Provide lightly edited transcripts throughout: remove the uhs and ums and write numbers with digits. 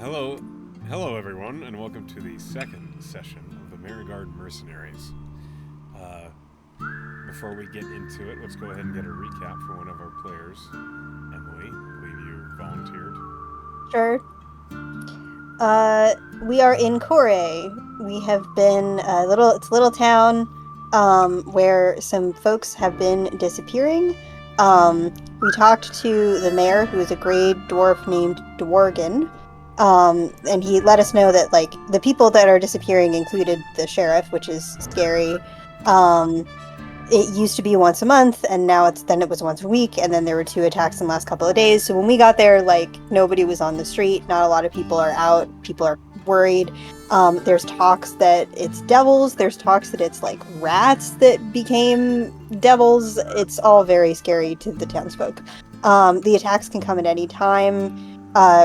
Hello, hello everyone, and welcome to the second session of the Mariguard Mercenaries. Uh, Before we get into it, let's go ahead and get a recap for one of our players. Emily, I believe you volunteered. Sure. We are in Kore. We have been it's a little town, where some folks have been disappearing. We talked to the mayor, who is a gray dwarf named Dworgen. And he let us know that, like, the people that are disappearing included the sheriff, which is scary. It used to be once a month, and now it was once a week, and then there were 2 attacks in the last couple of days. So when we got there, like, nobody was on the street. Not a lot of people are out. People are worried. There's talks that it's devils. There's talks that it's like rats that became devils. It's all very scary to the townsfolk. The attacks can come at any time,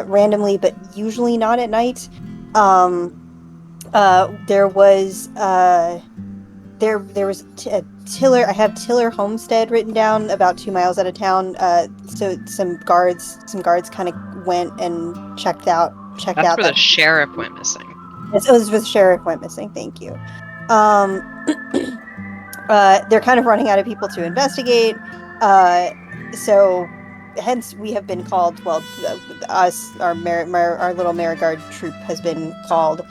randomly, but usually not at night. There was a Tiller. I have Tiller Homestead written down about 2 miles out of town. So some guards kind of went and checked out. That's where the sheriff went missing. This was where the sheriff went missing. Thank you. They're kind of running out of people to investigate. So hence we have been called. Well, our little Mariguard troop has been called.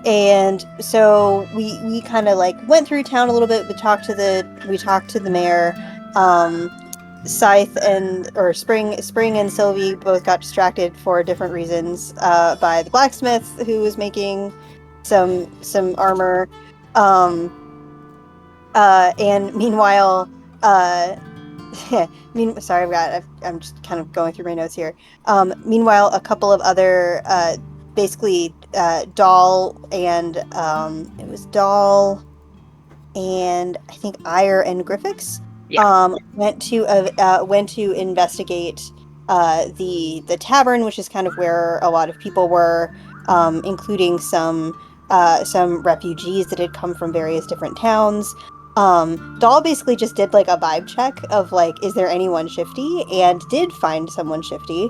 And so we kind of like went through town a little bit. We talked to the mayor. Spring and Sylvie both got distracted for different reasons by the blacksmith who was making some armor. And meanwhile, I'm just kind of going through my notes here. Meanwhile, a couple of other Doll and it was Doll and I think Ire and Griffix went to investigate the tavern, which is kind of where a lot of people were, including some refugees that had come from various different towns. Doll basically just did like a vibe check of like, is there anyone shifty, and did find someone shifty.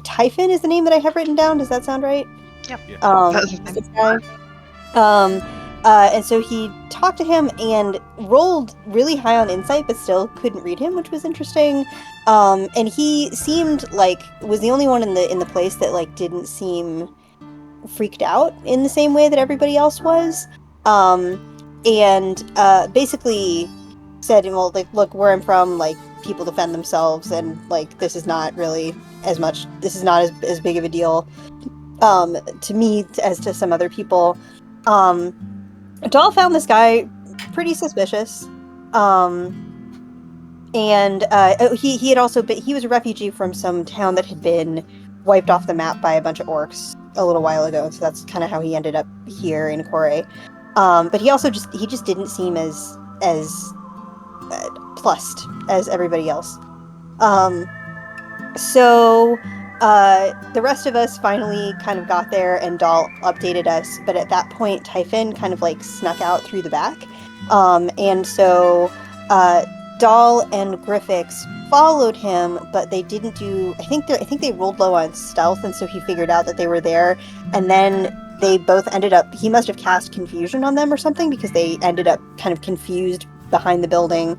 Typhon is the name that I have written down. Does that sound right? Yep. And so he talked to him and rolled really high on insight, but still couldn't read him, which was interesting. And he seemed like was the only one in the place that like didn't seem freaked out in the same way that everybody else was. And basically said, well, like, look, where I'm from, like, people defend themselves, and like this is not as big of a deal to me as to some other people. Doll found this guy pretty suspicious. And he had also he was a refugee from some town that had been wiped off the map by a bunch of orcs a little while ago, so that's kind of how he ended up here in Kore. But he just didn't seem as plussed as everybody else. So the rest of us finally kind of got there, and Doll updated us, but at that point Typhon kind of like snuck out through the back. And so Doll and Griffix followed him, but they didn't do, I think they rolled low on stealth, and so he figured out that they were there, and then they both ended up, he must have cast confusion on them or something, because they ended up kind of confused behind the building.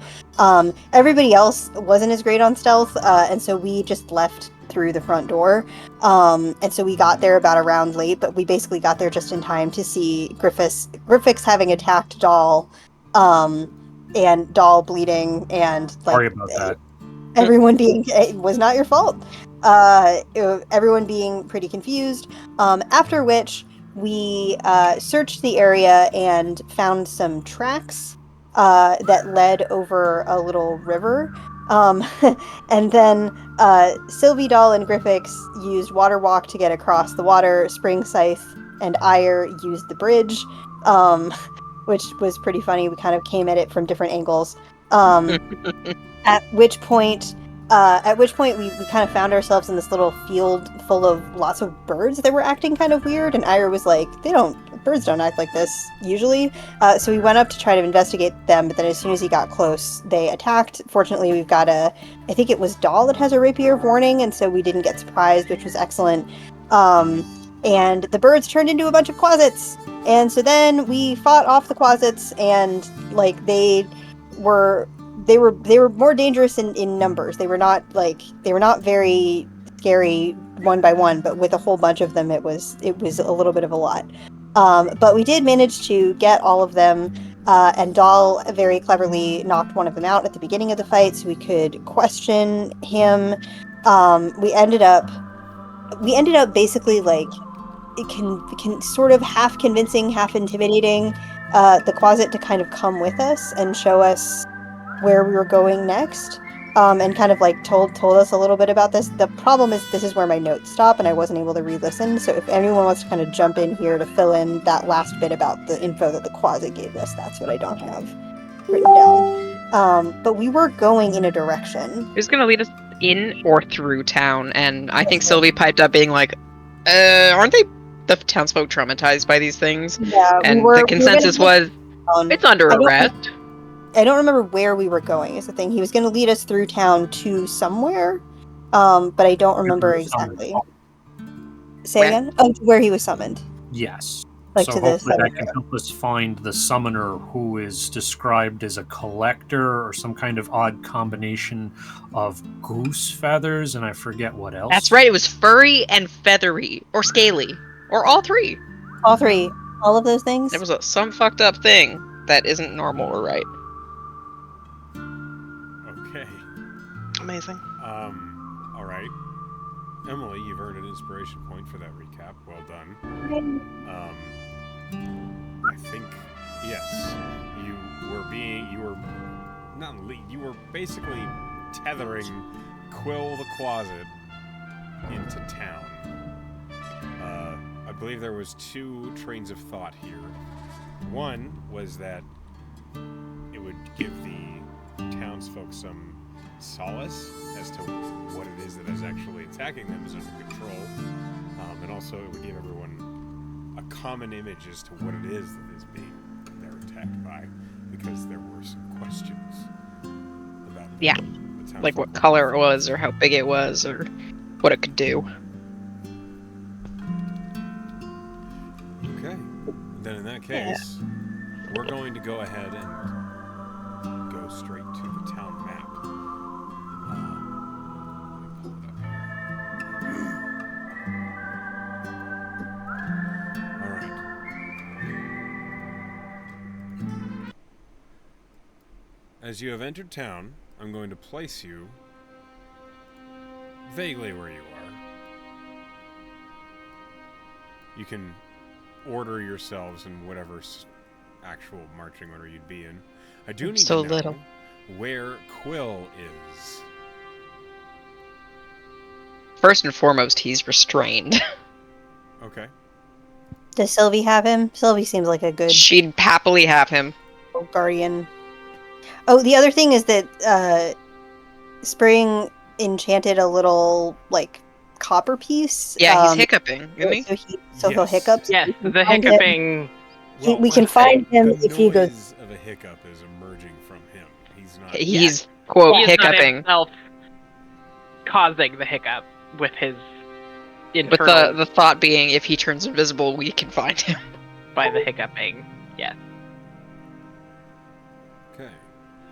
Everybody else wasn't as great on stealth, and so we just left through the front door. And so we got there about a round late, but we basically got there just in time to see Griffix having attacked Doll, and Doll bleeding, and like, Sorry about that. Everyone being, it was not your fault. Everyone being pretty confused. After which we searched the area and found some tracks that led over a little river. And then Sylvie, Doll, and Griffix used Water Walk to get across the water. Spring, Scythe, and Ire used the bridge, which was pretty funny. We kind of came at it from different angles. At which point we kind of found ourselves in this little field full of lots of birds that were acting kind of weird, and Ira was like, birds don't act like this usually. So we went up to try to investigate them, but then as soon as he got close, they attacked. Fortunately, we've got I think it was Doll that has a rapier of warning, and so we didn't get surprised, which was excellent. And the birds turned into a bunch of closets. And so then we fought off the closets, and like they were more dangerous in numbers. They were not very scary one by one, but with a whole bunch of them, it was a little bit of a lot. But we did manage to get all of them, and Doll very cleverly knocked one of them out at the beginning of the fight, so we could question him. We ended up basically like it can sort of half convincing, half intimidating the closet to kind of come with us and show us where we were going next, and kind of like told us a little bit about this. The problem is this is where my notes stop, and I wasn't able to re-listen. So if anyone wants to kind of jump in here to fill in that last bit about the info that the closet gave us, that's what I don't have written down. But we were going in a direction. Who's gonna lead us in or through town? And I think Sylvie piped up being like, aren't the townsfolk traumatized by these things? Yeah, and the consensus was, it's under arrest. I don't remember where we were going is the thing. He was going to lead us through town to somewhere, but I don't remember exactly. Say again? Oh, where he was summoned. Yes. Like so to hopefully the that can help us find the summoner, who is described as a collector or some kind of odd combination of goose feathers, and I forget what else. That's right, it was furry and feathery, or scaly, or all three. All three. All of those things? It was some fucked up thing that isn't normal or right. Okay. Amazing. All right. Emily, you've earned an inspiration point for that recap. Well done. I think, yes, you were basically tethering Quill the Closet into town. I believe there was two trains of thought here. One was that it would give the townsfolk some solace as to what it is that is actually attacking them is under control, and also it would give everyone a common image as to what it is that is being they're attacked by, because there were some questions about the like what color it was, or how big it was, or what it could do. Okay, then in that case, we're going to go ahead and go straight to the town map. As you have entered town, I'm going to place you vaguely where you are. You can order yourselves in whatever actual marching order you'd be in. I do need to know where Quill is. First and foremost, he's restrained. Okay. Does Sylvie have him? Sylvie seems like a good... She'd happily have him. Guardian. Oh, the other thing is that Spring enchanted a little, like, copper piece. Yeah, he's hiccuping, isn't he? So he'll hiccup. Yes, the hiccuping... we can find him if he goes... The noise of a hiccup is emerging from him. He's not... He's, quote, he hiccuping. Is not himself causing the hiccup with his internal... With the thought being, if he turns invisible, we can find him. By the hiccuping, yes. Okay.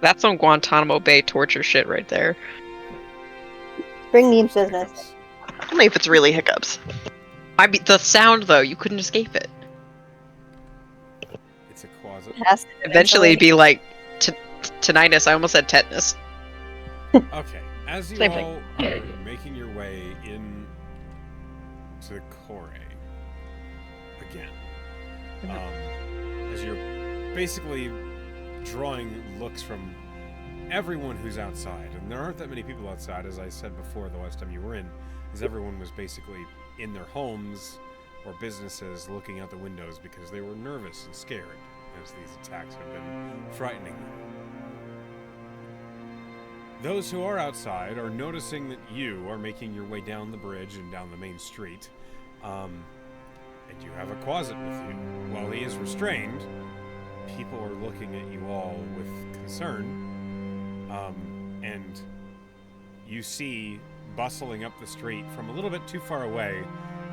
That's some Guantanamo Bay torture shit right there. Spring memes business. Only if it's really hiccups. I mean, the sound, though, you couldn't escape it. It's a closet. Eventually it'd be like tinnitus. I almost said tetanus. Okay. As you Same all are making your way in to the Core again, as you're basically drawing looks from everyone who's outside, and there aren't that many people outside, as I said before the last time you were in, as everyone was basically in their homes or businesses looking out the windows because they were nervous and scared as these attacks have been frightening them. Those who are outside are noticing that you are making your way down the bridge and down the main street, and you have a closet with you. While he is restrained, people are looking at you all with concern, and you see bustling up the street from a little bit too far away,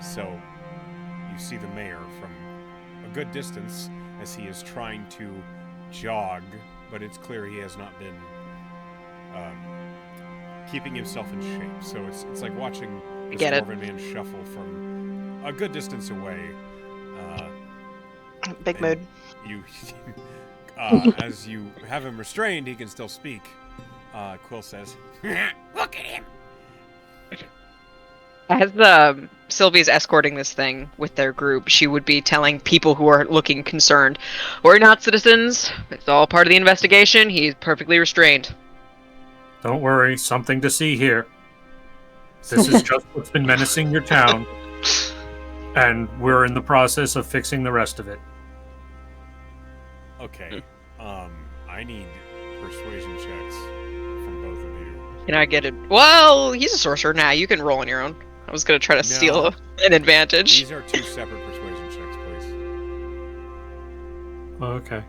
so you see the mayor from a good distance as he is trying to jog, but it's clear he has not been keeping himself in shape. So it's like watching the Dwarven man shuffle from a good distance away. Big mood. You, as you have him restrained, he can still speak. Quill says, "Look at him." As Sylvie's escorting this thing with their group, she would be telling people who are looking concerned, "We're not citizens. It's all part of the investigation. He's perfectly restrained." Don't worry, something to see here. This is just what's been menacing your town, and we're in the process of fixing the rest of it. Okay. I need persuasion checks from both of you. Can I get it? Well, he's a sorcerer now. You can roll on your own. I was gonna try to steal an advantage. These are 2 separate persuasion checks, please. Okay.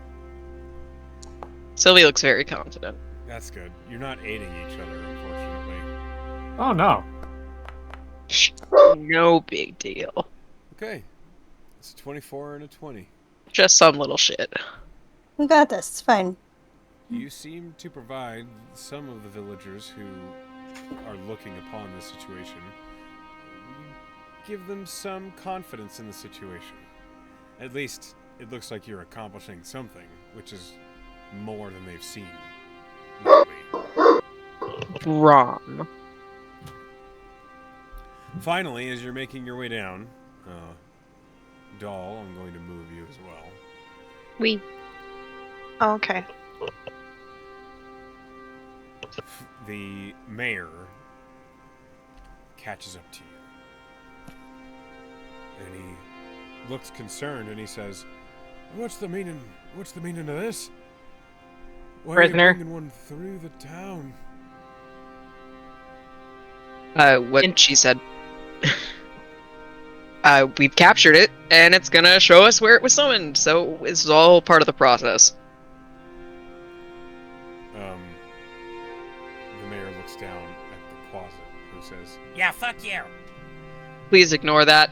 Sylvie looks very confident. That's good. You're not aiding each other, unfortunately. Oh, no. No big deal. Okay. It's a 24 and a 20. Just some little shit. We got this. It's fine. You seem to provide some of the villagers who are looking upon this situation. Give them some confidence in the situation. At least, it looks like you're accomplishing something, which is more than they've seen. Wrong. Finally, as you're making your way down, Doll, I'm going to move you as well. We. Oh, okay. The mayor catches up to you. And he looks concerned and he says, What's the meaning of this? Why Prisoner? are you bringing one through the town? What she said. We've captured it, and it's gonna show us where it was summoned, so it's all part of the process. The mayor looks down at the closet who says, Yeah, fuck you! Please ignore that.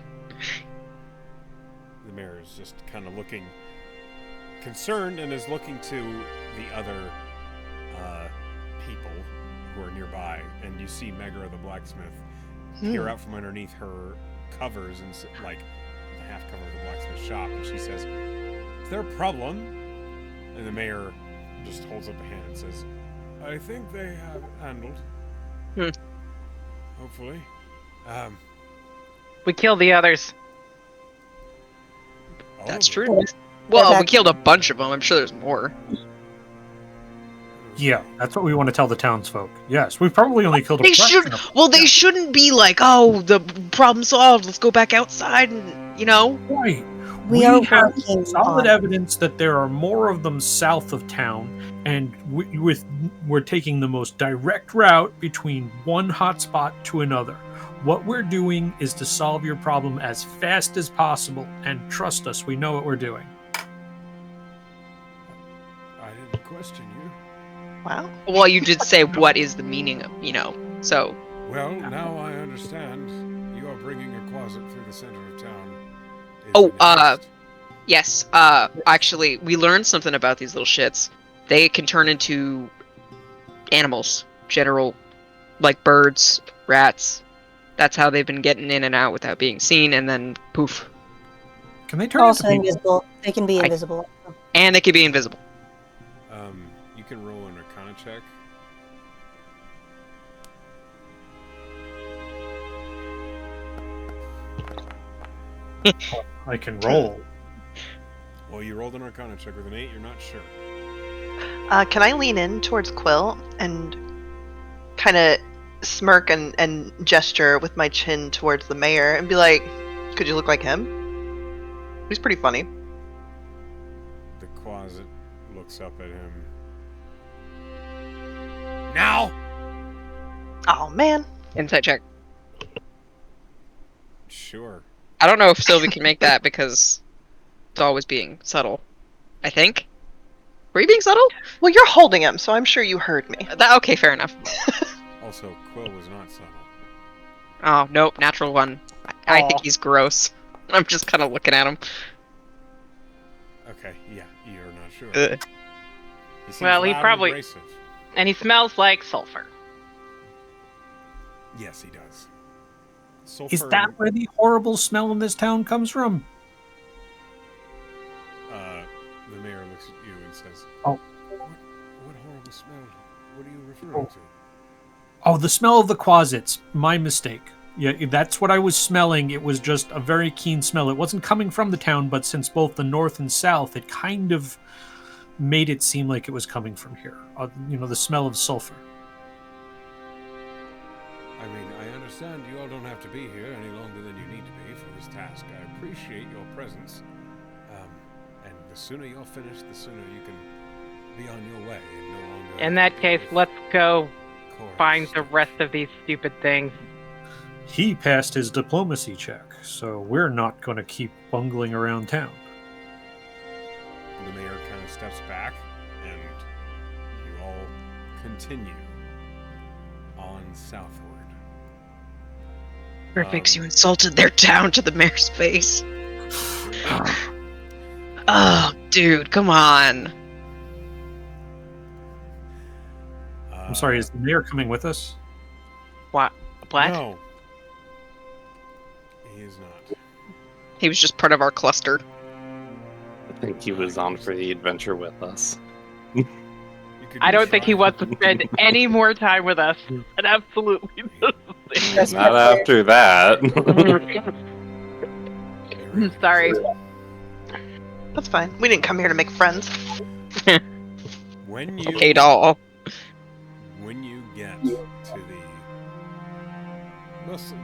The mayor is just kind of looking concerned and is looking to the other people who are nearby, and you see Megra the blacksmith peer out from underneath her covers and like the half cover of the blacksmith shop, and she says, Is there a problem? And the mayor just holds up a hand and says, I think they have it handled. Hopefully. We killed the others. all That's of them. true. Well, we killed a bunch of them. I'm sure there's more. Yeah, that's what we want to tell the townsfolk. Yes, we've probably only killed a They fraction should. of them. Well, they shouldn't be like, "Oh, the problem solved. Let's go back outside," and Right. We are have working solid on evidence that there are more of them south of town, and we're taking the most direct route between one hotspot to another. What we're doing is to solve your problem as fast as possible, and trust us, we know what we're doing. I didn't question you. Wow. Well, you did say what is the meaning of, so. Well, now I understand. You are bringing a closet through the center of town. Oh, yes. Actually, we learned something about these little shits. They can turn into animals, like birds, rats. That's how they've been getting in and out without being seen, and then poof. Can they turn also into people? invisible. They can be invisible. And they can be invisible. You can roll an Arcana check. I can roll. Well, you rolled an Arcana check with an 8. You're not sure. Can I lean in towards Quill and kind of smirk and gesture with my chin towards the mayor and be like, could you look like him? He's pretty funny. The closet looks up at him. Now! Oh, man. Insight check. Sure. I don't know if Sylvie can make that because it's always being subtle. I think. Were you being subtle? Well, you're holding him, so I'm sure you heard me. Okay, fair enough. Also, Quill was not subtle. Oh, nope, natural one. I think Aw. he's gross. I'm just kind of looking at him. Okay, yeah, you're not sure. Ugh. He seems Well, he loud and probably- abrasive. And he smells like sulfur. Yes, he does. Sulfur. Is that where the horrible smell in this town comes from? The mayor looks at you and says, Oh. What horrible smell? What are you referring to? Oh, the smell of the closets. My mistake. Yeah, that's what I was smelling. It was just a very keen smell. It wasn't coming from the town, but since both the north and south, it kind of made it seem like it was coming from here. The smell of sulfur. I mean, I understand you all don't have to be here any longer than you need to be for this task. I appreciate your presence. And the sooner you're finished, the sooner you can be on your way and no longer... In that case, let's go chorus. find the rest of these stupid things. He passed his diplomacy check, so we're not going to keep bungling around town. The mayor kind of steps back, and you all continue on southward. Perfect, you insulted their town to the mayor's face. Oh, dude, come on. I'm sorry, is the mayor coming with us? What? No. He is not. He was just part of our cluster. I think he was on for the adventure with us. You could I don't use think he Ryan. wants to spend any more time with us. And absolutely doesn't. That's Not fair. after that. I'm sorry. That's fine. We didn't come here to make friends. When you Okay, doll. when you get to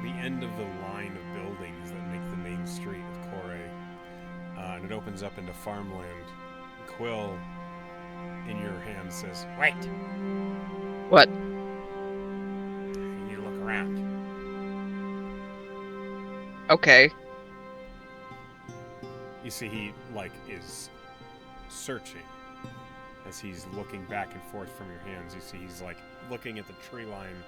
the end of the line of buildings that make the main street of Corey, and it opens up into farmland, Quill in your hand says, "Wait! What? You need to look around." Okay. You see, he is searching as he's looking back and forth from your hands. You see, he's looking at the tree line,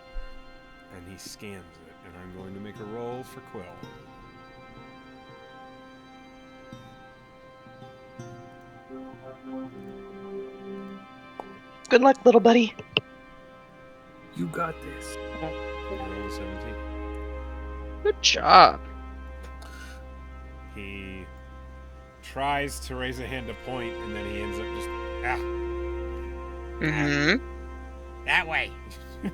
and he scans it. And I'm going to make a roll for Quill. Good luck, little buddy. You got this. He rolled a 17. Good job. He tries to raise a hand to point, and then he ends up just Mm-hmm. that way.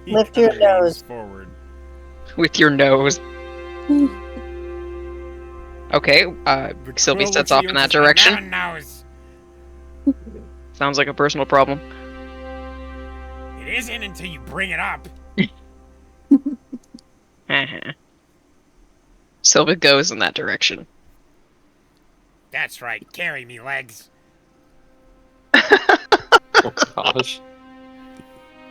He Lift your kinda leans nose. forward. With your nose. Okay, But Sylvie Quill sets looks at off you in and that says, "No direction. one knows. Sounds like a personal problem. It isn't until you bring it up." Sylvie goes in that direction. That's right. Carry me, legs. Oh gosh.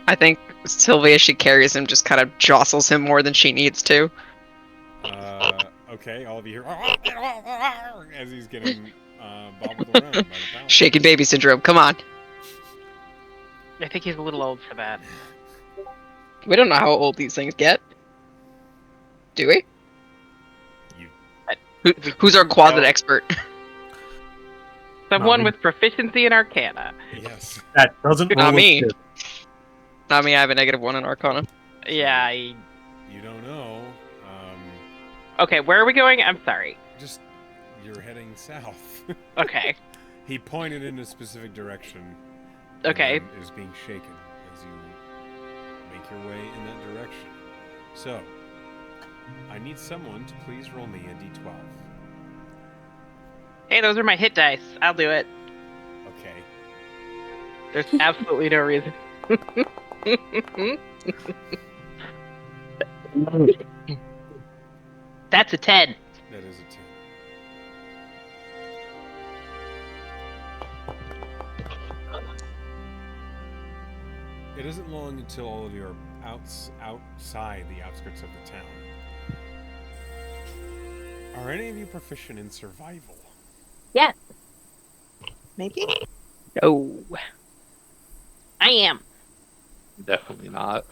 I think Sylvie, as she carries him, just kind of jostles him more than she needs to. Okay, all of you hear as he's getting bobbled around by the balance. Shaken baby syndrome, come on. I think he's a little old for that. We don't know how old these things get. Do we? Who's our closet expert? Someone Not me. with proficiency in Arcana. Yes. That doesn't Not roll me. as good. Not me, I have a -1 in Arcana. Yeah, You don't know. Okay, where are we going? I'm sorry. Just you're heading south. Okay. He pointed in a specific direction. Okay. And is being shaken as you make your way in that direction. So, I need someone to please roll me a d12. Hey, those are my hit dice. I'll do it. Okay. There's absolutely no reason. That's a 10. That is a 10. It isn't long until all of you are outside the outskirts of the town. Are any of you proficient in survival? Yes, Maybe? No. I am. Definitely not.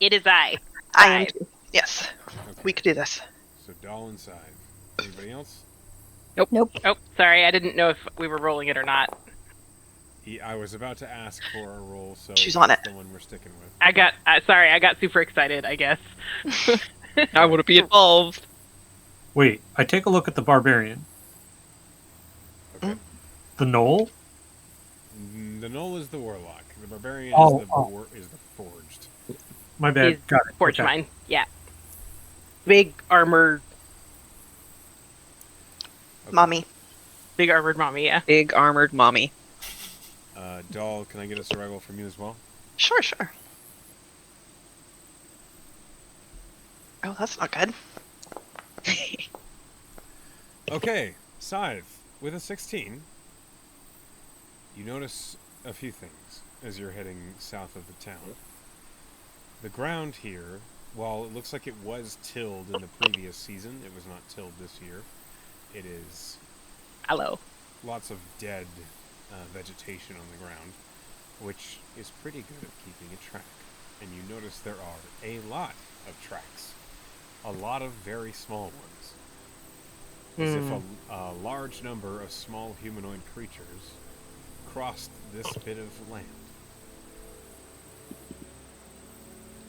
It is I. I am Five. too. Yes. Okay. We could do this. So Doll and Scythe. Anybody else? Nope. Oh, sorry, I didn't know if we were rolling it or not. I was about to ask for a roll, so She's on that's it. the one we're sticking with. I got super excited, I guess. I want to be involved. Wait, I take a look at the barbarian. Okay. The knoll? The Knoll is the warlock. The barbarian Oh, is the forged. My bad. He's Got it. Forge Okay. mine. Yeah. Big armored Mommy. mommy, yeah. Big armored mommy. Doll, can I get a survival from you as well? Sure, sure. Oh, that's not good. Okay, Scythe, with a 16, you notice a few things as you're heading south of the town. The ground here, while it looks like it was tilled in the previous season, it was not tilled this year. It is Hello. lots of dead vegetation on the ground, which is pretty good at keeping a track. And you notice there are a lot of tracks. A lot of very small ones. As if a large number of small humanoid creatures crossed this bit of land.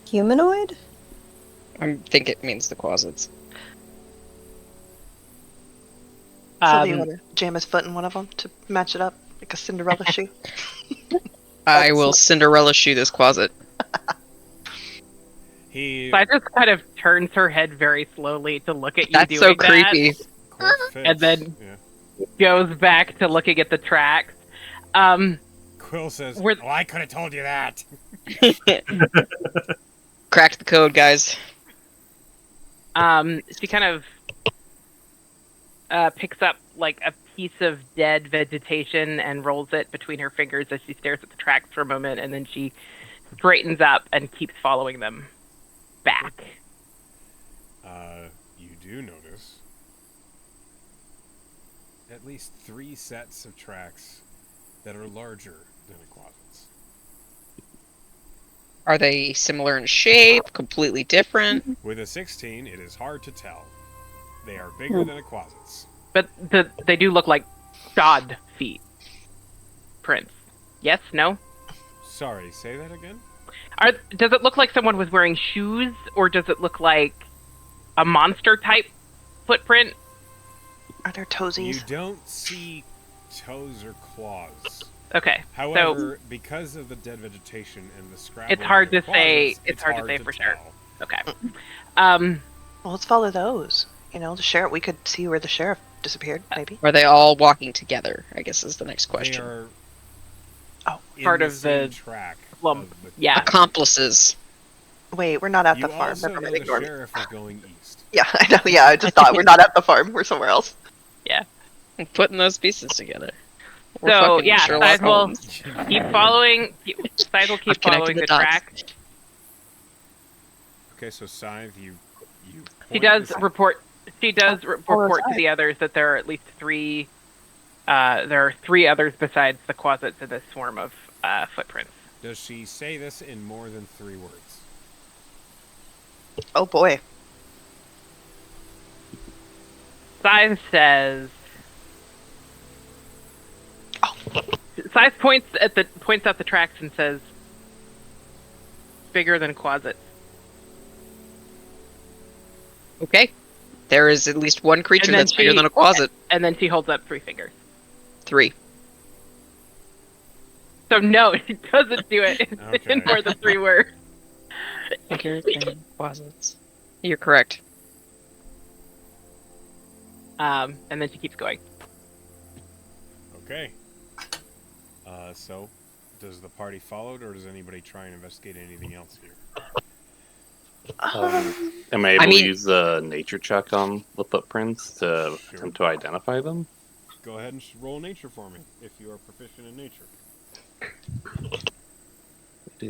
Humanoid? I think it means the closets. So do you want to jam his foot in one of them to match it up like a Cinderella shoe? I will Cinderella shoe this closet. So I just kind of turns her head very slowly to look at you That's doing so that, creepy. and then yeah. goes back to looking at the tracks. Quill says, We're- "Oh, I could have told you that." Cracked the code, guys. She kind of picks up like a piece of dead vegetation and rolls it between her fingers as she stares at the tracks for a moment, and then she straightens up and keeps following them back. You do notice at least 3 sets of tracks that are larger than the closets. Are they similar in shape? Completely different? With a 16, it is hard to tell. They are bigger than the closets. But they do look like shod feet prints. Yes? No? Sorry, say that again? Does it look like someone was wearing shoes, or does it look like a monster type footprint? Are there You toesies? don't see toes or claws. Okay. However, because of the dead vegetation and the scrabble, It's hard of the to say- closets, it's hard to say for sure. tell. Okay. Well, let's follow those. You know, the sheriff. We could see where the sheriff disappeared. Maybe. Are they all walking together? I guess is the next They question. are in Part the of same the track. lump. of the- Yeah. Accomplices. Wait, we're not at You the farm. also Never know mind. the Ignore me. sheriff is going east. Yeah, I know. Yeah, I just thought we're not at the farm. We're somewhere else. I'm putting those pieces together. We're So, fucking yeah, Sherlock Scythe will Holmes. keep following. Scythe will keep I've connected following the the dots. track. Okay, so Scythe, you She point does this- report. She does report to Scythe. the others that there are at least 3. There are 3 others besides the closets in this swarm of footprints. Does she say this in more than 3 words? Oh boy. Scythe says. Scythe points out the tracks and says, "Bigger than closets." Okay. There is at least one creature And then that's bigger she- than a closet. And then she holds up 3 fingers. 3. So no, she doesn't do it Okay. in more than 3 words. Bigger than closets. You're correct. And then she keeps going. Okay. So, does the party follow, or does anybody try and investigate anything else here? Am I able mean- to use the nature check on the footprints to Sure. attempt to identify them? Go ahead and roll nature for me, if you are proficient in nature. It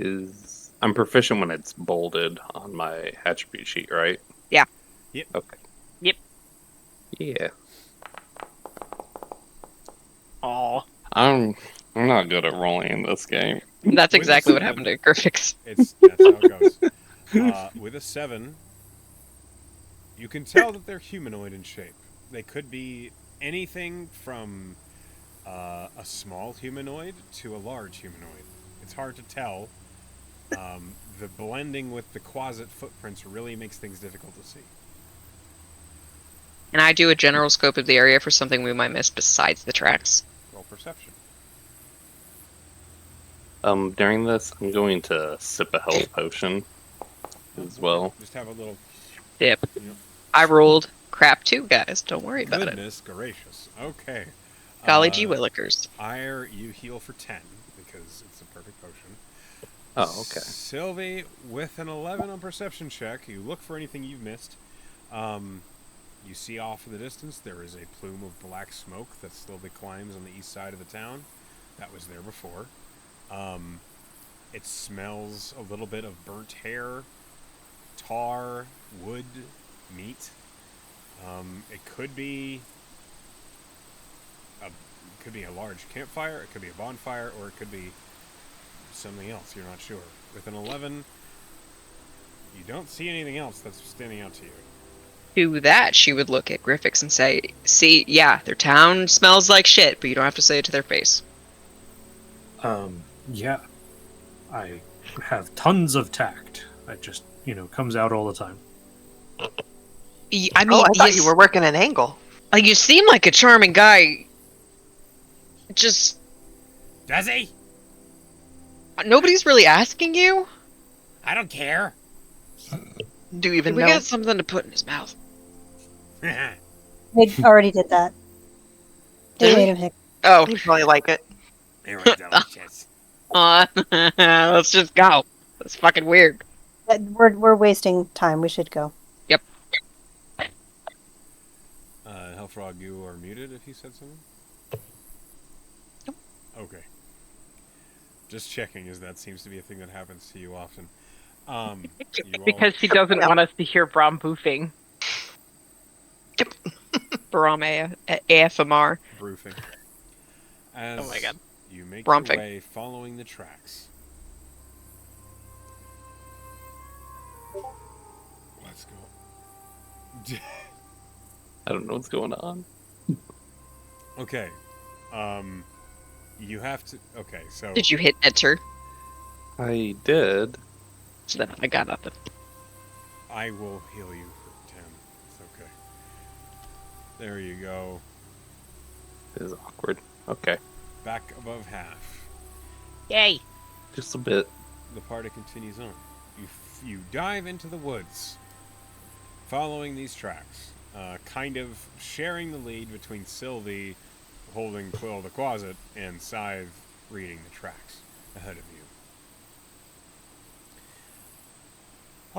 is. I'm proficient when it's bolded on my attribute sheet, right? Yeah. Yep. Okay. Yep. Yeah. Oh, I'm not good at rolling in this game. That's With a exactly what 7, happened to Griffix. that's how it goes. With a 7, you can tell that they're humanoid in shape. They could be anything from a small humanoid to a large humanoid. It's hard to tell. The blending with the quasit footprints really makes things difficult to see. And I do a general scope of the area for something we might miss besides the tracks. Roll perception. During this, I'm going to sip a health potion as well. Just have a little. Dip. You know, I rolled crap too, guys. Don't worry about it. goodness gracious. Okay. Golly gee willikers. Ire, you heal for 10 because it's a perfect potion. Oh, okay. Sylvie, with an 11 on perception check, you look for anything you've missed. You see off in the distance there is a plume of black smoke that slowly climbs on the east side of the town. That was there before. It smells a little bit of burnt hair, tar, wood, meat. It could be a large campfire, it could be a bonfire, or it could be something else. You're not sure. With an 11, you don't see anything else that's standing out to you. To that, she would look at Griffix and say, see, yeah, their town smells like shit, but you don't have to say it to their face. Yeah. I have tons of tact. That just, comes out all the time. I mean, I thought you were working an angle. Like, you seem like a charming guy. Just... Does he? Nobody's really asking you? I don't care. Do you even We know? got something to put in his mouth. I already did that. Did It we? made him hic. Oh. You probably like it. They were delicious. Let's just go. That's fucking weird. We're wasting time. We should go. Yep. Hellfrog, you are muted if you said something? Okay. Just checking, as that seems to be a thing that happens to you often. because she doesn't want us to hear Brom boofing. Brom AFMR. Broofing. As Oh my God. you make Bromfing. your way following the tracks. Let's go. I don't know what's going on. Okay. You have to... Okay, so... Did you hit enter? I did. So then I got nothing. I will heal you for 10. It's okay. There you go. This is awkward. Okay. Back above half. Yay! Just a bit. The party continues on. You dive into the woods, following these tracks, kind of sharing the lead between Sylvie holding Quill the Quasit and Scythe reading the tracks ahead of you.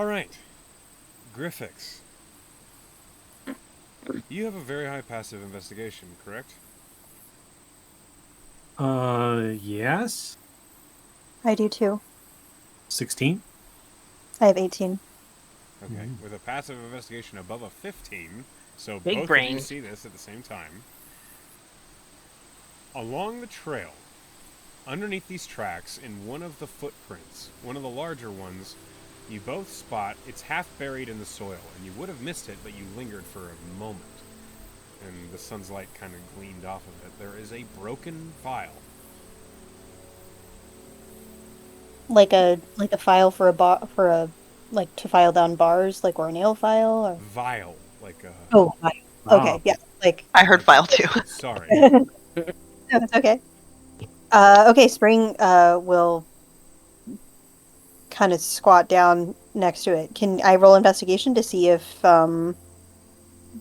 Alright. Griffix. You have a very high passive investigation, correct? Yes. I do too. 16. I have 18. Okay. With a passive investigation above a 15, so Big both of brain. you see this at the same time. Along the trail, underneath these tracks, in one of the footprints, one of the larger ones, you both spot it's half buried in the soil, and you would have missed it, but you lingered for a moment. And the sun's light kind of gleamed off of it. There is a broken vial. Like a file for like to file down bars, like, or a nail file, or Vial. Like a... oh, file. Okay, Oh. yeah, like I heard file too. Sorry. no, it's okay. Okay, Spring will kind of squat down next to it. Can I roll investigation to see if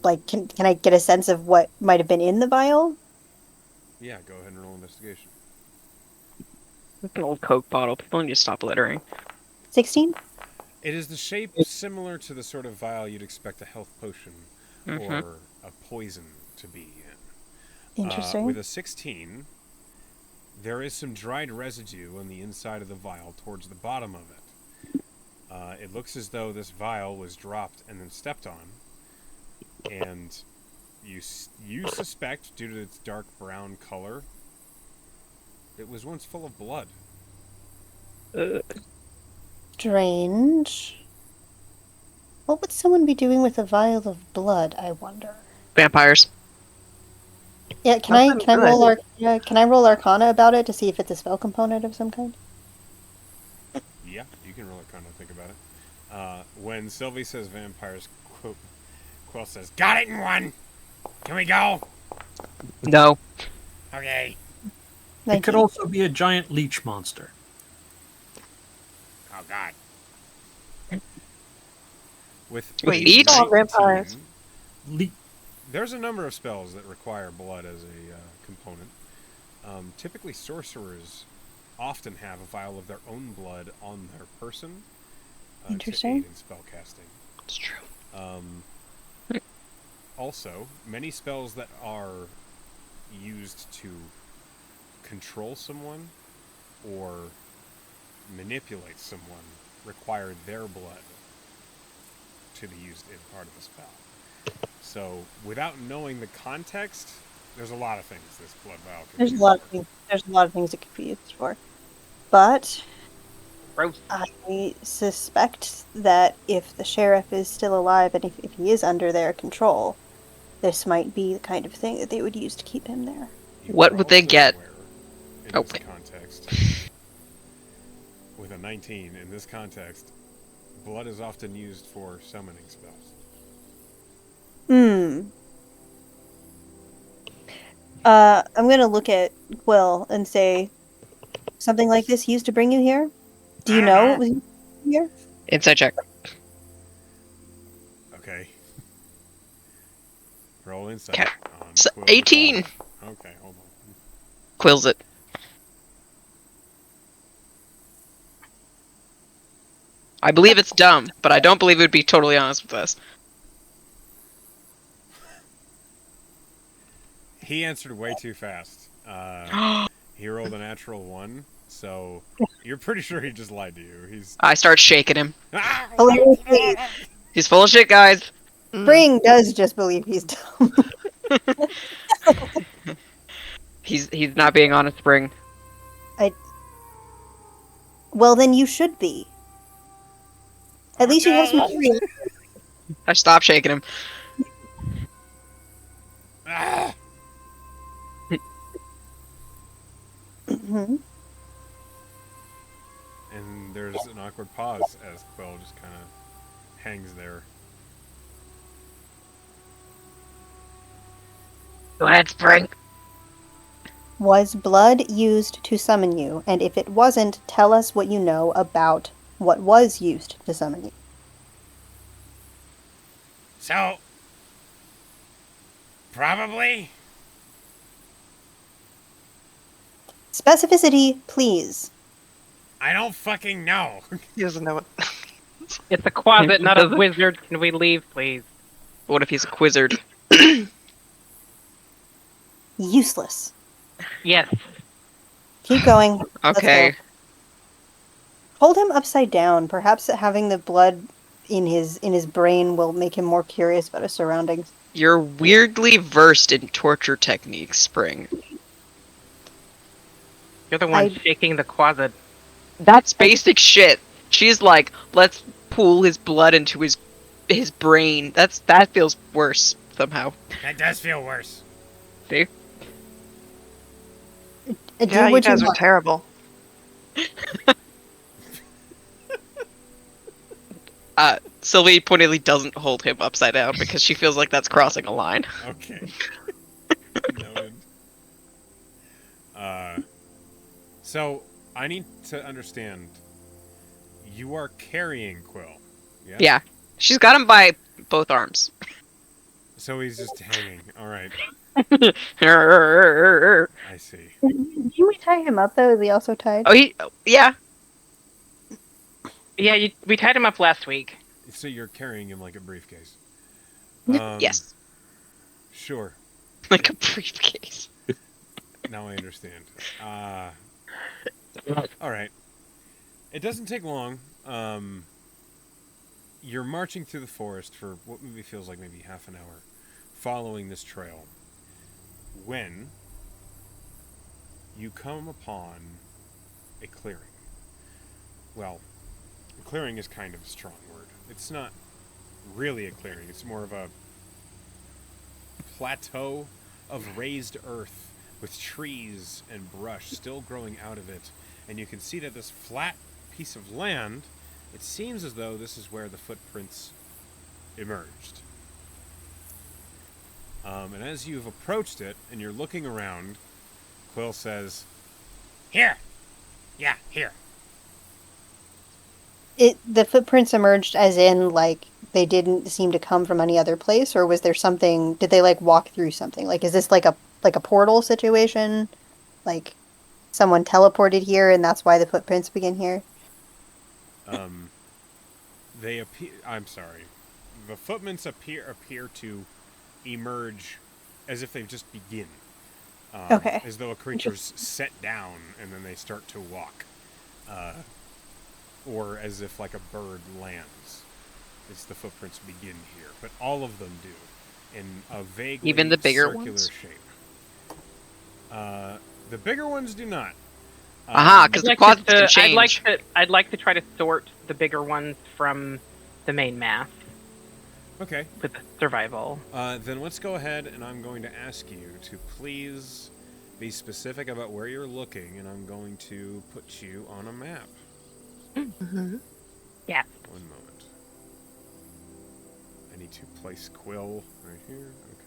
like can I get a sense of what might have been in the vial? Yeah, go ahead and roll investigation. An old Coke bottle. People need to stop littering. 16? It is the shape similar to the sort of vial you'd expect a health potion or a poison to be in. Interesting. With a 16, there is some dried residue on the inside of the vial towards the bottom of it. It looks as though this vial was dropped and then stepped on, and you suspect, due to its dark brown color, it was once full of blood. Strange. What would someone be doing with a vial of blood, I wonder? Vampires. Yeah, can Nothing I roll good. can I roll Arcana about it to see if it's a spell component of some kind? Yeah, you can really kind of think about it. When Sylvie says vampires, Quill says, "Got it in one. Can we go?" No. Okay. It could also be a giant leech monster. Oh God. With Wait, a each? Oh, vampires. There's a number of spells that require blood as a component. Typically, sorcerers often have a vial of their own blood on their person to aid in spellcasting. It's true. Also, many spells that are used to control someone or manipulate someone require their blood to be used in part of the spell. So, without knowing the context, there's a lot of things this blood vial can There's be a used lot of for. things. There's a lot of things it could be used for, but Gross. I suspect that if the sheriff is still alive and if he is under their control, this might be the kind of thing that they would use to keep him there. What are would they also get? aware, in Oh, this wait. context, with a 19, in this context, blood is often used for summoning spells. I'm gonna look at Quill and say, something like this used to bring you here? Do you know it was used to bring you here? Inside check. Okay. Roll insight. Okay. On So, Quill's 18. revolver. Okay, hold on. Quills it. I believe it's dumb, but I don't believe it would be totally honest with us. He answered way too fast. He rolled a natural 1, so you're pretty sure he just lied to you. He's I start shaking him. Hilariously, He's full of shit, guys. Spring does just believe he's dumb. He's not being honest, Spring. Well, then you should be. At least you have some curiosity. I stop shaking him. Mhm. And there's an awkward pause as Quill just kind of hangs there. Go ahead, Spring. Was blood used to summon you? And if it wasn't, tell us what you know about what was used to summon you. So, probably. Specificity, please. I don't fucking know. He doesn't know it. It's a closet, not a wizard. Can we leave, please? What if he's a quizzard? Useless. Yes. Keep going. Let's Okay. go. Hold him upside down. Perhaps having the blood in his brain will make him more curious about his surroundings. You're weirdly versed in torture techniques, Spring. You're the one I- shaking the closet. That's basic shit. She's like, let's pool his blood into his brain. That feels worse somehow. That does feel worse. See? Do Yeah, you what guys are want. terrible. Sylvie pointedly doesn't hold him upside down because she feels like that's crossing a line. Okay. Noted. So, I need to understand. You are carrying Quill. Yeah? Yeah. She's got him by both arms. So he's just hanging. Alright. Oh, I see. Did we tie him up though? Is he also tied? yeah. Yeah, we tied him up last week. So you're carrying him like a briefcase. Yes. Sure. Like a briefcase. Now I understand. Alright. It doesn't take long. You're marching through the forest for what maybe feels like maybe half an hour. following this trail when you come upon a clearing. Well, a clearing is kind of a strong word. It's not really a clearing. It's more of a plateau of raised earth with trees and brush still growing out of it. And you can see that this flat piece of land, it seems as though this is where the footprints emerged. And as you've approached it and you're looking around, Quill says, "Here! Yeah, here." The footprints emerged as in, like, they didn't seem to come from any other place, or was there something, did they, like, walk through something? Like, is this like a portal situation? Like, someone teleported here and that's why the footprints begin here? They appear, I'm sorry. The footprints appear to emerge as if they've just begin. Okay. As though a creature's set down and then they start to walk. Or as if like a bird lands. It's the footprints begin here. But all of them do. In a vaguely Even the bigger circular ones? shape. The bigger ones do not. Aha, because the I'd quads like can to- change. I'd like to try to sort the bigger ones from the main mass Okay. with the survival. Then let's go ahead and I'm going to ask you to please be specific about where you're looking, and I'm going to put you on a map. Mm-hmm. Yeah. 1 moment. I need to place Quill right here. Okay.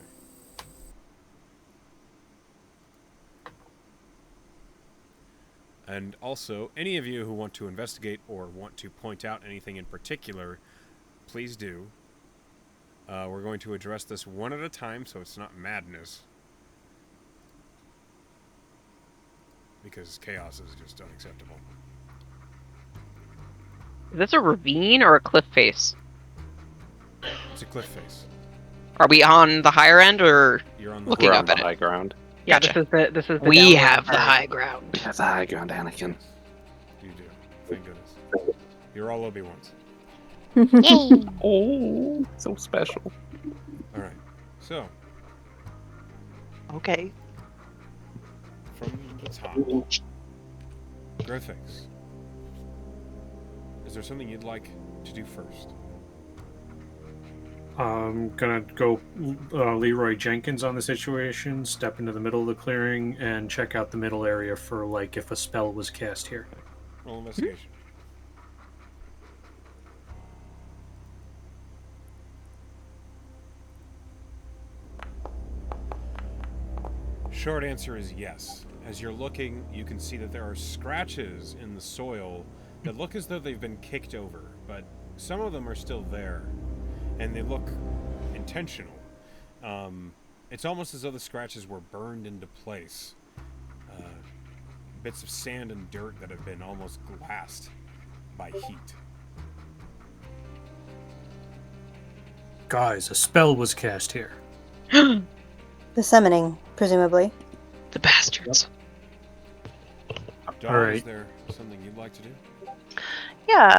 And also, any of you who want to investigate or want to point out anything in particular, please do. We're going to address this one at a time, so it's not madness. Because chaos is just unacceptable. Is this a ravine or a cliff face? It's a cliff face. Are we on the higher end or You're on the Looking We're up on the at it. high ground. Yeah, Gotcha. this is the we downward have the part. high ground? We have the high ground, Anakin. You do. Thank goodness. You're all Obi-Wans. Oh, so special. Alright. So, Okay. from the top. Growthix. Is there something you'd like to do first? I'm gonna go Leroy Jenkins on the situation, step into the middle of the clearing, and check out the middle area for, like, if a spell was cast here. Roll investigation. Short answer is yes. As you're looking, you can see that there are scratches in the soil that look as though they've been kicked over, but some of them are still there, and they look intentional. It's almost as though the scratches were burned into place. Bits of sand and dirt that have been almost glassed by heat. Guys, a spell was cast here. The summoning, presumably. The bastards. Dawn, Alright. is there something you'd like to do? Yeah.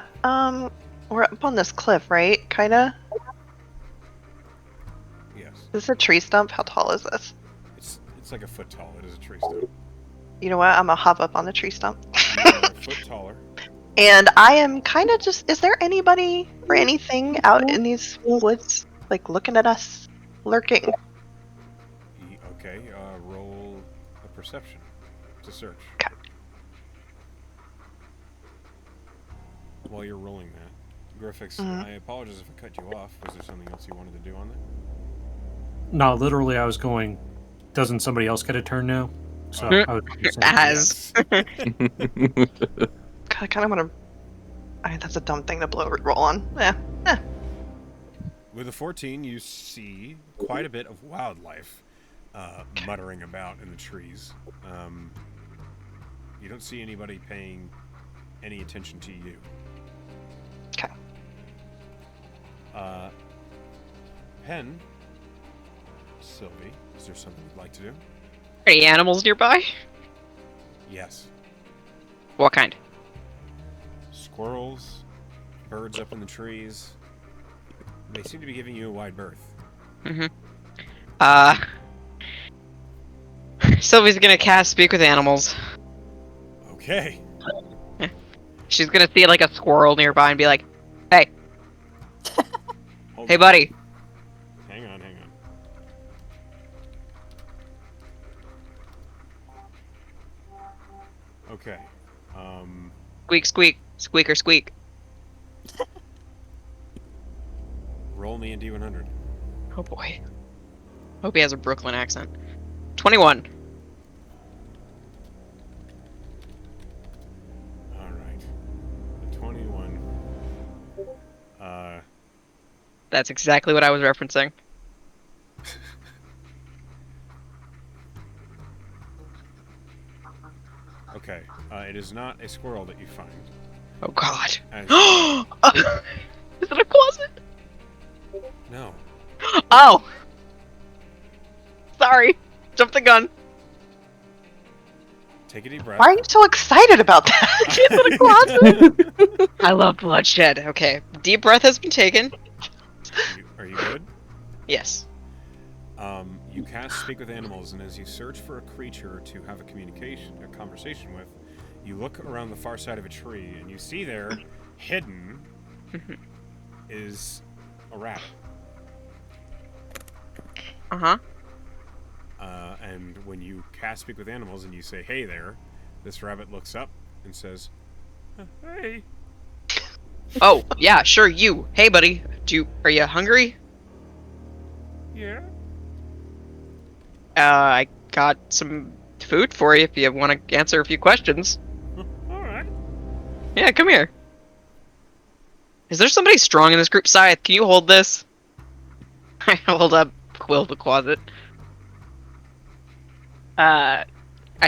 We're up on this cliff, right? Kinda. Yes. Is this a tree stump? How tall is this? It's like a foot tall. It is a tree stump. You know what? I'm gonna hop up on the tree stump. You are a foot taller. And I am kind of just. Is there anybody or anything out in these woods, like looking at us, lurking? Okay, roll a perception to search. Okay. While you're rolling that, Griffix, Mhm. I apologize if I cut you off. Was there something else you wanted to do on that? No, literally, I was going, doesn't somebody else get a turn now? So Oh. I was just saying, As. I kind of want to. I mean, that's a dumb thing to roll on. Yeah. With a 14, you see quite a bit of wildlife muttering about in the trees. You don't see anybody paying any attention to you. Okay. Pen, Sylvie, is there something you'd like to do? Any animals nearby? Yes. What kind? Squirrels, birds up in the trees. They seem to be giving you a wide berth. Mm-hmm. Sylvie's gonna cast Speak with Animals. Okay. She's gonna see like a squirrel nearby and be like, "Hey, Hold hey, on. buddy." Hang on, hang on. Okay. Squeak, squeak, squeak or squeak. Roll me a D100. Oh boy. Hope he has a Brooklyn accent. 21. All right. The 21. That's exactly what I was referencing. Okay. It is not a squirrel that you find. Oh god. As Is it a closet? no. Oh! Sorry. Jump the gun. Take a deep breath. Why are you so excited about that? Is it a closet? I love bloodshed. Okay. Deep breath has been taken. Are you good? Yes. You cast Speak with Animals, and as you search for a creature to have a conversation with, you look around the far side of a tree, and you see there, hidden, is a rabbit. Uh-huh. And when you cast Speak with Animals and you say, "Hey there," this rabbit looks up and says, "Hey." Oh, yeah, sure, you. Hey, buddy. Are you hungry? Yeah. I got some food for you if you want to answer a few questions. All right. Yeah, come here. Is there somebody strong in this group? Scythe, can you hold this? I hold up Quill the closet. I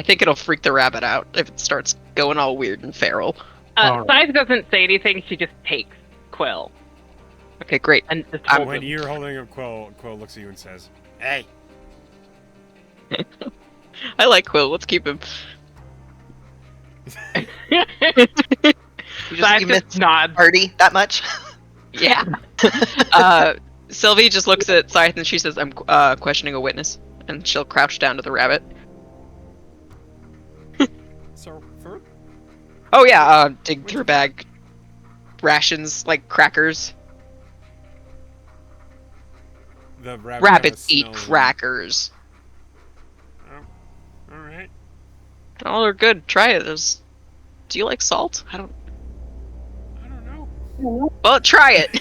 think it'll freak the rabbit out if it starts going all weird and feral. All right. Scythe doesn't say anything. She just takes Quill Okay, great. and just I'm- holds When him. you're holding up Quill looks at you and says, "Hey." I like Quill. Let's keep him. You Scythe miss just nods. party that much? Yeah. Sylvie just looks at Scythe and she says, "I'm questioning a witness," and she'll crouch down to the rabbit. So, for Oh yeah, dig through bag. Rations, like crackers. the rabbit Rabbits kinda eat smells crackers. them. Oh, all right. Oh, they're good. Try it. Do you like salt? I don't know. Well, try it.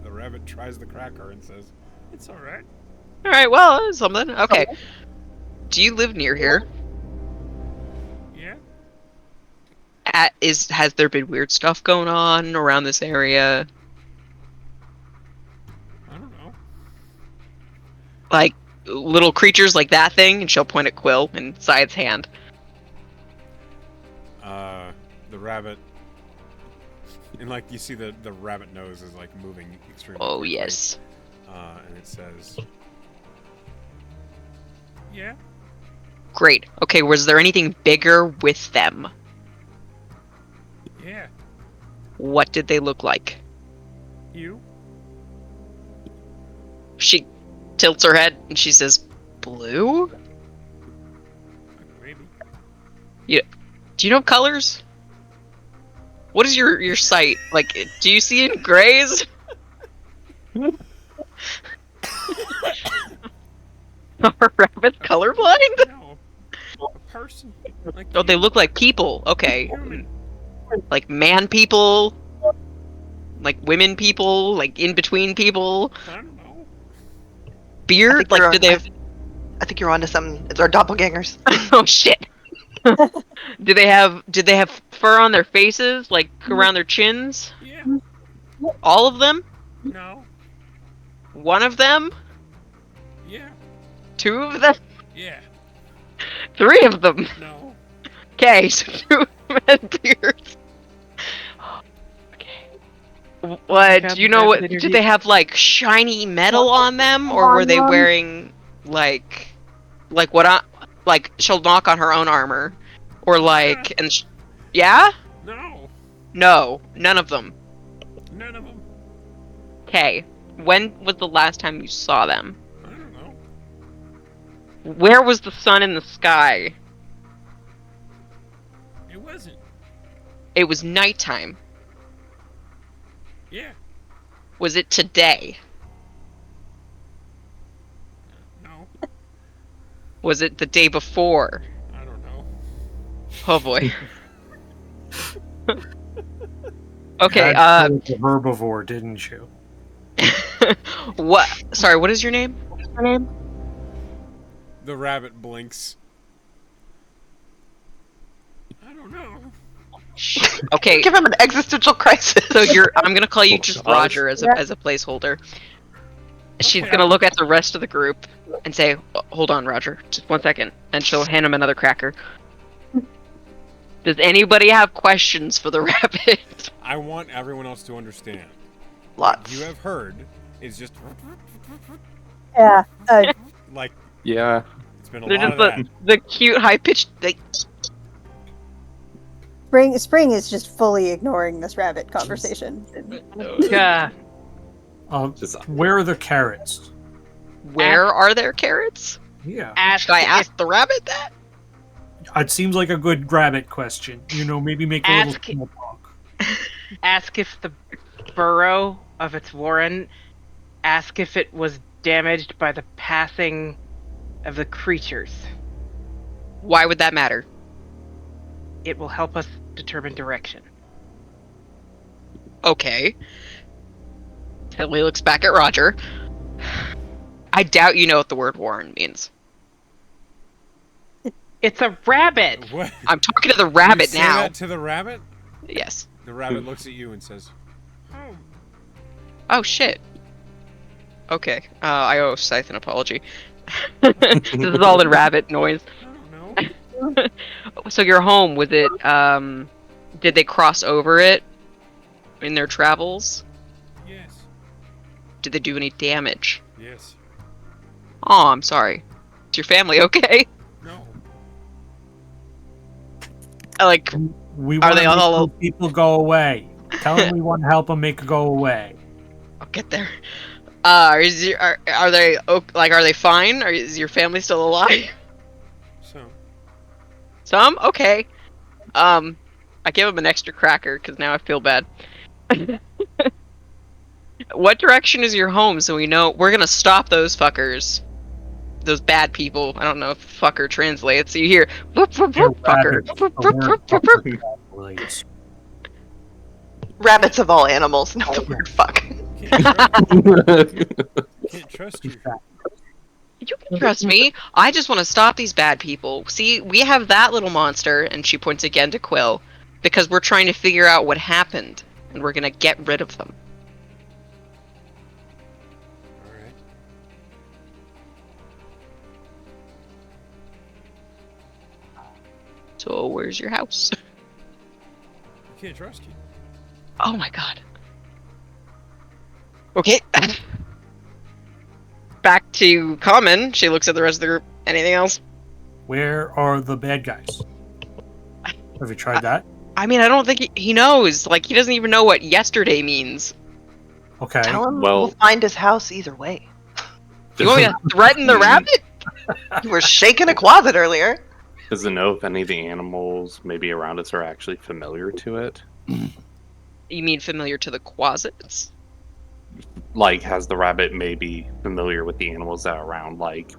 The rabbit tries the cracker and says, "It's all right." All right. Well, that's something. Okay. Do you live near here? Yeah. Has there been weird stuff going on around this area? I don't know. Like little creatures like that thing? And she'll point at Quill and Scythe's hand. The rabbit, and like you see the rabbit nose is like moving extremely Oh quickly. yes. And it says, "Yeah." Great. Okay. Was there anything bigger with them? Yeah. What did they look like? You. She tilts her head and she says, "Blue? Maybe. Do you know colors? What is your sight? Like, do you see in grays?" Are rabbits colorblind? No. A person. Like Oh, they you. look like people. Okay. Human. Like man people? Like women people? Like in between people? I don't know. Beard? you're Like, do they have... I think you're onto something. It's our doppelgangers. Oh, shit. Did they have fur on their faces? Like, around their chins? Yeah. All of them? No. One of them? Yeah. Two of them? Yeah. Three of them? No. Okay, so two of them had beards. Okay. What, God, do you know what, that's did they have, like, shiny metal on them? Or were they wearing, like what I, like, she'll knock on her own armor? Or, like, and, yeah? No. No, none of them. None of them. Okay, when was the last time you saw them? Where was the sun in the sky? It wasn't. It was nighttime. Yeah. Was it today? No. Was it the day before? I don't know. Oh boy. You Okay, had to go with the herbivore, didn't you? what? Sorry, what is your name? The rabbit blinks. I don't know. Okay, Give him an existential crisis. so I'm gonna call you just Oh, gosh. Roger as a placeholder. She's Okay. gonna look at the rest of the group and say, "Hold on, Roger, just 1 second," and she'll hand him another cracker. Does anybody have questions for the rabbit? I want everyone else to understand. Lots. You have heard is just Yeah. like Yeah. it's been a They're lot just of that. the cute high pitched. Like, Spring is just fully ignoring this rabbit conversation. Yeah. Just Where are the carrots? where are their carrots? Yeah. Ask Should I if- ask the rabbit that? It seems like a good rabbit question. Maybe make a little Ask- small talk. Ask if the burrow of its warren. Ask if it was damaged by the passing of the creatures. Why would that matter? It will help us determine direction. Okay. Tilly looks back at Roger. I doubt you know what the word warren means. It's a rabbit. What? I'm talking to the You rabbit say now. that to the rabbit? Yes. The rabbit looks at you and says, "Oh, Oh shit. Okay. I owe Scythe an apology. This is all in rabbit noise. I don't know." So your home, was it did they cross over it in their travels? Yes. Did they do any damage? Yes. Oh, I'm sorry. Is your family okay? No. Like, We Are want they to make all- those people go away. Tell them we want to help them make it go away. I'll get there. Are they are they fine? Is your family still alive? So, Some? Okay. I give him an extra cracker because now I feel bad. What direction is your home so we know we're gonna stop those fuckers? Those bad people. I don't know if fucker translates. So you hear whoop, whoop, They're whoop, fucker. rabbits, Whoop, so whoop, they're whoop, whoop, whoop. relates. Rabbits of all animals, not the word fuck. can't trust you. You can trust me. I just want to stop these bad people. See, we have that little monster, and she points again to Quill, because we're trying to figure out what happened, and we're gonna get rid of them. All right. So where's your house? I can't trust you. Oh my god. Okay. Back to Common. She looks at the rest of the group. Anything else? Where are the bad guys? Have you tried that? I mean, I don't think he knows. Like, he doesn't even know what yesterday means. Okay. Tell him Well- we'll find his house either way. You want me to threaten the rabbit? You were shaking a closet earlier. Does it know if any of the animals maybe around us are actually familiar to it? You mean familiar to the Quasits? Like, has the rabbit maybe familiar with the animals that are around? Like,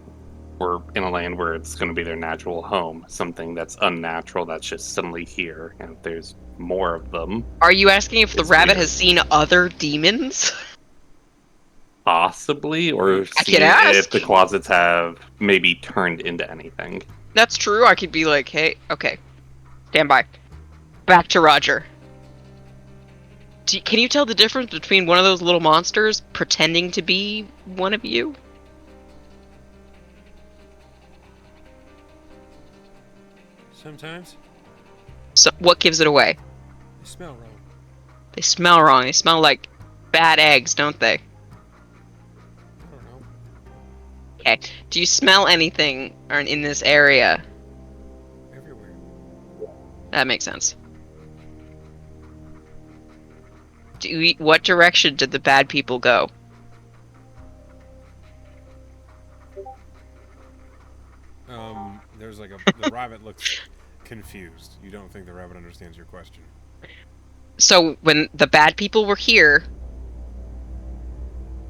we're in a land where it's going to be their natural home. Something that's unnatural that's just suddenly here. And if there's more of them, Are you asking if the It's rabbit weird. has seen other demons? possibly, or I see can ask. if the closets have maybe turned into anything. That's true. I could be like, hey, okay. Stand by. Back to Roger. Can you tell the difference between one of those little monsters pretending to be one of you? Sometimes So, what gives it away? you smell wrong. They smell wrong. They smell like bad eggs, don't they? I don't know. Okay. Do you smell anything in this area? Everywhere. That makes sense. What direction did the bad people go? There's like the rabbit looks confused. You don't think the rabbit understands your question. So when the bad people were here,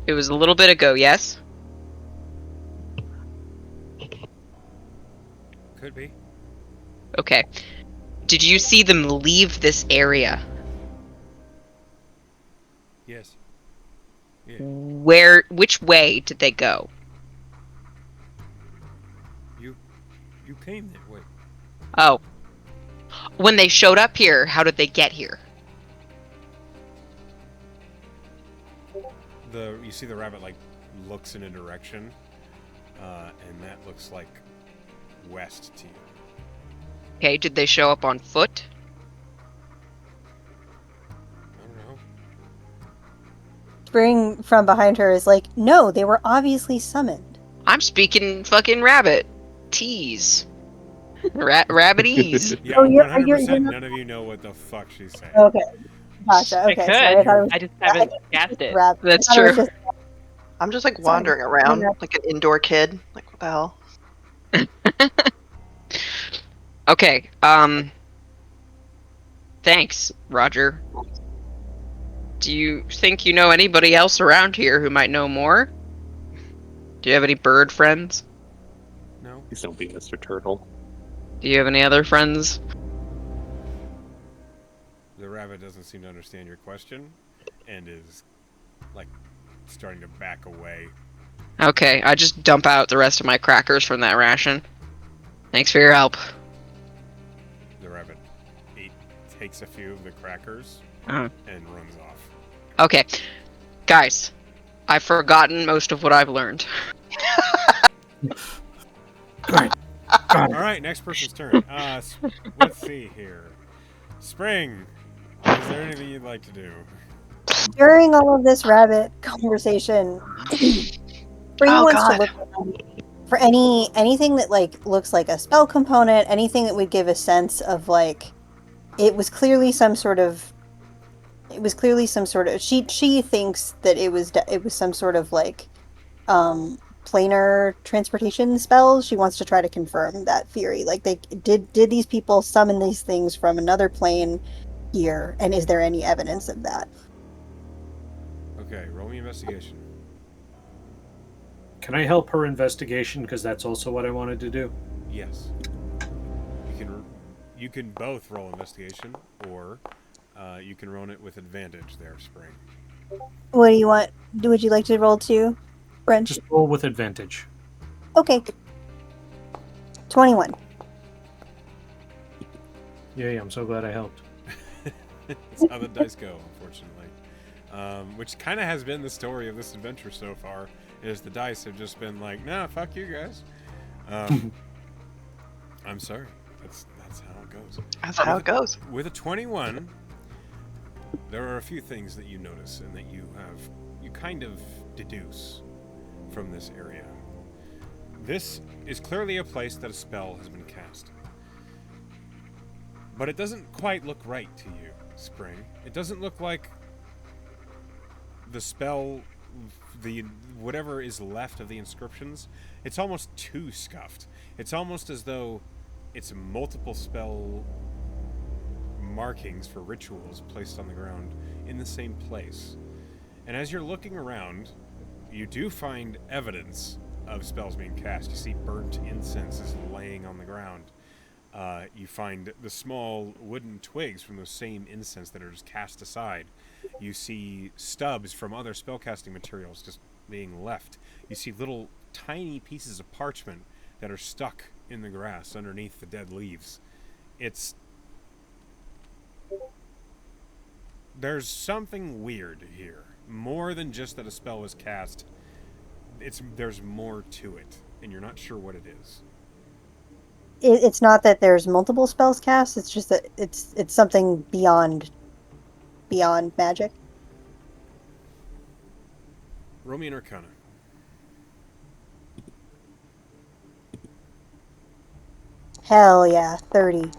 it was a little bit ago, yes? Could be. Okay. Did you see them leave this area? Yes. Yeah. Which way did they go? You came that way. Oh. When they showed up here, how did they get here? You see the rabbit like looks in a direction, and that looks like west to you. Okay, did they show up on foot? I don't know. Spring from behind her is like, no, they were obviously summoned. I'm speaking fucking rabbit. Tease. Rabbitese. Yeah, Oh, you're 100%. not- None of you know what the fuck she's saying. Okay, gotcha. I Okay, could. sorry. I thought it was I just haven't guessed it. rap. That's I thought it was true. just- I'm just like Sorry. wandering around Yeah. like an indoor kid. Like, what the hell? Okay, thanks, Roger. Do you think you know anybody else around here who might know more? Do you have any bird friends? No. Please don't be Mr. Turtle. Do you have any other friends? The rabbit doesn't seem to understand your question, and is like starting to back away. Okay, I just dump out the rest of my crackers from that ration. Thanks for your help. The rabbit takes a few of the crackers Uh-huh. and runs off. Okay, guys, I've forgotten most of what I've learned. Right. All right, next person's turn. Let's see here. Spring, is there anything you'd like to do? During all of this rabbit conversation, Spring Oh, wants to God. look around for anything that like looks like a spell component, anything that would give a sense of like it was clearly some sort of she thinks that it was some sort of like planar transportation spell. She wants to try to confirm that theory. Like they did these people summon these things from another plane here, and is there any evidence of that? Okay, roll me investigation. Can I help her investigation? Because that's also what I wanted to do. Yes. You can both roll investigation, or you can roll it with advantage there, Spring. What do you want? Would you like to roll too, Brent? Just roll with advantage. Okay. 21. Yay, I'm so glad I helped. That's how the dice go, unfortunately. Which kind of has been the story of this adventure so far, is the dice have just been like, nah, fuck you guys. I'm sorry. That's how it goes. That's how it goes. With a 21, there are a few things that you notice and that you kind of deduce from this area. This is clearly a place that a spell has been cast. But it doesn't quite look right to you, Spring. It doesn't look like the spell, whatever is left of the inscriptions, it's almost too scuffed. It's almost as though it's multiple spell markings for rituals placed on the ground in the same place. And as you're looking around, you do find evidence of spells being cast. You see burnt incense is laying on the ground. You find the small wooden twigs from those same incense that are just cast aside. You see stubs from other spellcasting materials just being left. You see little tiny pieces of parchment that are stuck in the grass underneath the dead leaves. There's something weird here. More than just that a spell was cast. There's more to it, and you're not sure what it is. It's not that there's multiple spells cast. It's just that it's something beyond magic. Roll me an Arcana. Hell yeah, 30.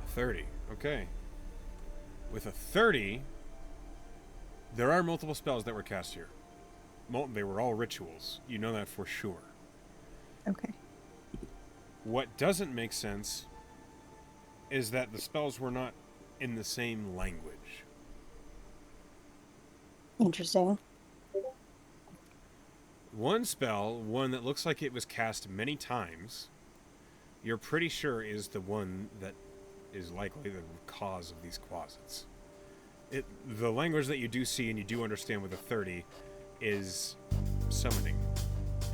30. Okay. With a 30, there are multiple spells that were cast here. They were all rituals. You know that for sure. Okay. What doesn't make sense is that the spells were not in the same language. Interesting. One spell, one that looks like it was cast many times, you're pretty sure is the one that is likely the cause of these quasits. The language that you do see and you do understand with a 30 is summoning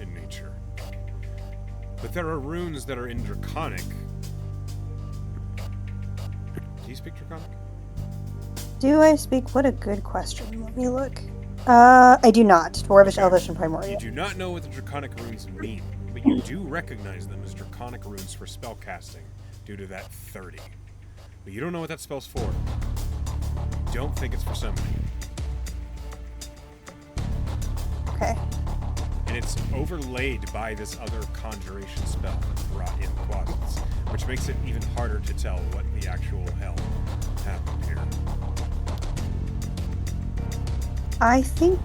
in nature. But there are runes that are in Draconic. Do you speak Draconic? Do I speak? What a good question. Let me look. I do not. Dwarvish, Okay. Elvish, and You Primordial. do not know what the Draconic runes mean, but you do recognize them as Draconic runes for spellcasting due to that 30. But you don't know what that spell's for. You don't think it's for summoning. Okay. And it's overlaid by this other conjuration spell that brought in the quasits, which makes it even harder to tell what the actual hell happened here. I think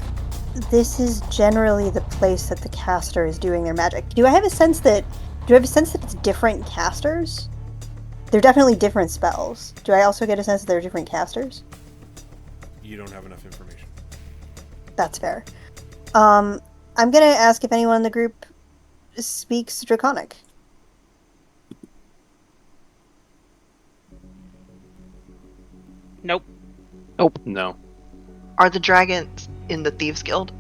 this is generally the place that the caster is doing their magic. Do I have a sense that it's different casters? They're definitely different spells. Do I also get a sense that they're different casters? You don't have enough information. That's fair. I'm gonna ask if anyone in the group speaks Draconic. Nope. No. Are the dragons in the Thieves Guild?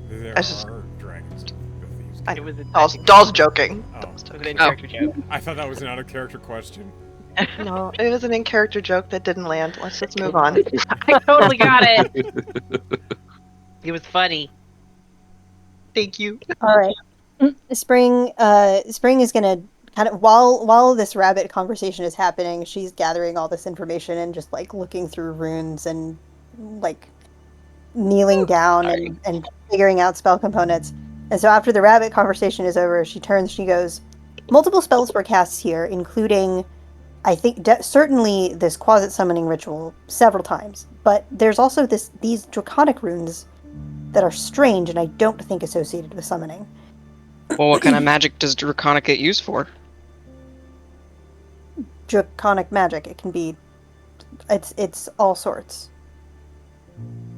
There I just- are dragons with these. I- It was a Doll's joking. Oh. Doll's It was joking. an in-character joke. I thought that was an out-of-character question. No, it was an in-character joke that didn't land. Let's just move on. I totally got it. It was funny. Thank you. All right. Spring is gonna kind of while this rabbit conversation is happening, she's gathering all this information and just like looking through runes and like kneeling down and figuring out spell components. And so after the rabbit conversation is over, she turns, she goes, multiple spells were cast here, including, I think, certainly this quasit summoning ritual several times. But there's also these draconic runes that are strange and I don't think associated with summoning. Well, what kind of magic does Draconic get used for? Draconic magic. It can be, it's all sorts.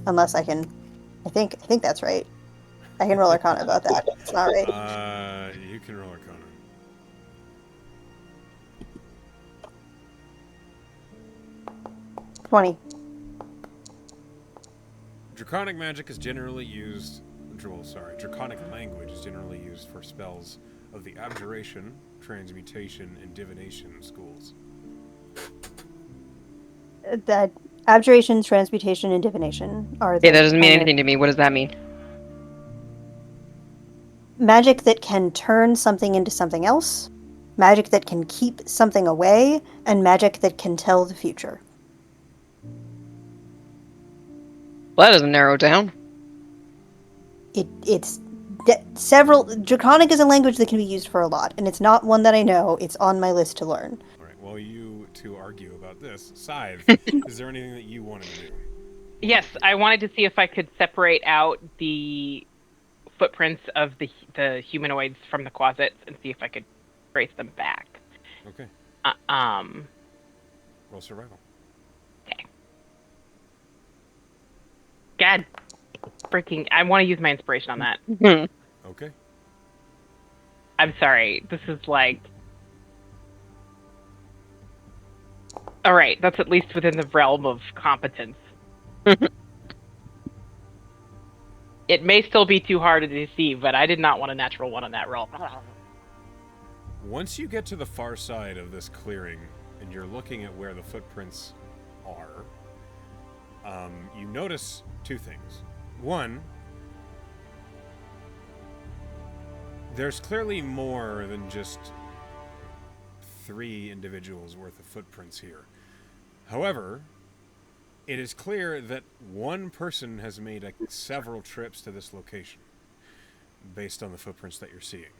Unless I think that's right. I can roll Arcana about that. It's not right. You can roll Arcana. $20. Draconic magic is generally used. Draconic language is generally used for spells of the abjuration, transmutation, and divination schools. That abjuration, transmutation, and divination are the Yeah, that doesn't mean kind of anything to me. What does that mean? magic that can turn something into something else, magic that can keep something away, and magic that can tell the future. Well, that doesn't narrow down. It's several. Draconic is a language that can be used for a lot, and it's not one that I know. It's on my list to learn. All right. While you two argue about this, Scythe, is there anything that you wanted to do? Yes, I wanted to see if I could separate out the footprints of the humanoids from the quasits and see if I could trace them back. Okay. Roll survival. Okay. God, freaking! I want to use my inspiration on that. Okay. I'm sorry. This is like. All right, that's at least within the realm of competence. It may still be too hard to deceive, but I did not want a natural one on that roll. Once you get to the far side of this clearing and you're looking at where the footprints are, you notice two things. One, there's clearly more than just 3 individuals worth of footprints here. However, it is clear that one person has made several trips to this location based on the footprints that you're seeing.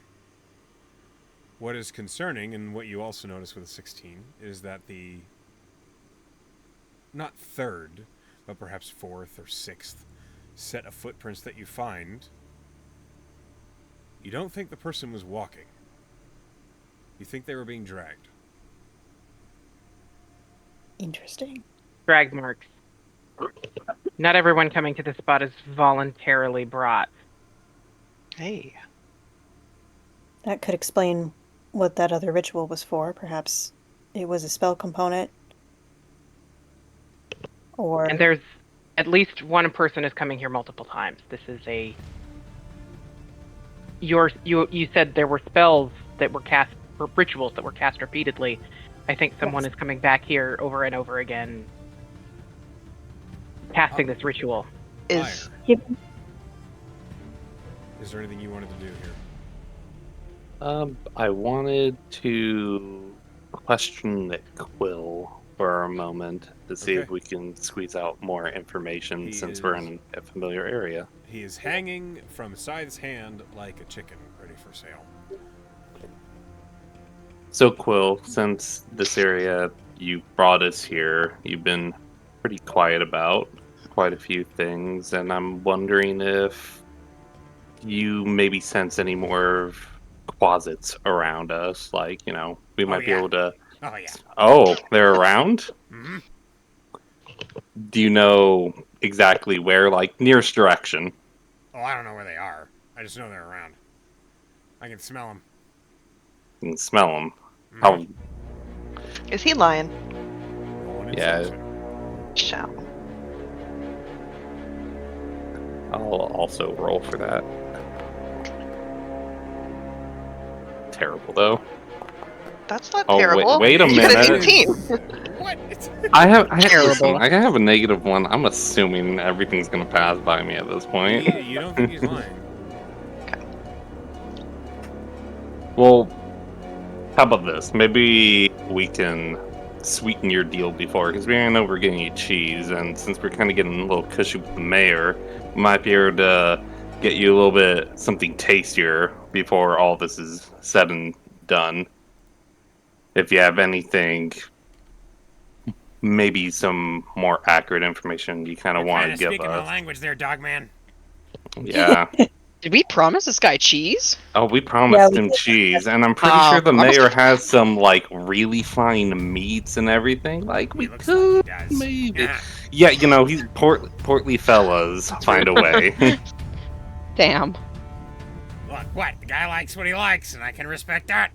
What is concerning, and what you also notice with a 16, is that the not third, but perhaps fourth or sixth set of footprints that you find, you don't think the person was walking. You think they were being dragged. Interesting. Drag marks. Not everyone coming to the spot is voluntarily brought. Hey. That could explain what that other ritual was for. Perhaps it was a spell component. Or And there's at least one person is coming here multiple times. This is a... You said there were spells that were cast, or rituals that were cast repeatedly. I think someone is coming back here over and over again, casting this ritual. Is Is there anything you wanted to do here? I wanted to question the Quill for a moment to see if Okay. we can squeeze out more information He since we're is- in a familiar area. He is hanging from Scythe's hand like a chicken, ready for sale. So Quill, since this area you brought us here, you've been pretty quiet about quite a few things, and I'm wondering if you maybe sense any more closets around us. Like, we might be yeah. able to. Oh, yeah. Oh, they're around? Mm-hmm. Do you know exactly where? Like, nearest direction? Oh, I don't know where they are. I just know they're around. I can smell them. You can smell them. Mhm. How? is he lying? Roll an Yeah. insight check. Shall. I'll also roll for that. Terrible, though. That's not Oh, terrible. wait a You got an minute. 18. What? Listen, I have a negative one. I'm assuming everything's gonna pass by me at this point. You don't think he's lying? Well, how about this? Maybe we can sweeten your deal before, because we know we're getting you cheese, and since we're kind of getting a little cushy with the mayor, we might be able to get you a little bit something tastier before all this is said and done. If you have anything, maybe some more accurate information you kind of want to give speaking my us. language there, Dogman. Yeah. Did we promise this guy cheese? Oh, we promised we him did. cheese, and I'm pretty Oh, sure the I must mayor have- has some like really fine meats and everything. Like we He looks could like he does. maybe, yeah, he's portly fellas find a way. Damn. Look, what? The guy likes what he likes, and I can respect that.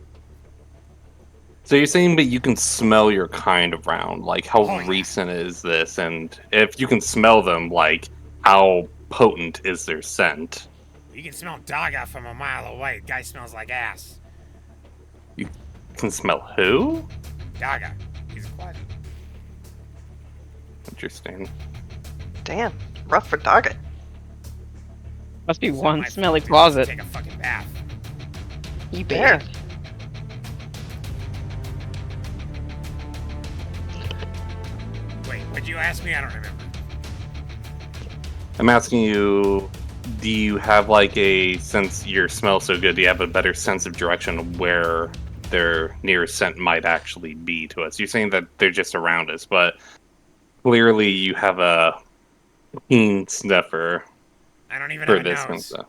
So you're saying that you can smell your kind around? Like how Oh, yeah. recent is this? And if you can smell them, like how potent is their scent? You can smell Daga from a mile away. The guy smells like ass. You can smell who? Daga. He's quiet. Interesting. Damn, rough for Doggett. Must be It's not one my smelly fault he wants to closet. Take a fucking bath. You There. bet. Wait, what'd you ask me? I don't remember. I'm asking you, do you have like a sense your smell so good? Do you have a better sense of direction of where their nearest scent might actually be to us? You're saying that they're just around us, but clearly you have a keen sniffer I don't even for have a this kind of nose. stuff.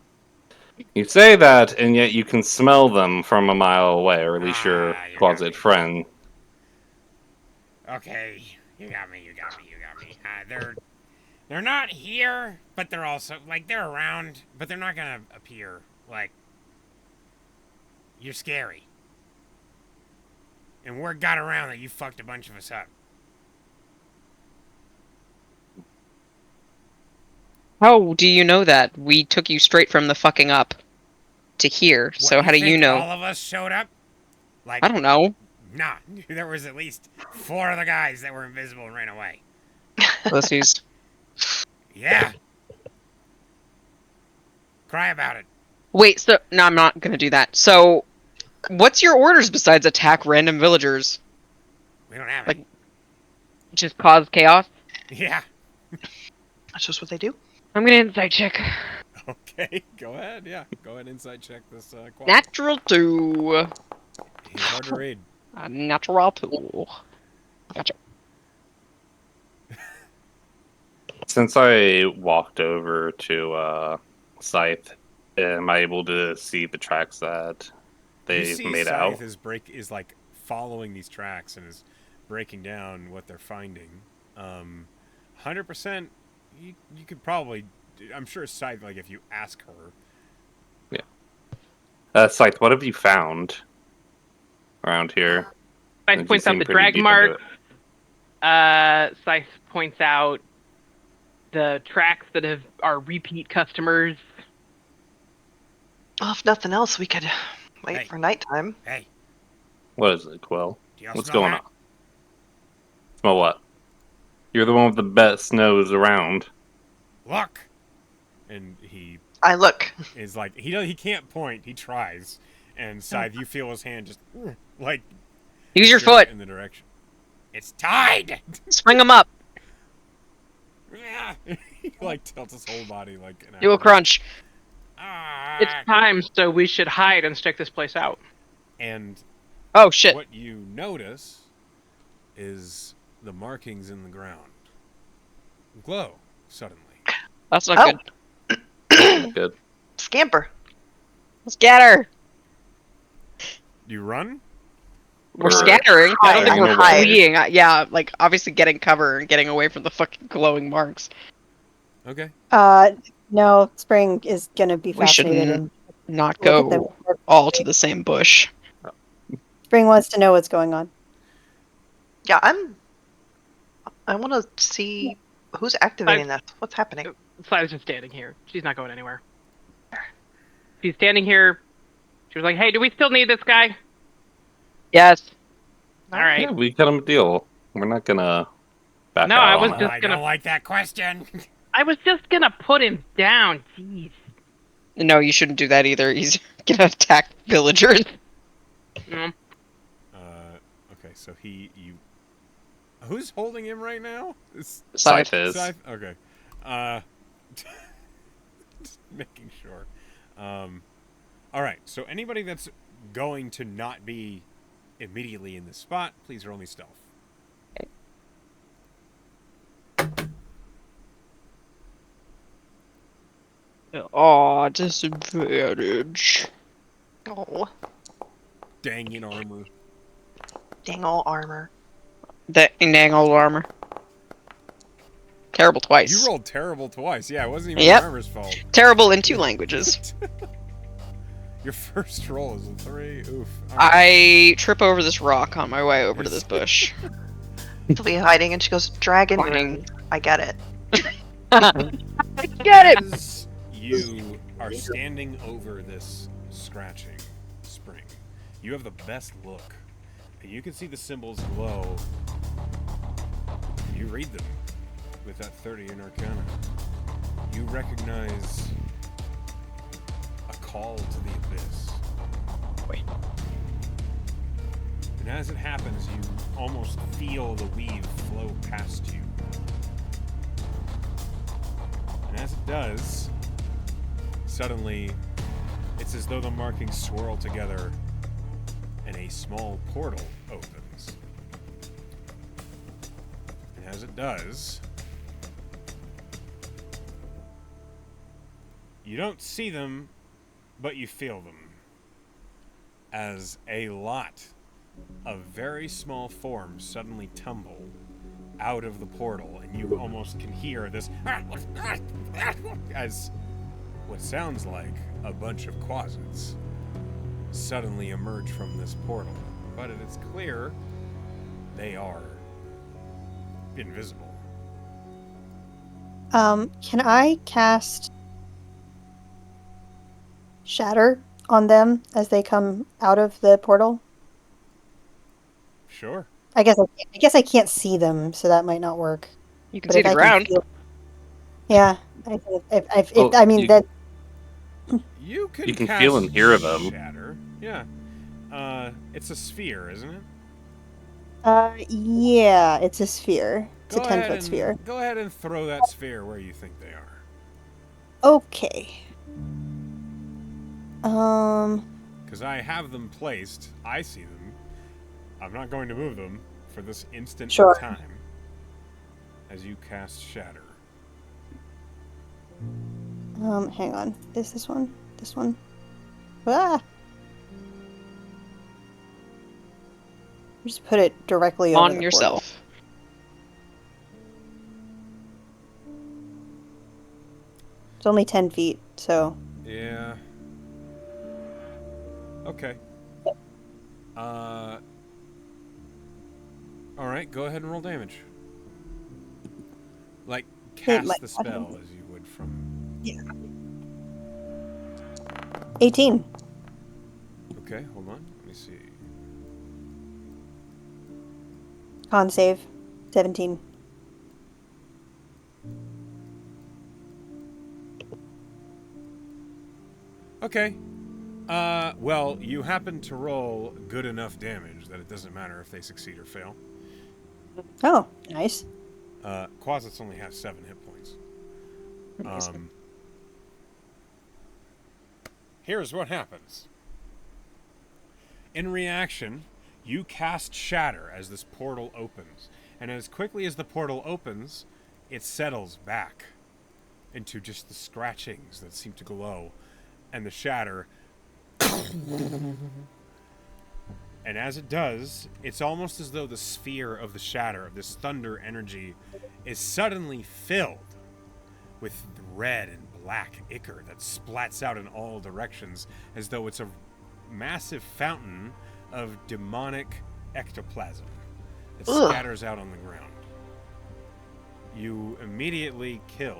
You say that, and yet you can smell them from a mile away, or at least your Ah, you got closet me. friend. Okay, you got me. They're not here, but they're also like they're around, but they're not gonna appear. Like you're scary, and word got around that you fucked a bunch of us up. How do you know that? We took you straight from the fucking up to here. What, So how do you think know? all of us showed up? Like I don't know. Nah, there was at least 4 other guys that were invisible and ran away. Pussies. Yeah. Cry about it. Wait, so no, I'm not gonna do that. So, what's your orders besides attack random villagers? We don't have Like- any. Just cause chaos? Yeah. That's just what they do. I'm gonna insight check. Okay, go ahead. Yeah, go ahead. Inside check this. Quad. Natural 2. He's hard to read. Natural 2. Gotcha. Since I walked over to Scythe, am I able to see the tracks that You they've see made Scythe out? is like following these tracks and is breaking down what they're finding. 100%, you could probably... I'm sure Scythe, like, if you ask her... Scythe, what have you found around here? Scythe You points out seem the pretty drag deep into marks. it. Scythe points out the tracks that are repeat customers. Well, if nothing else, we could wait Hey. for nighttime. Hey, What is it, Quill? do y'all What's smell going that? on? Smell what? You're the one with the best nose around. Look! And he I look. is like... He can't point. He tries. And Scythe, you feel his hand just... like... Use your jerk foot. in the direction. It's tied! Swing them up. He like tilts his whole body like an Do a acrobat. crunch. It's time, so we should hide and check this place out. And Oh shit. what you notice is the markings in the ground glow suddenly. That's not Oh. good. Good. Scamper. Let's get her. You run? We're Or scattering. I don't think hide. we're Hide. fleeing. Yeah, like obviously getting cover and getting away from the fucking glowing marks. Okay. No, Spring is gonna be We fascinated shouldn't and not look at them. go all to the same bush. Spring wants to know what's going on. Yeah, I want to see who's activating this. What's happening? Scythe's just standing here. She's not going anywhere. She's standing here. She was like, "Hey, do we still need this guy?" Yes. All right. Yeah, we got him a deal. We're not gonna back No, out I on was that. just I gonna- don't like that question. I was just gonna put him down. Jeez. No, you shouldn't do that either. He's gonna attack villagers. Mm. Okay, so you. Who's holding him right now? Scythe is. Scythe? Okay. Just making sure. All right. So anybody that's going to not be immediately in this spot, please roll me stealth. Aw, disadvantage. Oh, Dang in armor. dang all armor. That dang old armor. Terrible twice. You rolled terrible twice. Yeah, it wasn't even Yep. the armor's fault. Terrible in 2 languages. Your first roll is a 3. Oof. All right. I trip over this rock on my way over to this bush. She'll be hiding, and she goes, "Dragon Finding- rune." I get it. Get it! As you are standing over this scratching spring, you have the best look. And you can see the symbols glow. You read them with that 30 in Arcana. You recognize a call to the abyss. Wait. And as it happens, you almost feel the weave flow past you. And as it does, suddenly, it's as though the markings swirl together and a small portal opens. And as it does, you don't see them, but you feel them. As a lot of very small forms suddenly tumble out of the portal, and you almost can hear this as what sounds like a bunch of quasits suddenly emerge from this portal. But it is clear they are invisible. Can I cast Shatter on them as they come out of the portal? Sure. I guess I can't see them, so that might not work. You can But see if the I can ground. feel- yeah, Well, I mean you- that. You can, You can cast feel and hear them. Shatter. Yeah. It's a sphere, isn't it? Yeah, it's a sphere. It's a Go ahead 10-foot and- sphere. Go ahead and throw that sphere where you think they are. Okay. Because I have them placed. I see them. I'm not going to move them for this instant Sure. of time. As you cast Shatter. Hang on. This one? This one? Ah! Just put it directly over On the yourself. portal. It's only 10 feet, so... Yeah. Okay. Alright, go ahead and roll damage. Like, cast the spell as you would from... Yeah. 18. Okay, hold on. Let me see. Con save. 17. Okay. Well, you happen to roll good enough damage that it doesn't matter if they succeed or fail. Oh, nice. Quasits only have 7 hit points. Here's what happens. In reaction, you cast Shatter as this portal opens. And as quickly as the portal opens, it settles back into just the scratchings that seem to glow. And the Shatter... And as it does, it's almost as though the sphere of the Shatter, of this thunder energy, is suddenly filled with red and black ichor that splats out in all directions, as though it's a massive fountain of demonic ectoplasm that scatters out on the ground. You immediately killed...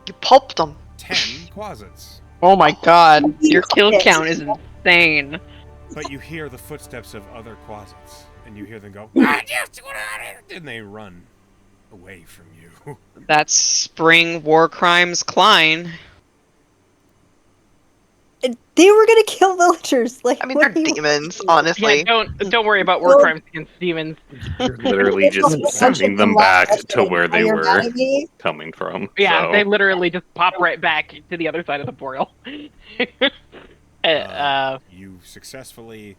You pulped them. 10 Quasits. Oh my god, your kill count is insane. But you hear the footsteps of other Quasits, and you hear them go, and they run away from you. That's Spring War Crimes Klein. They were gonna kill villagers. Like, I mean, they're demons, honestly. Yeah, don't worry about war crimes against demons. Literally just sending them back to where they were coming from. Yeah, so. they literally just pop right back to the other side of the portal. You successfully,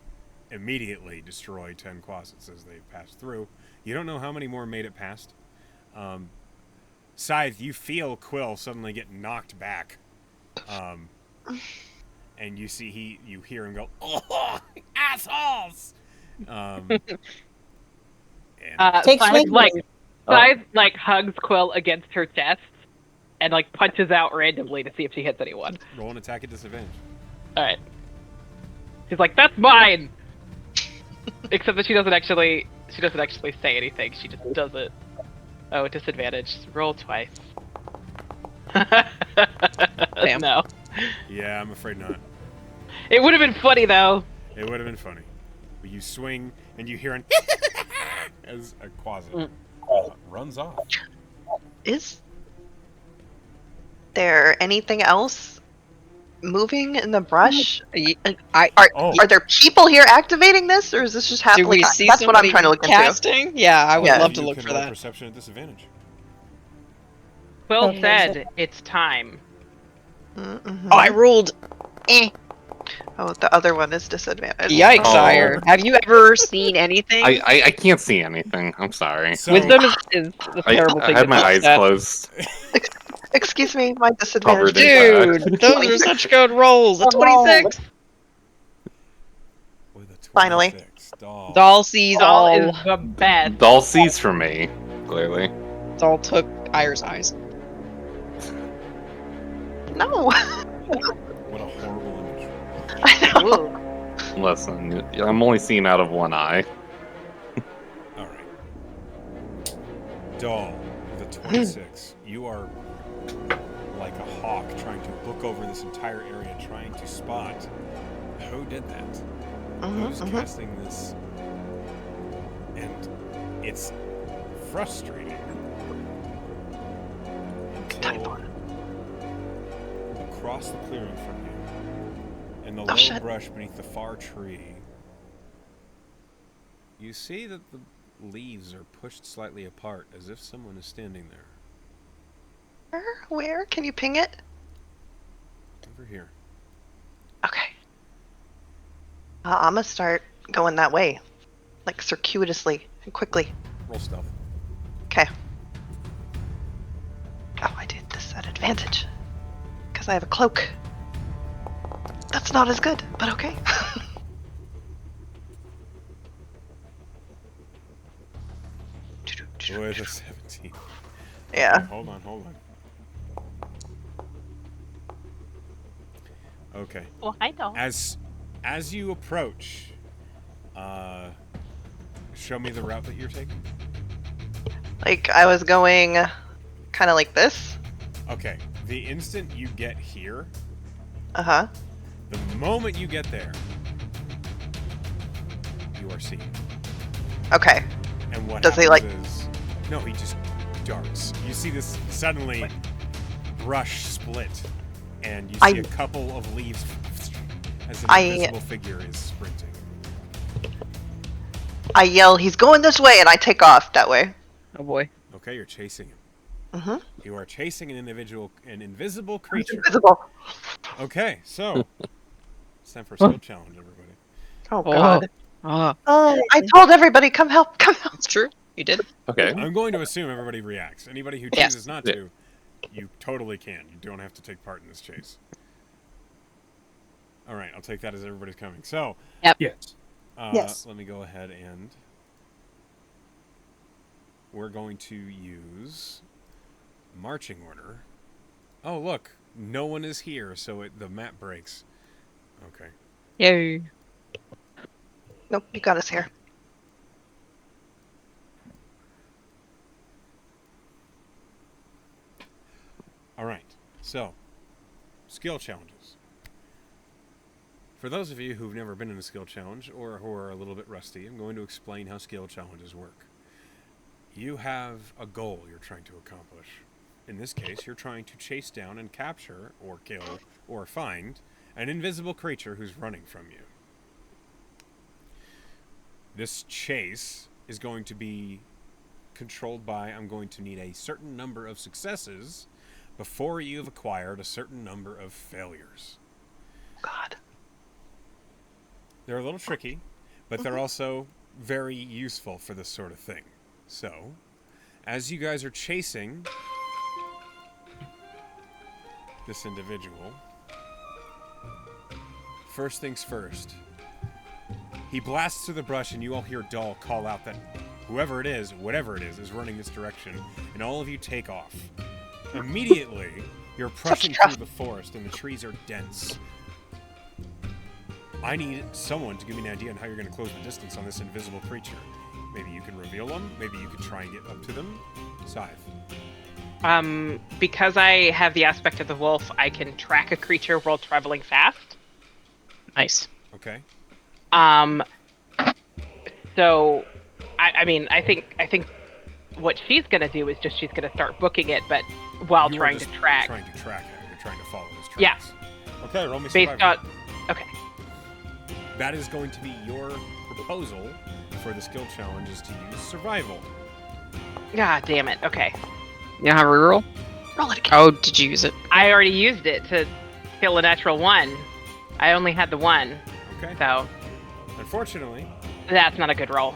immediately destroy 10 Quasits as they pass through. You don't know how many more made it past. Scythe, you feel Quill suddenly get knocked back. And you see you hear him go, "Oh, assholes!" Scythe hugs Quill against her chest and punches out randomly to see if she hits anyone. Roll an attack at disadvantage. All right. She's like, "That's mine." Except that she doesn't actually say anything. She just does it. Oh, disadvantage. Roll twice. Damn. No. Yeah, I'm afraid not. It would have been funny though. It would have been funny. But you swing and you hear an as a Quasit runs off. Is there anything else moving in the brush? Are there people here activating this, or is this just happening? Do we see That's what I'm trying to look casting? into. Yeah, I would love to You look can for roll that. Perception at disadvantage. Quill Okay, said it's time. Mm-hmm. Oh, I ruled. Oh, the other one is disadvantage. Yikes, Oh. Ire. Have you ever seen anything? I can't see anything. I'm sorry. So, Wisdom is a terrible I thing had to my look eyes at. closed. Excuse me, my disadvantage. Covered in Dude, those are such good rolls. A 26. with a 26, Finally. Doll sees All all. is the best. Doll sees for me, clearly. Doll took Ire's eyes. No. What a horrible image. I know. Listen, I'm only seeing out of one eye. All right. Doll with a 26. You are like a hawk trying to look over this entire area, trying to spot who did that. Who's casting this? And it's frustrating until across the clearing from you, in the low brush beneath the far tree, you see that the leaves are pushed slightly apart, as if someone is standing there. Where? Can you ping it? Over here. Okay. I'm gonna start going that way, like circuitously and quickly. Roll stealth. Okay. Oh, I did this at advantage. Because I have a cloak. That's not as good, but okay. With a 17. Yeah. Okay, hold on. Okay. Well, I don't. As you approach, show me the route that you're taking. Like, I was going kind of like this. Okay. The instant you get here, Uh-huh. the moment you get there, you are seen. Okay. And what Does he, happens like- is... No, he just darts. You see this suddenly brush split, and you see a couple of leaves as an invisible figure is sprinting. I yell, he's going this way, and I take off that way. Oh boy. Okay, you're chasing him. Mm-hmm. You are chasing an invisible creature. Invisible. Okay, so it's time for a skill challenge, everybody. Oh, God. Oh, I told everybody, come help, come help. it's true. You did. Okay. I'm going to assume everybody reacts. Anybody who Yes. chooses not to, you totally can. You don't have to take part in this chase. All right, I'll take that as everybody's coming. So, Yes. Yes. let me go ahead and we're going to use marching order. Oh, look, no one is here, so the map breaks. Okay. Yay. Nope, you got us here. All right, so skill challenges. For those of you who've never been in a skill challenge or who are a little bit rusty, I'm going to explain how skill challenges work. You have a goal you're trying to accomplish. In this case, you're trying to chase down and capture, or kill, or find an invisible creature who's running from you. This chase is going to be controlled by, I'm going to need a certain number of successes before you've acquired a certain number of failures. God. They're a little tricky, but they're also very useful for this sort of thing. So, as you guys are chasing this individual, first things first, he blasts through the brush and you all hear Dahl call out that whoever it is, whatever it is running this direction, and all of you take off. Immediately, you're pressing through the forest and the trees are dense. I need someone to give me an idea on how you're going to close the distance on this invisible creature. Maybe you can reveal them. Maybe you can try and get up to them. Scythe. Because I have the aspect of the wolf, I can track a creature while traveling fast. Nice. Okay. So, I mean, I think what she's gonna do is she's gonna start booking it, but while You are trying just to track. Trying to track him. You're trying to follow his Yeah. tracks. Okay, roll me Based survival. on. Okay. That is going to be your proposal for the skill challenge is to use survival. God damn it. Okay. You know how we roll? Roll it again. Oh, did you use it? I already used it to kill a natural 1. I only had the 1, Okay. so Unfortunately, that's not a good roll.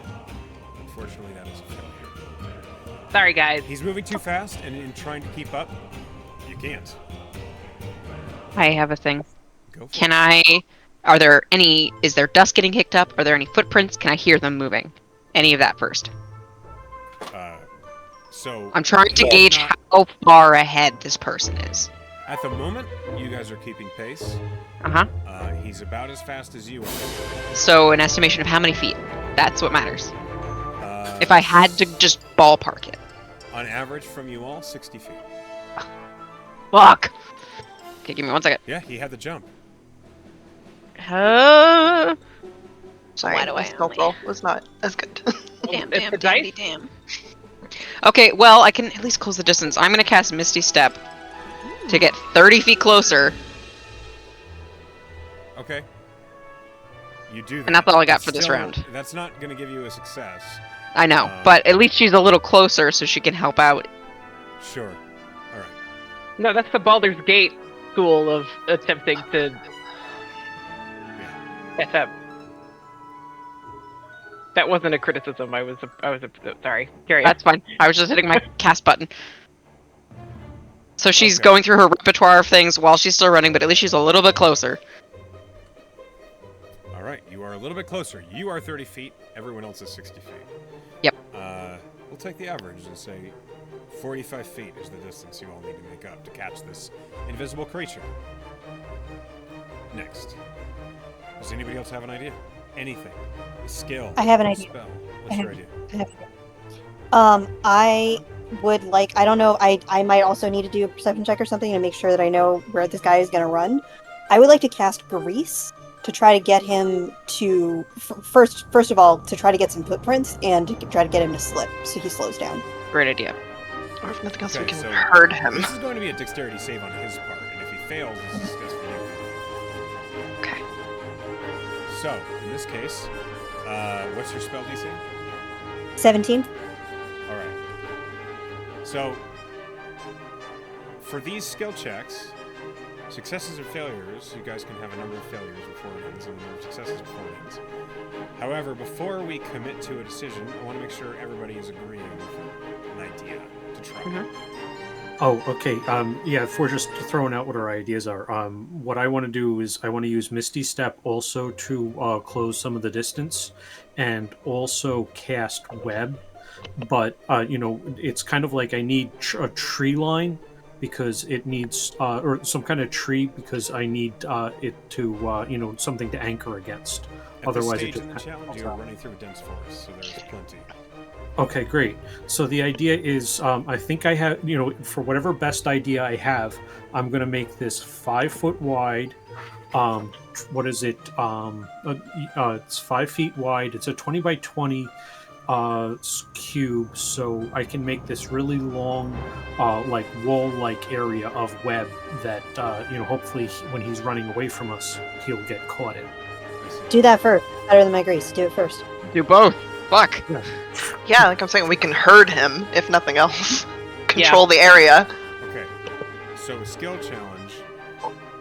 that is a failure. Sorry, guys. He's moving too fast, and in trying to keep up, you can't. I have a thing. Go for Can it. is there dust getting kicked up? Are there any footprints? Can I hear them moving? Any of that first? So I'm trying to Yeah. gauge Not- how far ahead this person is. at the moment, you guys are keeping pace. Uh-huh. He's about as fast as you are. So an estimation of how many feet. That's what matters. Uh, If I had to just ballpark it. on average from you all, 60 feet. Fuck! Okay, give me 1 second. Yeah, he had the jump. Uh, Sorry, Why do my I stealth only- roll was not as good. damn, It's damn, the damn, dice. damn. Okay, well, I can at least close the distance. I'm gonna cast Misty Step to get 30 feet closer, Okay. You do that. and that's all I got It's for this still- round. That's not going to give you a success. I know, but at least she's a little closer so she can help out. Sure. All right. No, that's the Baldur's Gate school of attempting to Yeah. catch up. That wasn't a criticism. I was sorry. Carry on. That's fine. I was just hitting my cast button. So she's Okay. going through her repertoire of things while she's still running, but at least she's a little bit closer. All right, you are a little bit closer. You are 30 feet. Everyone else is 60 feet. Yep. We'll take the average and say 45 feet is the distance you all need to make up to catch this invisible creature. Next. Does anybody else have an idea? Anything? A skill? I have an a idea. Spell? What's your idea? I would like, I don't know, I might also need to do a perception check or something to make sure that I know where this guy is going to run. I would like to cast Grease to try to get him to, first of all, to try to get some footprints and to try to get him to slip so he slows down. Great idea. Or if nothing else, we Okay, can so herd him. This is going to be a dexterity save on his part, and if he fails, this is just for you. Okay. So, in this case, what's your spell DC? 17. All right. So, for these skill checks, successes and failures, you guys can have a number of failures before it ends and a number of successes before it ends. However, before we commit to a decision, I want to make sure everybody is agreeing with an idea to try. Oh, okay. Yeah, if we're just throwing out what our ideas are, what I want to do is I want to use Misty Step also to close some of the distance, and also cast Web. But it's kind of like I need a tree line because it needs, or some kind of tree because I need it to, something to anchor against. At Otherwise, this it stage in just the challenge, you're running through a dense forest, so there's plenty. Okay, great. So the idea is, I think I have, for whatever best idea I have, I'm going to make this 5 foot wide. What is it? It's 5 feet wide. It's a 20 by 20 cube, so I can make this really long, like wall-like area of web that, hopefully when he's running away from us, he'll get caught in. Do that first. Better than my Grease. Do it first. Do both. Fuck. Yeah, like I'm saying, we can herd him, if nothing else. Control the area. Okay, so a skill challenge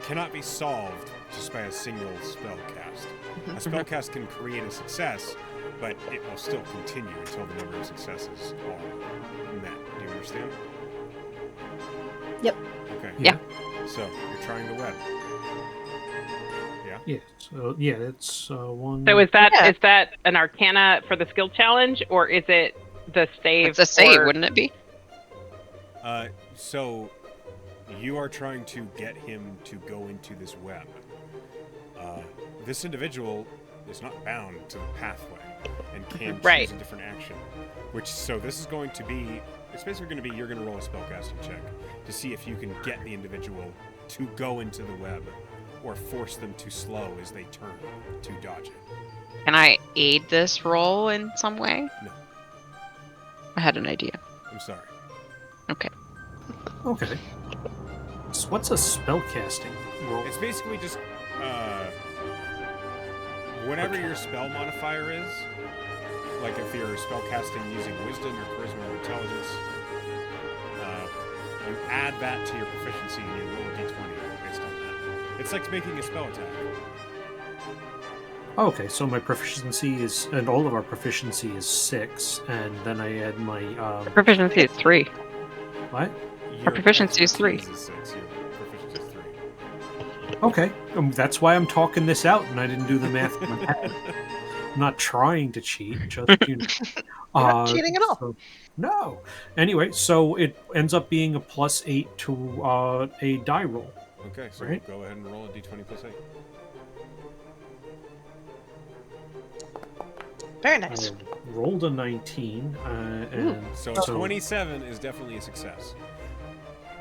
cannot be solved just by a single spell cast. A spell cast can create a success, but it will still continue until the number of successes are met. Do you understand? Yep. Okay. Yeah. So you're trying the web. Yeah. So yeah, it's one. So is that Yeah. an Arcana for the skill challenge, or is it the save? It's a save, for- wouldn't it be? So you are trying to get him to go into this web. This individual is not bound to the pathway and can Right. choose a different action. This is going to be, it's basically going to be, you're going to roll a spellcasting check to see if you can get the individual to go into the web or force them to slow as they turn to dodge it. Can I aid this roll in some way? No. I had an idea. I'm sorry. Okay. Okay. So what's a spellcasting roll? It's basically just whatever your spell modifier is. Like if you're spellcasting using wisdom or charisma or intelligence, you add that to your proficiency and you roll a d20 based on that. It's like making a spell attack. Okay, so my proficiency is, and all of our proficiency is 6, and then I add my Proficiency is 3. what? Your proficiency is 3. expertise is 6, your proficiency is 3. Okay, that's why I'm talking this out, and I didn't do the math in my head. I'm not trying to cheat, just You're not cheating at all. so- no. Anyway, so it ends up being a +8 to a die roll. Okay, so Right. go ahead and roll a d20 plus 8. Very nice. I rolled a 19, and So So- 27 is definitely a success.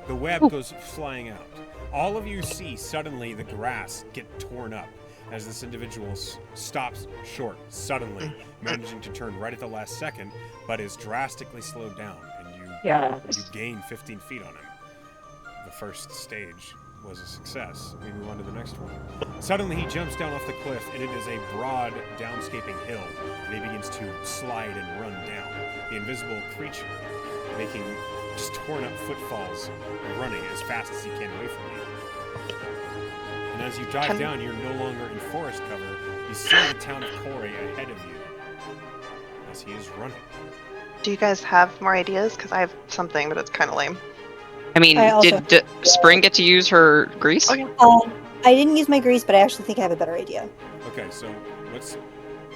The web goes flying out. All of you see suddenly the grass get torn up as this individual stops short, suddenly, managing to turn right at the last second, but is drastically slowed down, and you gain 15 feet on him. The first stage was a success. We move on to the next one. Suddenly he jumps down off the cliff, and it is a broad, downscaping hill, and he begins to slide and run down. The invisible creature making just torn up footfalls and running as fast as he can away from you. And as you dive down, you're no longer in forest cover. You see the town of Corey ahead of you as he is running. Do you guys have more ideas? Because I have something, but it's kind of lame. I mean, I also- did Spring get to use her grease? Oh, yeah. I didn't use my grease, but I actually think I have a better idea. Okay, so what's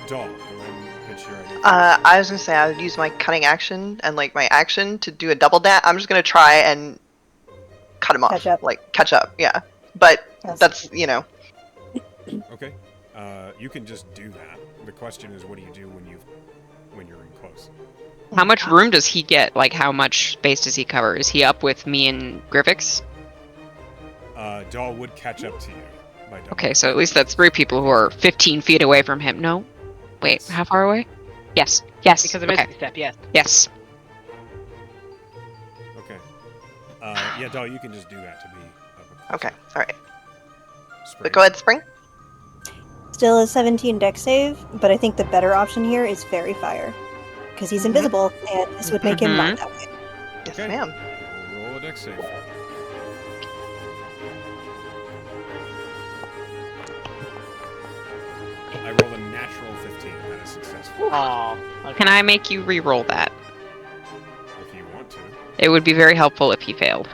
Doll? Go ahead and pitch your idea. I was gonna say I would use my cutting action and like my action to do a double dash. I'm just gonna try and cut him off, Catch up. like catch up. Yeah, but Yes. that's you know. Okay, you can just do that. The question is, what do you do when you're in close? How much room does he get? Like, how much space does he cover? Is he up with me and Grivix? Doll would catch up to you. By double. Okay, so at least that's 3 people who are 15 feet away from him. No? Wait, Yes. how far away? Yes. Yes. Because of okay. Misty Step, yes. Yes. Okay. Yeah, Doll, you can just do that to be up. Okay, all right. Spring. But go ahead, Spring. Still a 17 deck save, but I think the better option here is Fairy Fire. Because he's invisible, and this would make him not that way. Yes, Okay. ma'am. We'll roll a dex save. I rolled a natural 15. That is successful. Oh, okay. Can I make you re-roll that? If you want to. It would be very helpful if he failed.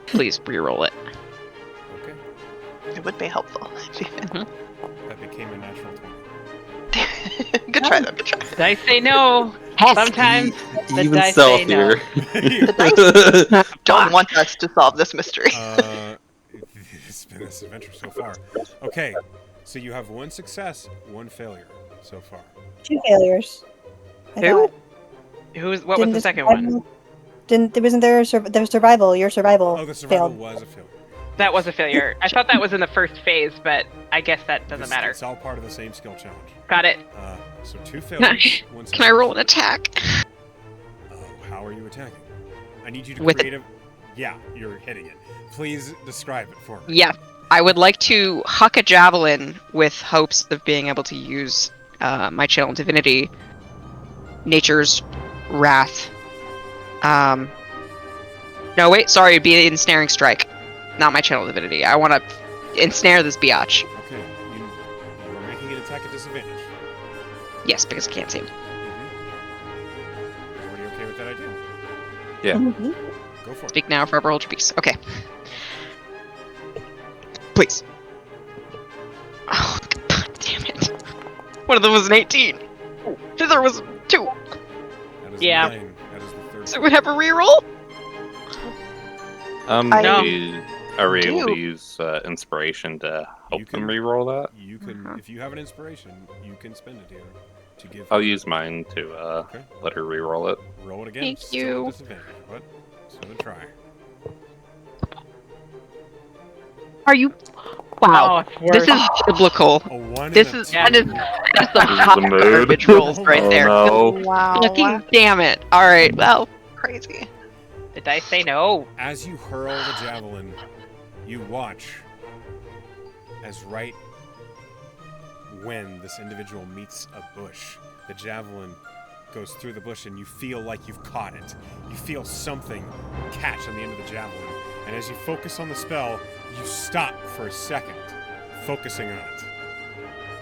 Please re-roll it. Okay. It would be helpful. That became a natural 20. Good try, though. Good try. Dice say no. Sometimes the Even dice say no. stealthier. Don't want us to solve this mystery. It's been this adventure so far. Okay, so you have 1 success, 1 failure so far. 2 failures. I Who? thought. What was Didn't the second one? Wasn't there survival? Your survival Oh, the survival failed. was a failure. That was a failure. I thought that was in the first phase, but I guess that doesn't matter. It's all part of the same skill challenge. Got it. So 2 failures, 1 Can I roll an attack? Oh, how are you attacking? I need you to With create a... Yeah, you're hitting it. Please describe it for me. Yeah. I would like to huck a javelin with hopes of being able to use my channel divinity, Nature's Wrath. No, wait, sorry, it'd be an ensnaring strike. Not my channel divinity. I want to ensnare this biatch. Okay, you are making an attack at disadvantage. Yes, because I can't see him. Are you okay with that idea? Yeah. Mhm. Go for it. Speak now, forever hold your peace. Okay. Please. Oh, God damn it. One of them was an 18. The other was 2. That is Yeah. 9. That is the third. So we have a reroll? I Are we able do. to use inspiration to help You them can- re-roll that? You can, if you have an inspiration, you can spend it here to give. I'll use mine to Okay. let her re-roll it. Roll it again. Thank Still you. at disadvantage, but still a try. Are you? Wow. Oh, it's This worse. is biblical. A 1 This and a is 2. that is that's the This is hot the mood. garbage rolls right Oh, there. no. Wow. Fucking damn it! All right, well, Crazy. The dice say no. As you hurl the javelin, you watch as right when this individual meets a bush, the javelin goes through the bush and you feel like you've caught it. You feel something catch on the end of the javelin. And as you focus on the spell, you stop for a second, focusing on it.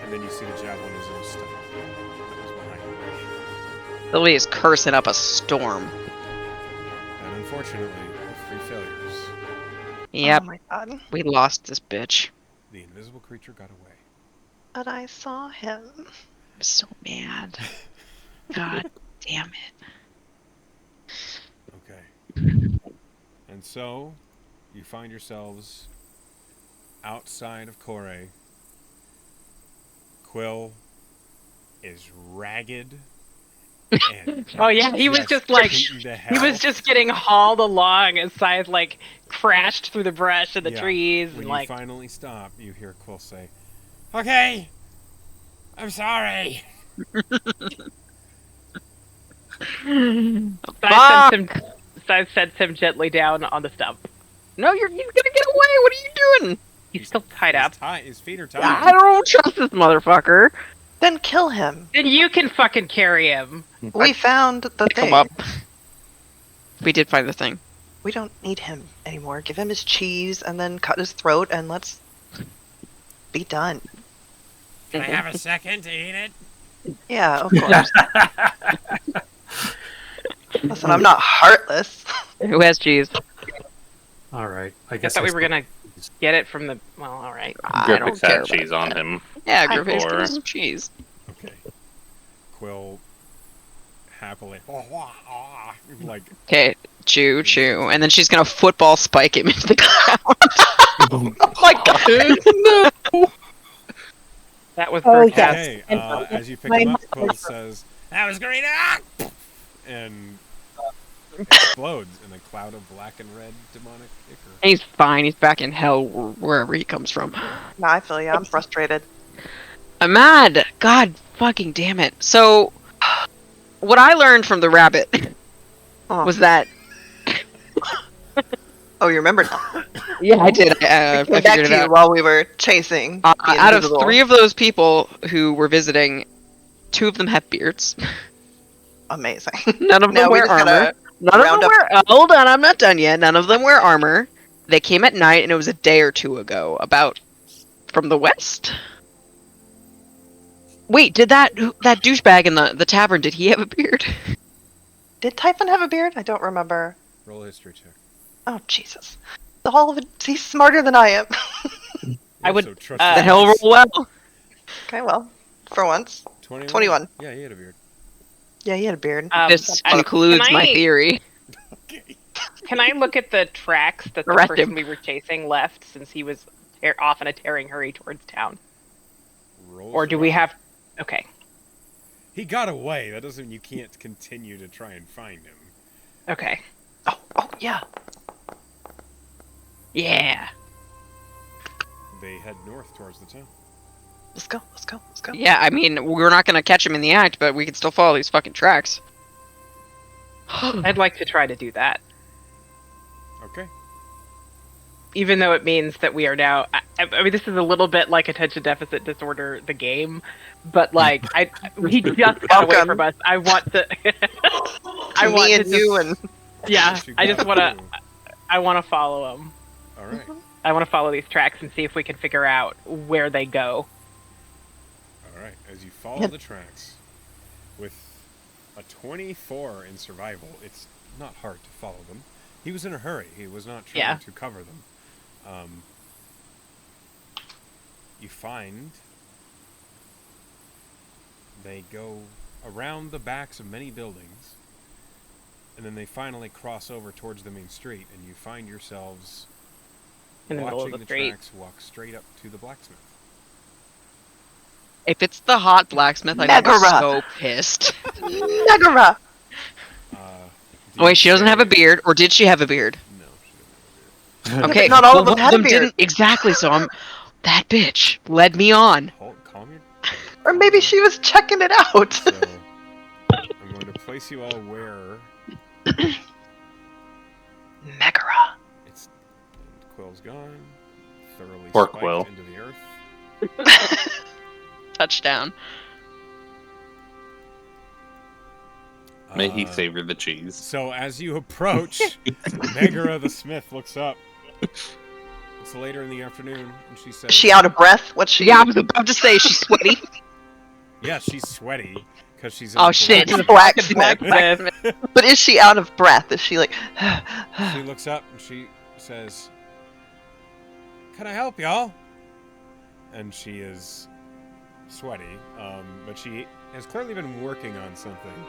And then you see the javelin is in a stone that was behind the bush. Sylvie is cursing up a storm. And unfortunately, with 3 failures, Yep, Oh my god. we lost this bitch. the invisible creature got away. But I saw him. I'm so mad. God damn it. Okay. And so, you find yourselves outside of Kore. Quill is ragged. And Oh yeah, he was just like beaten to he was hell. just getting hauled along as Scythe like crashed through the brush and the Yeah. trees When and you like finally stop, you hear Quill say, "Okay, I'm sorry." Scythe sends him gently down on the stump. No, you're gonna get away. What are you doing? He's still tied up. His feet are tied. I don't trust this motherfucker. Then kill him. Then you can fucking carry him. We found the Come thing. up. We did find the thing. We don't need him anymore. Give him his cheese and then cut his throat and let's be done. Can I have a second to eat it? Yeah, of course. Listen, I'm not heartless. Who has cheese? All right. I I guess thought we were still- gonna get it from the. Well, all right. I Griffiths don't care had about cheese on that. him. Yeah, Griffiths Or- gives some cheese. Okay. Quill happily like Okay, chew, chew, and then she's gonna football spike him into the ground. Oh my god! That was Oh, grotesque. yes. okay. And As you pick my him up, mother- Quill says, "That was great!" And explodes in a cloud of black and red demonic ichor. He's fine. He's back in hell wherever he comes from. No, I feel you. I'm frustrated. I'm mad. God fucking damn it. So, what I learned from the rabbit Oh. was that. Oh, you remembered now. Yeah, I did. I Came back figured to it you out. while we were chasing. the Out of invisible. 3 of those people who were visiting, 2 of them have beards. Amazing. None of Now them we wear just gotta armor. None of them round up- wear. Hold on, I'm not done yet. None of them wear armor. They came at night, and it was a day or 2 ago. About from the west. Wait, did that douchebag in the tavern? Did he have a beard? Did Typhon have a beard? I don't remember. Roll a history check. Oh Jesus! All of it. He's smarter than I am. I would, Also trust uh, The your hell eyes. roll well. Okay, well, for once. 21. Yeah, he had a beard. Yeah, he had a beard. This I- concludes can my I- theory. Okay. Can I look at the tracks that the Arrest person him. we were chasing left, since he was off in a tearing hurry towards town? Roll Or do we survival. have? Okay. He got away. That doesn't mean you can't continue to try and find him. Okay. Oh yeah. Yeah. They head north towards the town. Let's go. Let's go. Let's go. Yeah, I mean, we're not gonna catch him in the act, but we can still follow these fucking tracks. I'd like to try to do that, Okay. even though it means that we are now. I mean, this is a little bit like attention deficit disorder, the game, but like, he just got away Welcome. from us. I want to. I want Me to and you just, and yeah. What you I just got want to. do? I want to follow him. All right. I want to follow these tracks and see if we can figure out where they go. All right. As you follow the tracks, with a 24 in survival, it's not hard to follow them. He was in a hurry. He was not trying Yeah. to cover them. You find they go around the backs of many buildings, and then they finally cross over towards the main street, and you find yourselves In the middle of watching the street. tracks walk straight up to the blacksmith. If it's the hot blacksmith, I'm Megara. so pissed. Megara. Do Wait, you she doesn't have a say- beard, or did she have a beard? No, she doesn't have a beard. Okay, Not all of well, them had a one beard. didn't exactly. So that bitch led me on. Calm your. Or maybe she was checking it out. So I'm going to place you all where Megara. it's Quill's gone, thoroughly Poor spiked Quill. into the earth. Touchdown. May he Uh, savor the cheese. So as you approach, Megara the Smith looks up. It's later in the afternoon, and she says, Is she out of breath? What's she? Yeah, I was about to say she's sweaty. "Yeah, she's sweaty because she's." Oh, in shit. black." Blacksmith. But is she out of breath? Is she like? She looks up and she says, "Can I help y'all?" And she is sweaty, but she has clearly been working on something.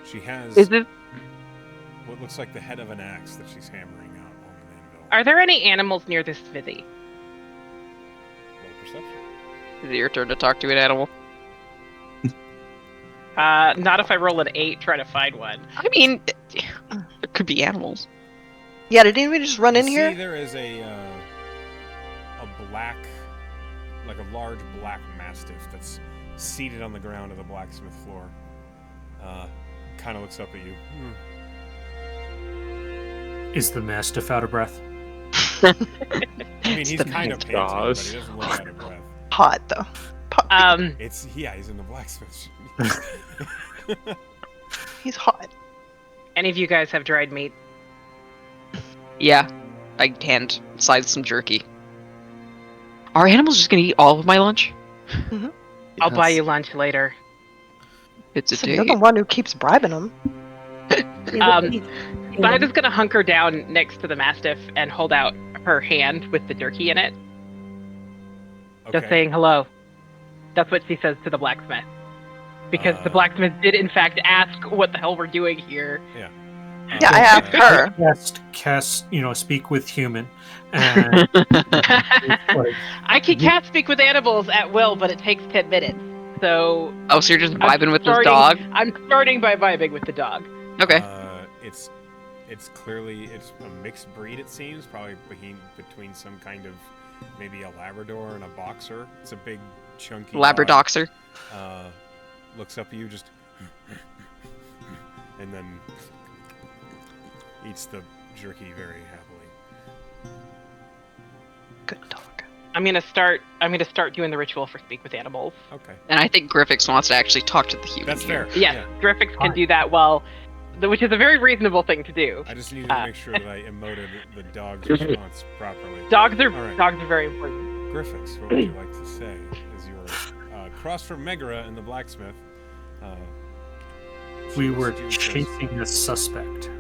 She has Is it? what looks like the head of an axe that she's hammering out on an anvil. Are there any animals near this Vizzy? Roll perception. Is it your turn to talk to an animal? Not if I roll an 8 trying to find one. I mean, there could be animals. Yeah. Did anybody just run in You here? see there is a black, like a large black mastiff that's seated on the ground of the blacksmith floor. Kind of looks up at you. Is the mastiff out of breath? I mean, he's the kind of nice panting, but gosh. he doesn't look out of breath. Hot though. He's in the blacksmith. He's hot. Any of you guys have dried meat? Yeah, I hand slice some jerky. Are animals just gonna eat all of my lunch? I'll buy you lunch later. It's a So you're date. the one who keeps bribing them. Um, Side is gonna hunker down next to the Mastiff and hold out her hand with the jerky in it, just saying hello. That's what she says to the blacksmith. Because the blacksmith did, in fact, ask what the hell we're doing here. Yeah. Yeah, I asked her. Cast, speak with human. And I can cast speak with animals at will, but it takes 10 minutes. So. Oh, so you're just vibing with this dog? I'm starting by vibing with the dog. Okay. It's clearly a mixed breed. It seems probably between some kind of maybe a Labrador and a Boxer. It's a big chunky Labradoxer. Looks up at you just and then eats the jerky very happily. Good dog. I'm gonna start doing the ritual for speak with animals. Okay. And I think Griffix wants to actually talk to the human. That's fair. Yes, Yeah. Griffix can do that well, which is a very reasonable thing to do. I just needed to make sure that I emoted the dog's response properly. Dogs are All right. very important. Griffix, what would you like to say as you were across from Megara and the blacksmith? We were chasing a suspect.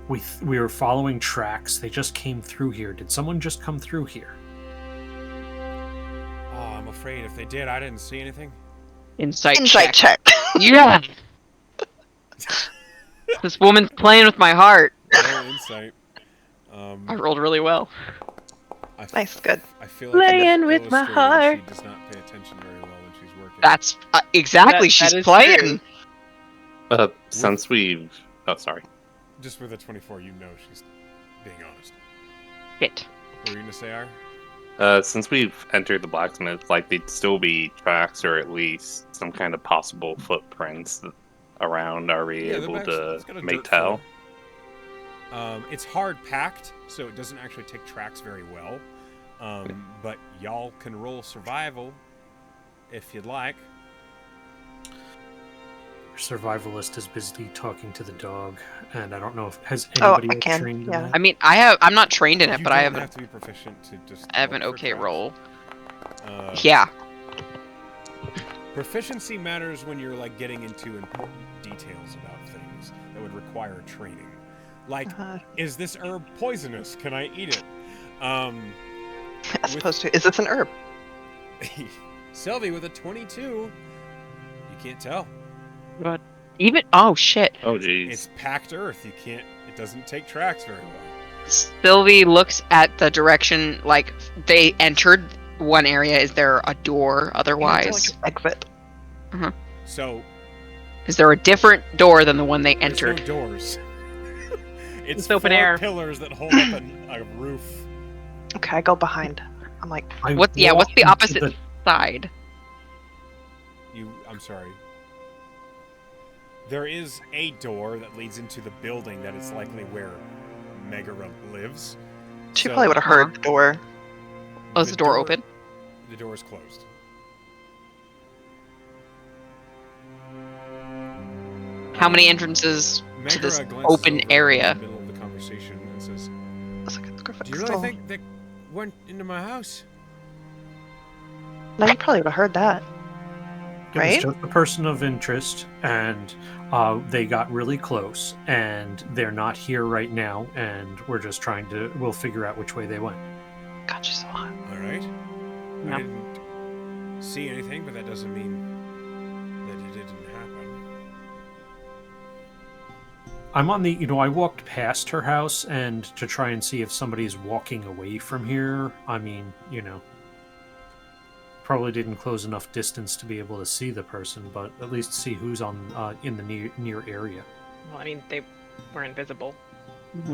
We were following tracks. They just came through here. Did someone just come through here? Oh, I'm afraid if they did, I didn't see anything. Insight check. Yeah. This woman's playing with my heart. No insight. I rolled really well. Nice, good. I feel Playing like with my heart. She does not pay attention very well when she's working. That's exactly. She's that is playing. true. Since we've... Oh, sorry. Just with a 24, she's being honest. Shit. What were you going to say, R? Since we've entered the blacksmith, they'd still be tracks or at least some kind of possible footprints around. Are we able to make tell? It's hard packed, so it doesn't actually take tracks very well. But y'all can roll survival if you'd like. Our survivalist is busy talking to the dog, and I don't know if has anybody I can, trained in yeah. that? I mean, I'm not trained in it, but I don't have have to be proficient to just. I have an roll for okay tracks. roll. Yeah. Yeah. Proficiency matters when you're getting into important details about things that would require training. Like, is this herb poisonous? Can I eat it? As opposed to, is this an herb? Sylvie with a 22. You can't tell. But Oh shit. Oh, geez. It's packed earth. It doesn't take tracks very well. Sylvie looks at the direction they entered one area. Is there a door otherwise? Exit. So, Is there a different door than the one they there's entered? no doors. It's open 4 air. pillars that hold up a roof. Okay, I go behind. I'm like, What's the walk into opposite side? I'm sorry. There is a door that leads into the building that is likely where Megara lives. she So, probably would have heard the door. Oh, is the door open? The door is closed. How many entrances to this Megara glances open over area? in the middle of the conversation and says, I was like, it's Griffith. "Do you really think they went into my house?" No, you probably would have heard that. It Right? was just a person of interest, and they got really close, and they're not here right now, and we'll figure out which way they went. God, she's so hot. All right. Yep. I didn't see anything, but that doesn't mean that it didn't happen. I'm on the, I walked past her house, and to try and see if somebody's walking away from here. I mean, probably didn't close enough distance to be able to see the person, but at least see who's on in the near area. well, I mean, they were invisible.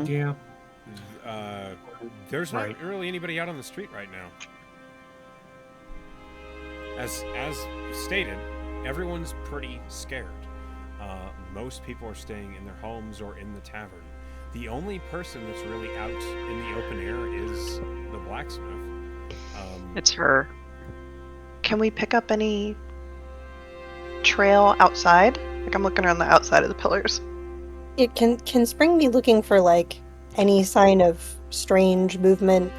Yeah. There's Right. not really anybody out on the street right now. As stated, everyone's pretty scared. Most people are staying in their homes or in the tavern. The only person that's really out in the open air is the blacksmith. It's her. Can we pick up any trail outside? Like, I'm looking around the outside of the pillars. It can Spring be looking for any sign of strange movement,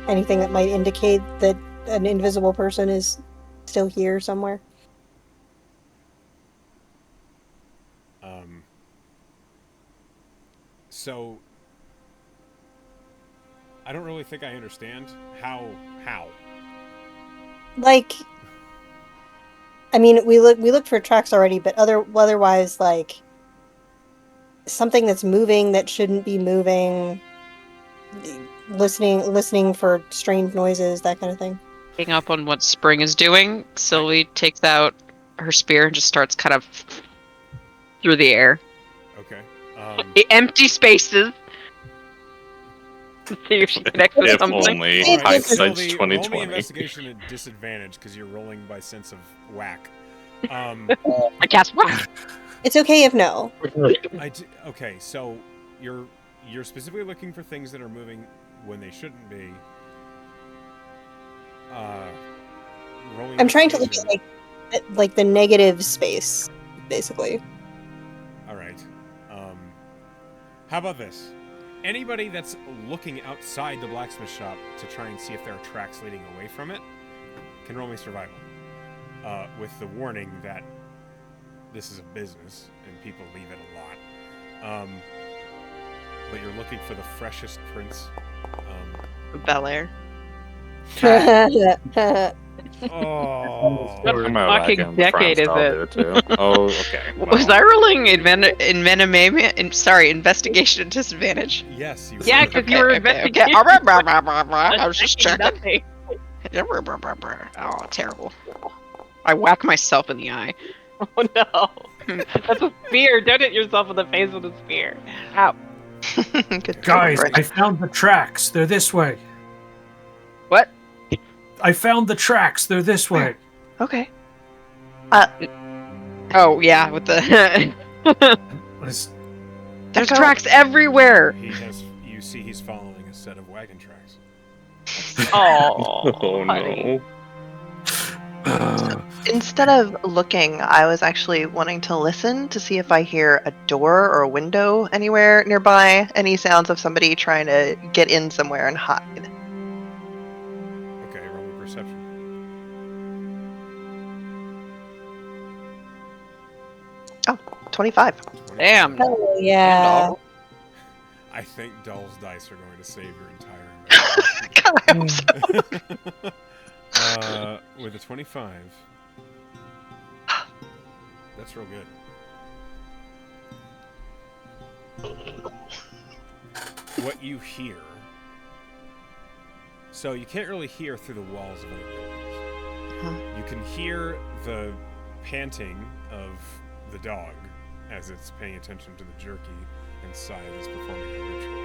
anything that might indicate that an invisible person is still here somewhere? So I don't really think I understand how. Like, I mean, we looked for tracks already, but otherwise, like, something that's moving that shouldn't be moving, listening for strange noises, that kind of thing. Picking up on what Spring is doing, Sylvie takes out her spear and just starts kind of through the air. Okay. Empty spaces. To see if she connects with If something. only All right, hindsight's Sylvie, roll me 2020. investigation at disadvantage because you're rolling by sense of whack. I cast whack. It's okay if no. Okay, so you're specifically looking for things that are moving when they shouldn't be. Rolling I'm trying to look investigation. at like the negative space, basically. All right. How about this? Anybody that's looking outside the blacksmith shop to try and see if there are tracks leading away from it can roll me survival. With the warning that this is a business and people leave it a lot. But you're looking for the freshest prints. Bel Air. Oh. What I'm out fucking again. decade is I'll do it too. Oh, okay. Was I rolling investigation at disadvantage? Yes, you Yeah, were. because you were investigating. I was just checking. Nothing. Oh, terrible. I whack myself in the eye. Oh no. That's a spear. Don't hit yourself in the face with a spear. Ow. Good Guys, job, I found the tracks. They're this way. What? I found the tracks. They're this way. Okay. Oh, yeah, with the... It's- There's Echo. tracks everywhere! You see he's following a set of wagon tracks. Oh, Oh honey. no. Instead of looking, I was actually wanting to listen to see if I hear a door or a window anywhere nearby. Any sounds of somebody trying to get in somewhere and hide. Okay, roll me perception. Oh, 25. 25. Damn. Oh yeah. I think Dull's dice are going to save your entire investigation. God, I hope so. With a 25, that's real good. What you hear, so you can't really hear through the walls of other buildings. Huh. You can hear the panting of the dog as it's paying attention to the jerky and Scythe is performing a ritual.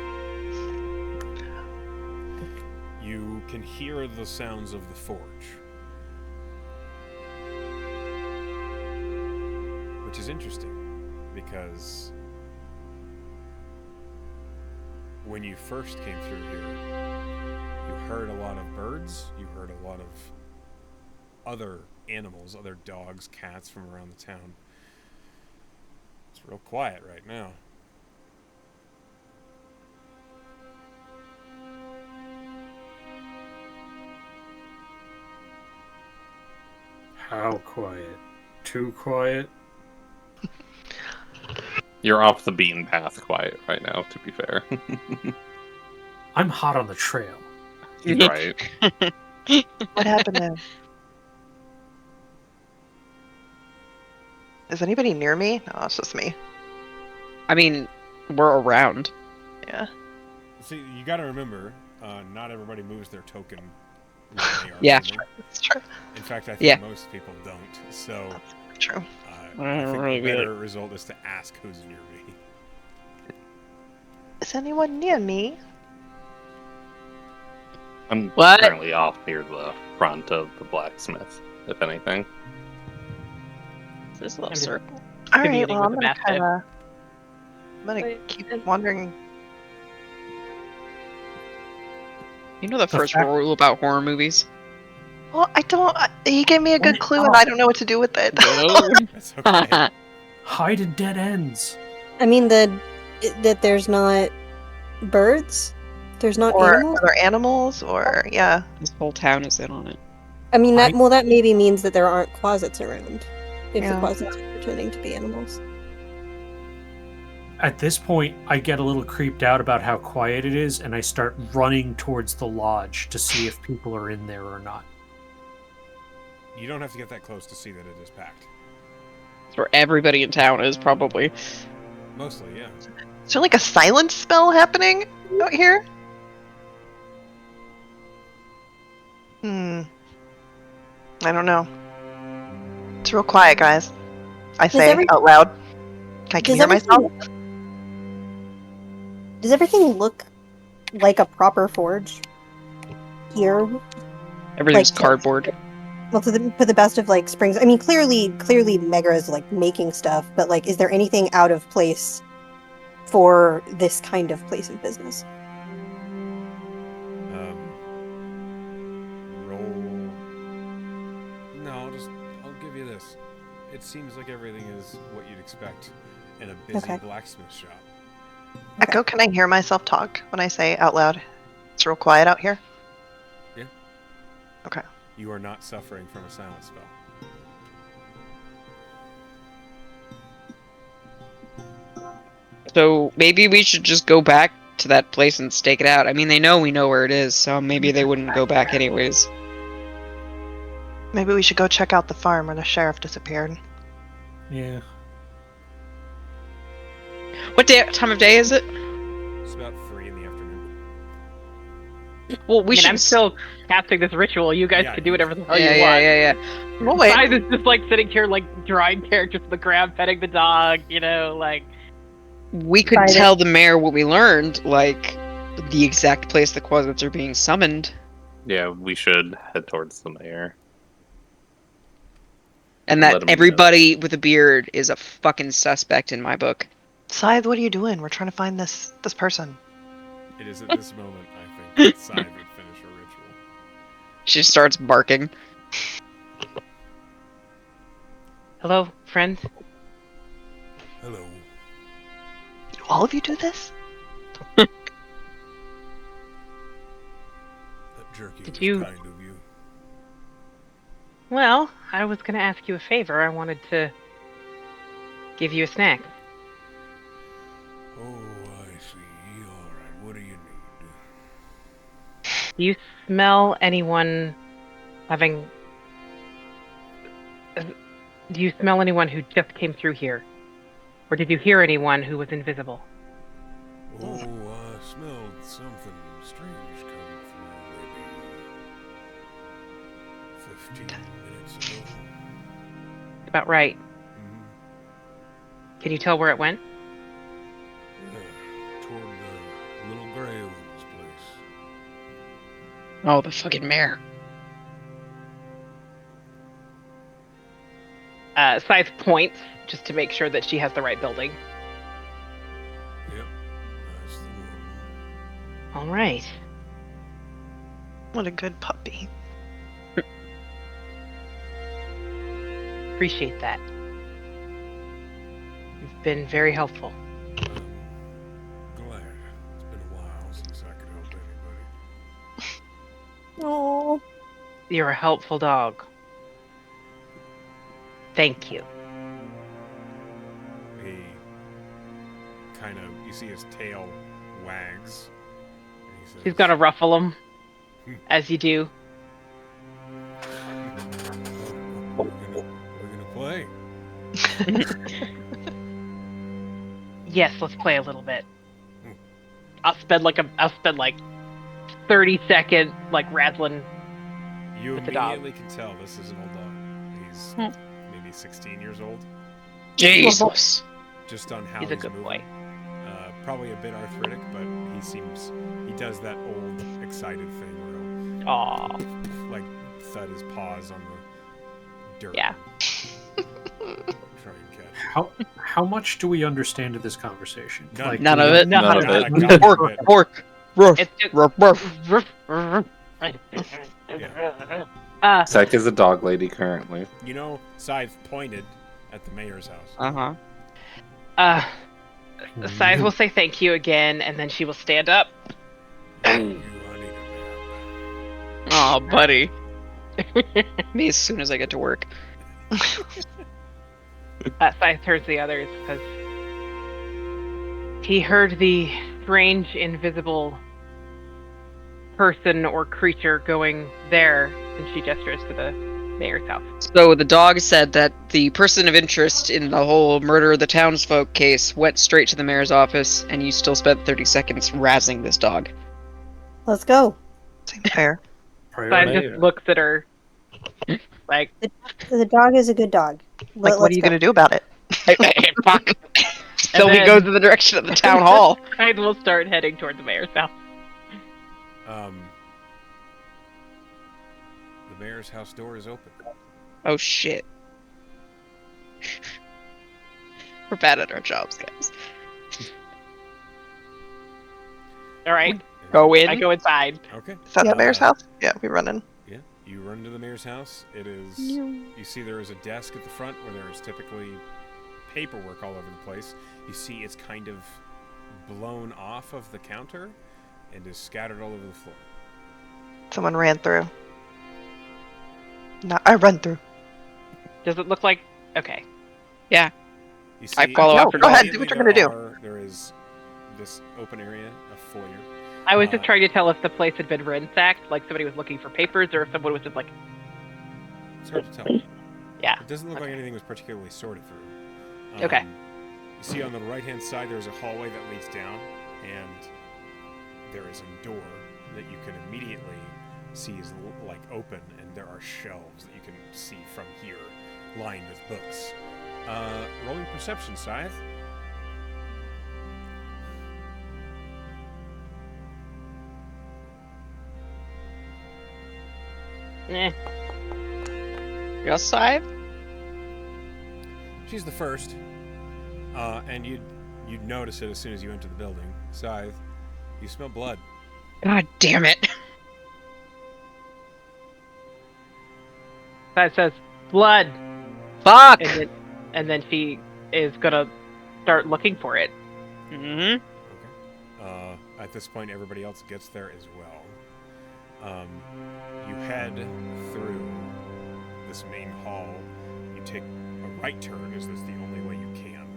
You can hear the sounds of the forge, which is interesting because when you first came through here, you heard a lot of birds, you heard a lot of other animals, other dogs, cats from around the town. It's real quiet right now. How quiet? Too quiet? You're off the beaten path quiet right now, to be fair. I'm hot on the trail. Right. What happened there? Is anybody near me? No, it's just me. I mean, we're around. Yeah. See, you got to remember, not everybody moves their token when they are Yeah. moving. That's true. In fact, I think Yeah. most people don't. So, True. I think Really the good. better result is to ask who's near me. Is anyone near me? I'm What? currently off near the front of the blacksmith, if anything. This little I'm just- circle. All right. Communing Well, with I'm the gonna mastiff. kind of. I'm gonna Wait, keep is- wandering. You know the first fact- rule about horror movies? Well, I don't. He gave me a good Wait, clue, and I don't know what to do with it. That's okay. Hide in dead ends. I mean that there's not birds. There's not or animals. other animals, or yeah. This whole town is in on it. I mean that I- well that maybe means that there aren't closets around. If the Yeah. closets are pretending to be animals. At this point, I get a little creeped out about how quiet it is, and I start running towards the lodge to see if people are in there or not. You don't have to get that close to see that it is packed. That's where everybody in town is, probably. Mostly, yeah. Is there like a silence spell happening out here? I don't know. It's real quiet, guys. I say out loud. I can hear myself. Does everything look like a proper forge here? Everything's Like, cardboard. Well, to the best of like springs. I mean, clearly, Megra is like making stuff, but like, is there anything out of place for this kind of place of business? Roll. No, I'll give you this. It seems like everything is what you'd expect in a busy blacksmith shop. Echo, can I hear myself talk when I say out loud? It's real quiet out here? Yeah. Okay. You are not suffering from a silence spell. So maybe we should just go back to that place and stake it out. I mean, we know where it is, so maybe they wouldn't go back anyways. Maybe we should go check out the farm where the sheriff disappeared. Yeah. What time of day is it? It's about 3 in the afternoon. Well, I'm still casting this ritual. You guys can do whatever the hell you want. Yeah. Well, wait. Size is just like sitting here, like drawing characters on the ground, petting the dog. Like. We could tell the mayor what we learned, like the exact place the Quasits are being summoned. Yeah, we should head towards the mayor. And that everybody with a beard is a fucking suspect in my book. Scythe, what are you doing? We're trying to find this person. It is at this moment, I think, that Scythe would finish her ritual. She starts barking. Hello, friend. Hello. Do all of you do this? That jerky Did was you- kind of you. Well, I was going to ask you a favor. I wanted to give you a snack. Oh, I see. All right. What do you need? Do you smell anyone having... Do you smell anyone who just came through here? Or did you hear anyone who was invisible? Oh, I smelled something strange coming through maybe 15 minutes ago. About right. Mm-hmm. Can you tell where it went? Toward the little gray one's place. Oh, the fucking mayor. Scythe points just to make sure that she has the right building. Yep, that's the one. All right. What a good puppy. Appreciate that. You've been very helpful. I'm glad. It's been a while since I could help anybody. Oh, You're a helpful dog. Thank you. He kind of, you see his tail wags. And he says, She's gonna ruffle him, as you do. We're gonna play. Yes, let's play a little bit. I'll spend like 30 seconds like rattling. You With the dog. immediately can tell this is an old dog. He's maybe 16 years old. Jesus. Just on how He's he's a good moving. boy. Probably a bit arthritic, but he does that old excited thing where Aw. he'll like thud his paws on the dirt. Yeah. Try and catch it. How much do we understand of this conversation? None. None of it. None None of Not it. a goddamn bit. Pork. Roof. It's just... Roof. Roof. Sec is a dog lady currently. You know, Scythe pointed at the mayor's house. Uh-huh. Scythe will say thank you again, and then she will stand up. You, I need a nap. Oh, buddy. Me as soon as I get to work. Scythe turns to the others because He heard the strange, invisible person or creature going there, and she gestures to the mayor's house. So the dog said that the person of interest in the whole murder of the townsfolk case went straight to the mayor's office, and you still spent 30 seconds razzing this dog. Let's go. Seems fair. Sign just looks at her like, The dog is a good dog. Like, what are you going to do about it? Fuck. Still, he goes in the direction of the town hall. I will start heading toward the mayor's house. The mayor's house door is open. Oh shit. We're bad at our jobs, guys. All right, Go in. I go inside. Okay. Is that the mayor's house? Yeah, we run in. Yeah, you run to the mayor's house. It is. You see, there is a desk at the front where there is typically paperwork all over the place. You see, it's kind of blown off of the counter and is scattered all over the floor. Someone ran through. No, I run through. Does it look like? Okay. Yeah. You see, I follow after. Go ahead, do immediately what you're gonna do. There is this open area, a foyer. I was just trying to tell if the place had been ransacked, like somebody was looking for papers, or if someone was just like. It's hard to tell. Yeah. It doesn't look like anything was particularly sorted through. Okay. You see on the right-hand side, there's a hallway that leads down, and there is a door that you can immediately see is like open, and there are shelves that you can see from here, lined with books. Rolling perception, Scythe. Yes, Scythe? She's the first, and you'd notice it as soon as you enter the building. Scythe, you smell blood. God damn it. That says blood. Fuck! And then she is gonna start looking for it. Mm-hmm. Okay. At this point, everybody else gets there as well. You head through this main hall. You take a right turn, as that's the only way you can.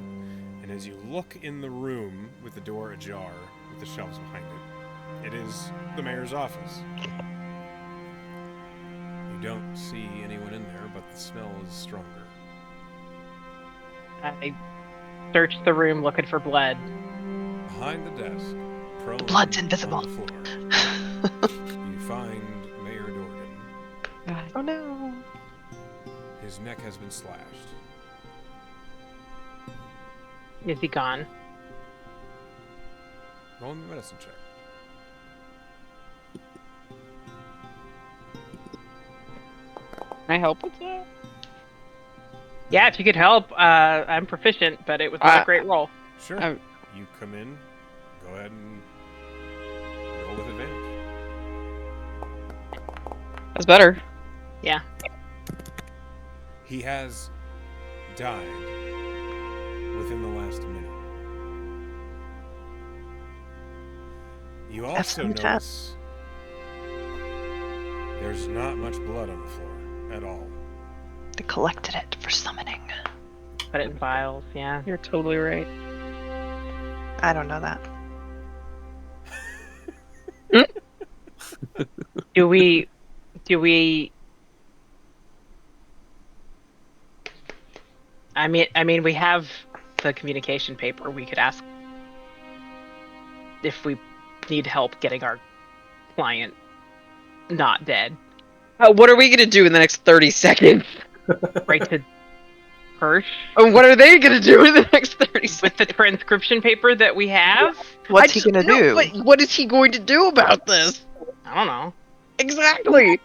And as you look in the room with the door ajar, with the shelves behind it, it is the mayor's office. You don't see anyone in there, but the smell is stronger. I search the room looking for blood. Behind the desk, prone The blood's invisible. on the floor, you find Mayor Dorgan. Oh no. His neck has been slashed. Is he gone? Roll the medicine check. Can I help with that? Yeah, if you could help, I'm proficient, but it was not a great roll. Sure. You come in. Go ahead and roll with advantage. That's better. Yeah. He has died within the last minute. You also F7 chat. notice there's not much blood on the floor at all. They collected it for summoning. Put it in vials, yeah. You're totally right. I don't know that. Do we I mean we have the communication paper. We could ask if we need help getting our client not dead. What are we gonna do in the next 30 seconds? Right to Hirsch And what are they gonna do in the next 30 seconds? with the transcription paper that we have? What's he gonna do? But what is he going to do about this? I don't know. Exactly.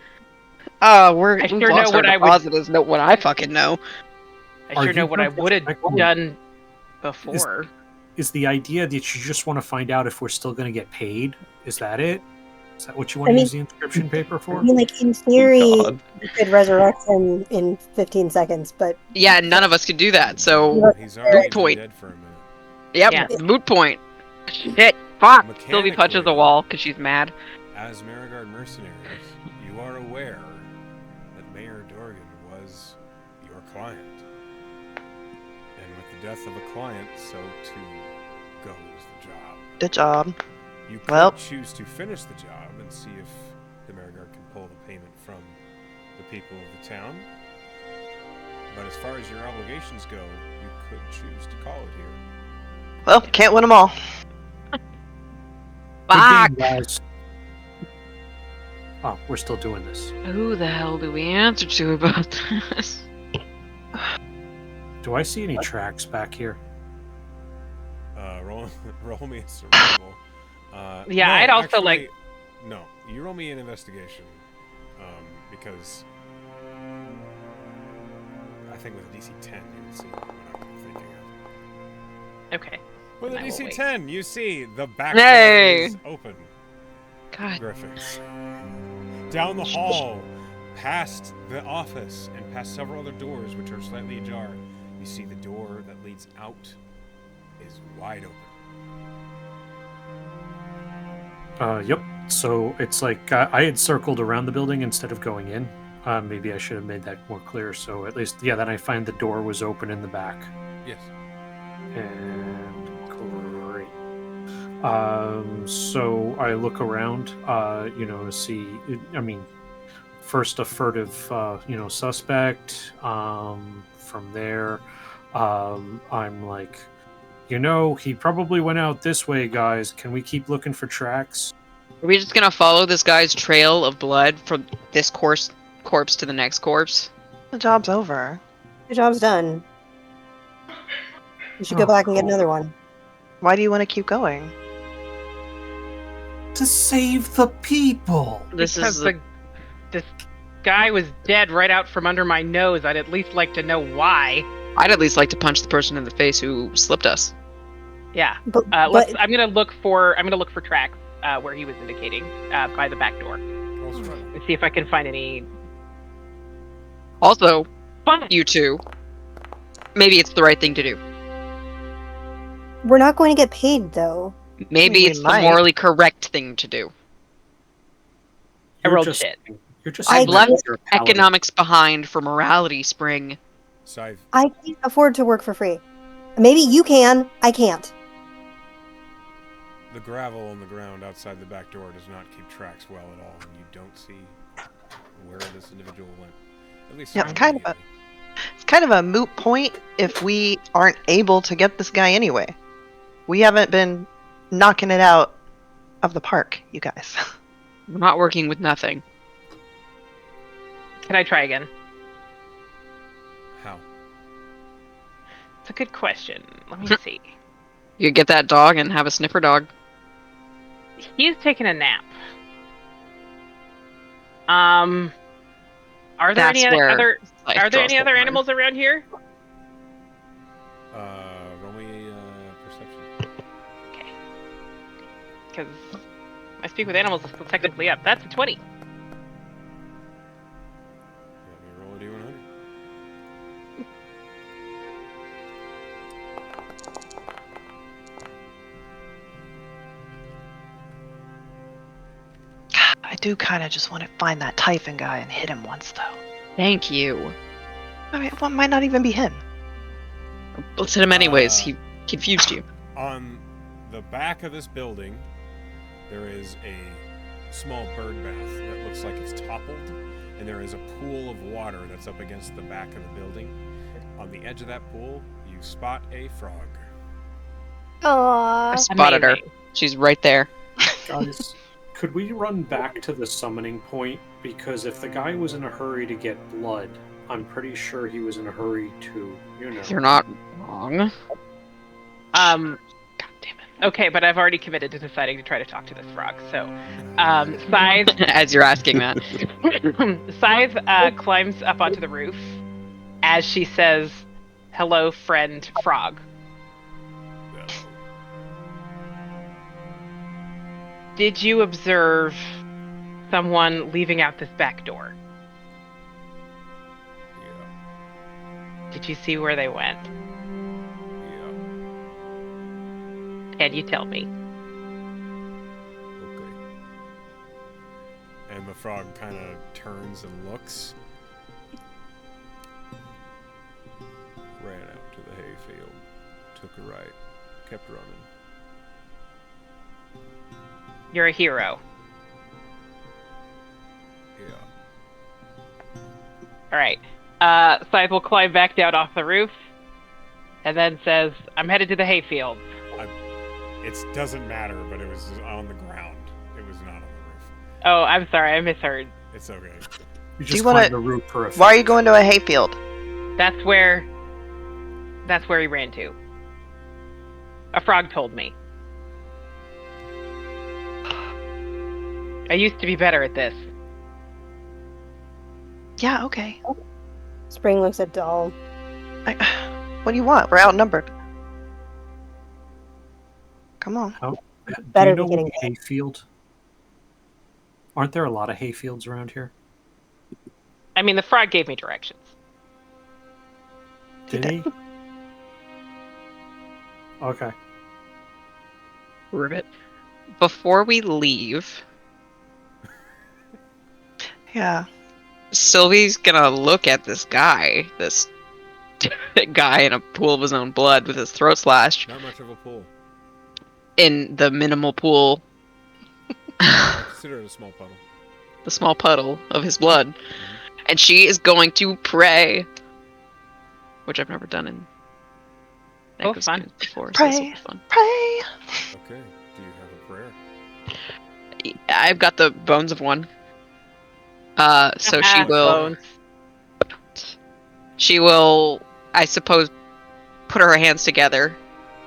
I We sure lost know what our I would- depositors, know what I fucking know. I Are sure know you what I would have expecting- done before. Is the idea that you just want to find out if we're still going to get paid? Is that it? Is that what you want to use the inscription paper for? I mean, like, in theory, God. you could resurrect him in 15 seconds, but Yeah, none of us could do that, so He's already been point. dead for a minute. yep, Yeah. moot point. Shit, fuck. Sylvie punches the Mechanically, wall because she's mad. As Mariguard Mercenaries, you are aware that Mayor Dorgan was your client. And with the death of a client, so too goes the job. Good job. You could Well. choose to finish the job and see if the Mariguard can pull the payment from the people of the town. But as far as your obligations go, you could choose to call it here. Well, can't win them all. Fuck! Good game, guys. Oh, we're still doing this. Who the hell do we answer to about this? Do I see any tracks back here? Roll me a survival. Yeah, no, I'd also actually, like- No, you roll me an investigation. Because I think with a DC 10 you would see what I'm thinking of. Okay. With a I will DC wait. 10, you see the back Hey! door is open. God. Griffiths. Down the hall, past the office, and past several other doors which are slightly ajar, you see the door that leads out is wide open. Yep. So it's like I had circled around the building instead of going in. Maybe I should have made that more clear. So at least, yeah, then I find the door was open in the back. Yes. And great. So I look around, to see, I mean, first a furtive, suspect. From there, I'm like, he probably went out this way, guys. Can we keep looking for tracks? Are we just gonna follow this guy's trail of blood from this corpse to the next corpse? The job's over. The job's done. You should go Oh, back and get cool. another one. Why do you want to keep going? To save the people. This Because is this guy was dead right out from under my nose. I'd at least like to know why. I'd at least like to punch the person in the face who slipped us. Yeah. But, I'm gonna look for tracks where he was indicating by the back door. Roll survival. And see if I can find any. Also, Fun. you two, maybe it's the right thing to do. we're not going to get paid, though. Maybe We it's the might. morally correct thing to do. I You're rolled just- shit. You're just I've I left can't- you're a paladin. economics behind for morality, Spring. Scythe. I can't afford to work for free. Maybe you can. I can't. The gravel on the ground outside the back door does not keep tracks well at all, and you don't see where this individual went. At least Yeah, not it's kind of immediately. It's kind of a moot point if we aren't able to get this guy anyway. We haven't been knocking it out of the park, you guys. We're not working with nothing. Can I try again? How? It's a good question. Let me see. You get that dog and have a sniffer dog. He's taking a nap. Are there That's any where other life Are there draws any the other line. animals around here? Roll me perception. Okay. Because my speak with animals is still technically up. That's a 20. Let me roll a D100. I do kind of just want to find that Typhon guy and hit him once, though. Thank you. I mean, what might not even be him. Let's hit him anyways. Uh, He confused you. On the back of this building, there is a small bird bath that looks like it's toppled, and there is a pool of water that's up against the back of the building. On the edge of that pool, you spot a frog. Aww. I spotted her. Amazing. She's right there. Guys, could we run back to the summoning point? Because if the guy was in a hurry to get blood, I'm pretty sure he was in a hurry to, You're not wrong. God damn it. Okay, but I've already committed to deciding to try to talk to this frog. So, Scythe, As you're asking that. Scythe climbs up onto the roof as she says, "Hello, friend frog. Did you observe someone leaving out this back door? Yeah. Did you see where they went? Yeah. Can you tell me?" Okay. And the frog kind of turns and looks. Ran out to the hayfield, took a right, kept running. You're a hero. Yeah. All right. Scythe will climb back down off the roof, and then says, "I'm headed to the hayfield." It doesn't matter, but it was on the ground. It was not on the roof. Oh, I'm sorry, I misheard. It's okay. You Do just you climbed wanna- the roof for a Why are you going to a hayfield? That's where he ran to. A frog told me. I used to be better at this. Yeah, okay. Spring looks at Doll. What do you want? We're outnumbered. Come on. Do Better you be know getting a hayfield? Aren't there a lot of hayfields around here? I mean, the frog gave me directions. Did he? Okay. Ribbit. Before we leave, Yeah. Sylvie's gonna look at this guy guy in a pool of his own blood with his throat slashed Not much of a pool. in the minimal pool, I consider it a small puddle. the small puddle of his blood, and she is going to pray, which I've never done in Oh, Echo's fun. games before. Pray. So this will be fun. Pray. Okay. Do you have a prayer? I've got the bones of one. So she will. Bones. She will, I suppose, put her hands together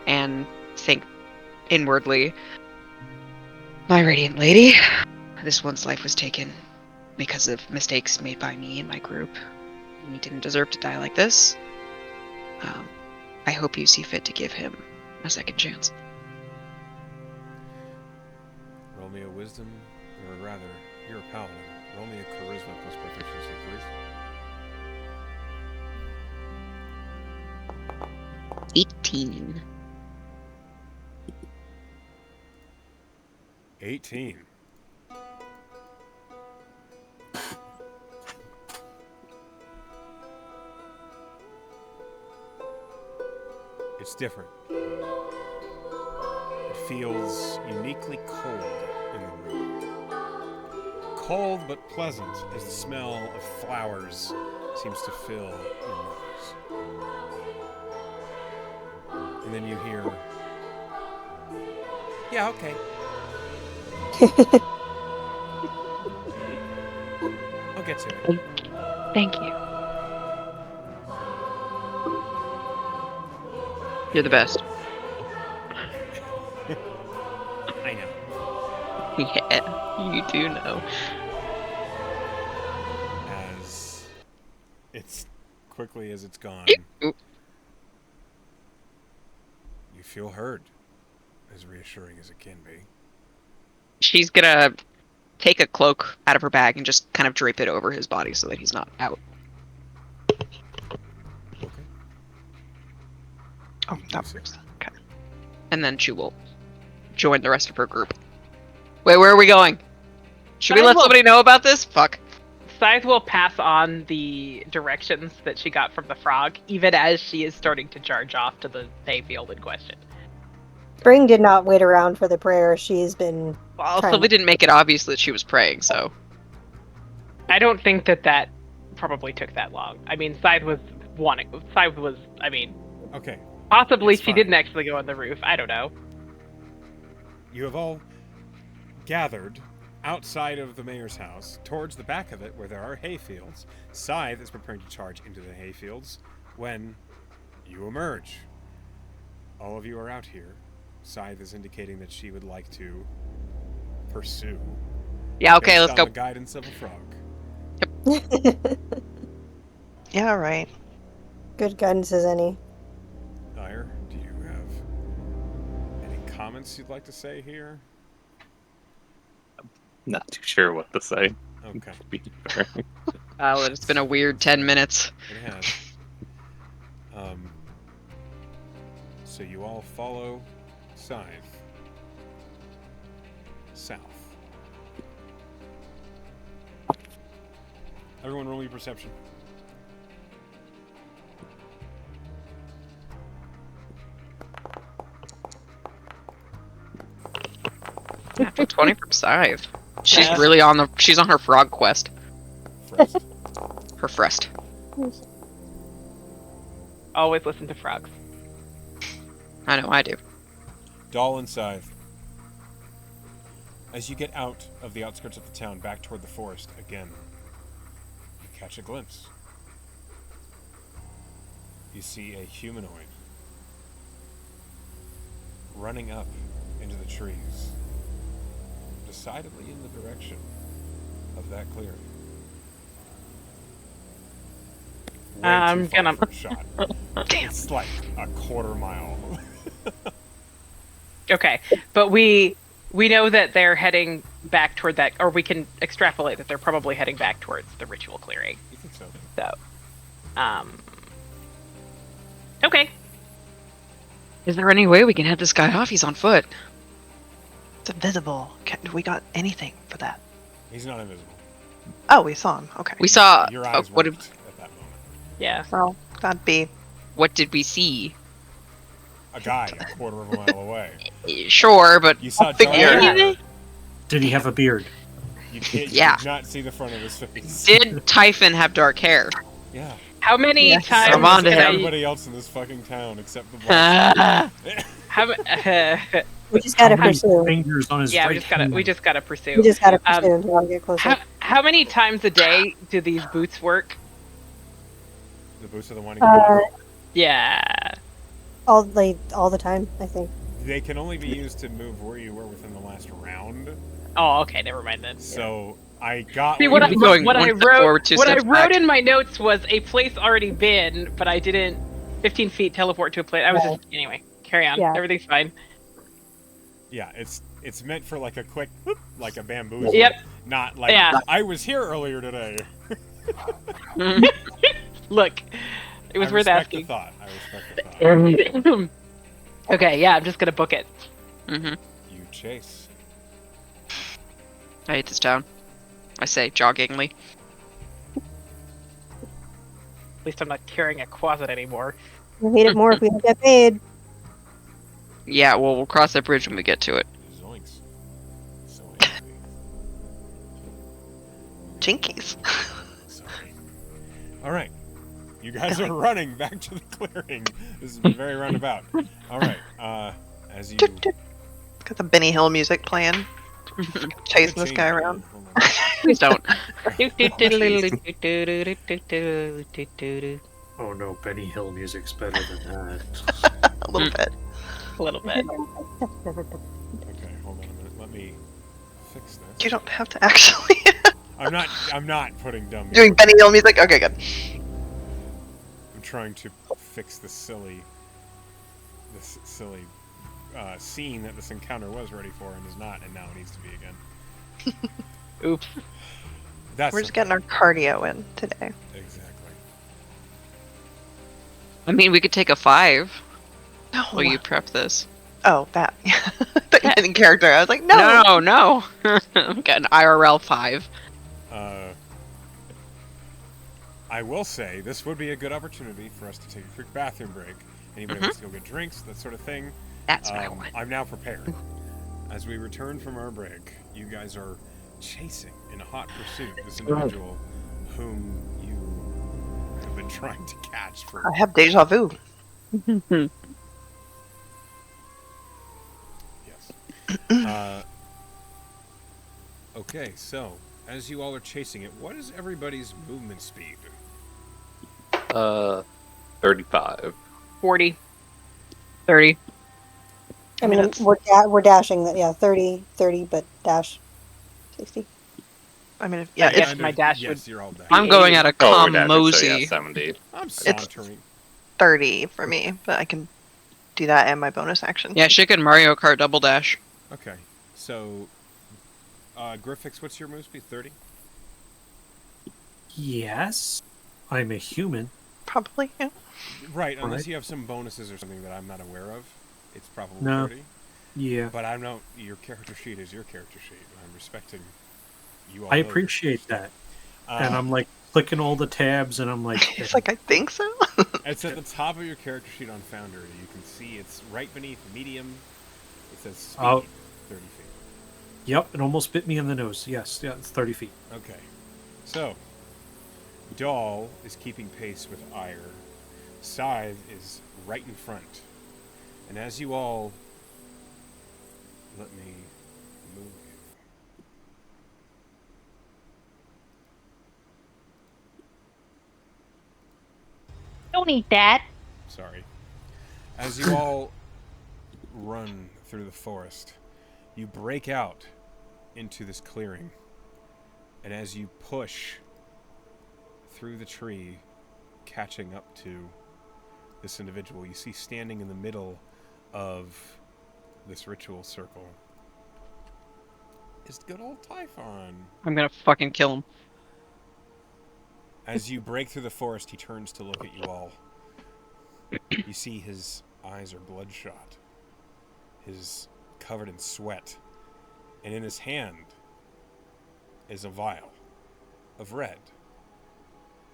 and think inwardly. My radiant lady, this one's life was taken because of mistakes made by me and my group. He didn't deserve to die like this. I hope you see fit to give him a second chance. Roll me a wisdom, or rather, you're a paladin. Roll me a charisma plus proficiency, please. 18. 18. It's different. It feels uniquely cold in the room. Cold but pleasant as the smell of flowers seems to fill your nose. And then you hear, "Yeah, okay. I'll get to it." Thank you. You're the best. I know. Yeah, you do know. As it's quickly as it's gone, Oop. you feel heard, as reassuring as it can be. She's gonna take a cloak out of her bag and just kind of drape it over his body so that he's not out. Okay. Oh, You that do so. works. Okay. And then she will join the rest of her group. Wait, where are we going? Should we I let will- somebody know about this? Fuck. Scythe will pass on the directions that she got from the frog, even as she is starting to charge off to the hayfield in question. Spring did not wait around for the prayer. She's been. Well, Trying Sylvie to- didn't make it obvious that she was praying, so. I don't think that probably took that long. I mean, Scythe was, Okay. possibly It's she fine. didn't actually go on the roof. I don't know. You have all gathered outside of the mayor's house, towards the back of it where there are hayfields. Scythe is preparing to charge into the hayfields when you emerge. All of you are out here. Scythe is indicating that she would like to pursue. Yeah, okay, based let's on go. The guidance of a frog. Yeah, right. Good guidance as any. Ire, do you have any comments you'd like to say here? Not too sure what to say. Okay, To be fair. Well, it's been a weird 10 minutes. it has. So you all follow Scythe south. Everyone roll me perception. 20 from Scythe. She's Yeah. really on she's on her frog quest. Frest. Her frest. Always listen to frogs. I know, I do. Doll and Scythe. As you get out of the outskirts of the town, back toward the forest, again, you catch a glimpse. You see a humanoid running up into the trees, decidedly in the direction of that clearing. Way I'm too far gonna- for a shot. It's like a quarter mile. Okay, but we know that they're heading back toward that, or we can extrapolate that they're probably heading back towards the ritual clearing. You think so? So, okay. Is there any way we can head this guy off? He's on foot. It's invisible. We got anything for that? He's not invisible. Oh, we saw him. Okay. We saw. Your eyes What did worked at that moment. Yeah. Well, that'd be. what did we see? A guy a quarter of a mile away. Sure, but You saw figure. dark hair. Did he have a beard? You Yeah. did not see the front of his face. did Typhon have dark hair? Yeah. How many Yes. times I'm on to can him. Everybody else in this fucking town except the black. Ah. How, We just gotta How many pursue. fingers on his yeah, right we just gotta hand? we just gotta pursue. We just gotta pursue until I get closer. How many times a day do these boots work? The boots of the winding Yeah. All the time, I think. They can only be used to move where you were within the last round. Oh, okay. Never mind then. So I got. See, what what I, You'd be going what I one step forward, wrote, two what I steps wrote back. in my notes was a place already been, but I didn't 15 feet teleport to a place. I was just anyway. Carry on. Yeah. Everything's fine. Yeah, it's meant for like a quick, whoop, like a bamboozle. Yep. Not like Yeah. I was here earlier today. Look, it was I worth respect asking. The thought. I respect the thought. Okay, yeah, I'm just gonna book it. Mm-hmm. You chase. I hate this town. I say joggingly. At least I'm not carrying a closet anymore. We'll hate it more if we don't get paid. Yeah, well, we'll cross that bridge when we get to it. Zoinks. So angry. Jinkies. Sorry. All right. You guys are running back to the clearing. This is very roundabout. All right. As you Got the Benny Hill music playing. Chasing this guy around. Hold on. Please don't. Oh no, Benny Hill music's better than that. A little bit. A little bit. Okay, hold on a minute. Let me fix this. You don't have to actually. I'm not putting dumb music. Doing Benny Hill music? Okay, good. I'm trying to fix the silly scene that this encounter was ready for and is not, and now it needs to be again. Oops. That's We're just okay. getting our cardio in today. Exactly. I mean, we could take a 5 No. while you prep this. Oh, that. That you in character. I was like, no. No. Got an IRL 5. I will say this would be a good opportunity for us to take a quick bathroom break. Anybody wants to go get drinks, that sort of thing. That's what I want. I'm now prepared. As we return from our break, you guys are chasing in hot pursuit this individual whom you have been trying to catch for. I have deja vu. Yes. Okay, so as you all are chasing it, what is everybody's movement speed? 35. 40. 30. I mean, Minutes. we're dashing that. Yeah, 30, but dash 60. I mean, yeah, Yes, it's my dash Yes, you're all dash. I'm going at a Oh, calm we're down to, so yeah, mosey. 70. I'm sauntering. 30 for me, but I can do that and my bonus action. Yeah, she could Mario Kart double dash. Okay, so Griffix, what's your move speed? 30. Yes, I'm a human. Probably, yeah. Right, unless Right. you have some bonuses or something that I'm not aware of, it's probably No. 30. Yeah, But I know your character sheet is your character sheet. I'm respecting you all. I know your appreciate character that. sheet. And I'm like clicking all the tabs, and I'm like, It's like, I think so. It's at the top of your character sheet on Foundry. You can see it's right beneath medium. It says speed, Oh. 30 feet. Yep, it almost bit me in the nose. Yes, yeah, it's 30 feet. Okay. So, Doll is keeping pace with Ire. Scythe is right in front. And as you all... Let me move you. Don't eat that. Sorry. As you all run through the forest, you break out into this clearing. And as you push through the tree, catching up to this individual, you see standing in the middle of this ritual circle is good old Typhon. I'm gonna fucking kill him. As you break through the forest, he turns to look at you all. You see his eyes are bloodshot. He's covered in sweat. And in his hand is a vial of red.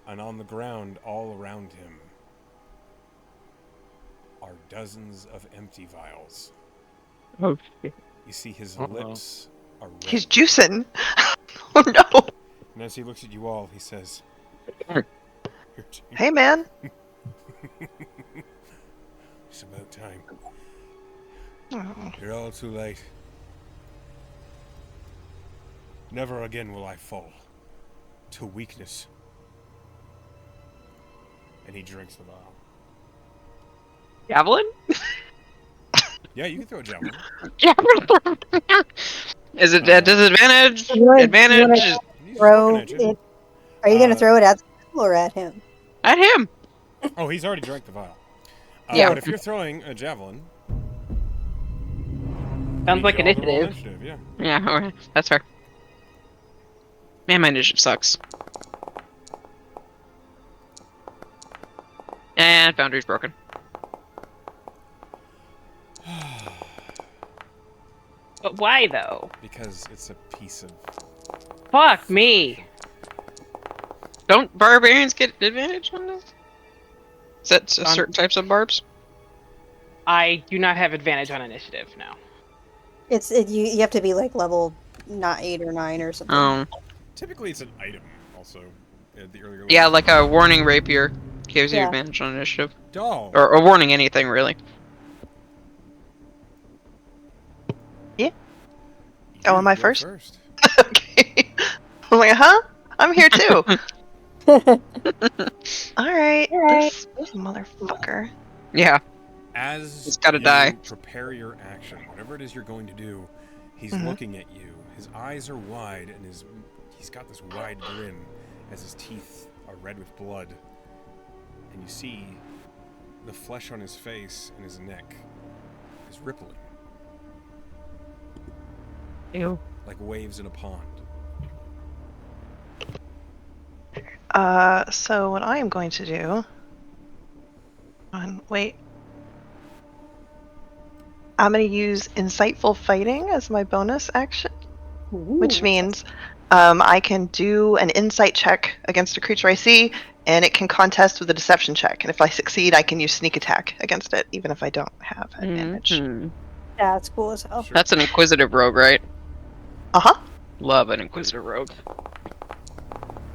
And on the ground all around him are dozens of empty vials. Oh shit. You see his lips are red. He's juicing. Oh no. And as he looks at you all, he says, Hey man. It's about time. Oh. You're all too late. Never again will I fall to weakness. And he drinks the vial. Javelin? Yeah, you can throw a javelin. Javelin. Is it at disadvantage? Advantage? He's Throw looking at you. it. Are you going to throw it at the people or at him? At him. Oh, he's already drank the vial. Yeah. But if you're throwing a javelin... Sounds like you all roll initiative. Yeah. Yeah, alright. That's fair. Man, my initiative sucks. And Foundry's broken. But why though? Because it's a piece of... Fuck me. Don't barbarians get advantage on this? Is that certain types of barbs? I do not have advantage on initiative now. You have to be like level not 8 or 9 or something. Typically it's an item, also. At the earlier Yeah, levels. like a warning rapier gives you Yeah. advantage on initiative. Doll. Or a warning anything, really. Oh, am I Go first? first. Okay. I'm like, huh? I'm here too. Alright. This motherfucker. Yeah. As He's gotta you die. prepare your action, whatever it is you're going to do, he's Mhm. looking at you. His eyes are wide, and he's got this wide grin as his teeth are red with blood. And you see the flesh on his face and his neck is rippling Ew. like waves in a pond. So what I am going to do... Wait. I'm going to use Insightful Fighting as my bonus action, which means I can do an insight check against a creature I see, and it can contest with a deception check. And if I succeed, I can use sneak attack against it, even if I don't have advantage. Mhm. Yeah, it's cool as hell. Sure. That's an inquisitive rogue, right? Uh-huh. Love an inquisitive rogue.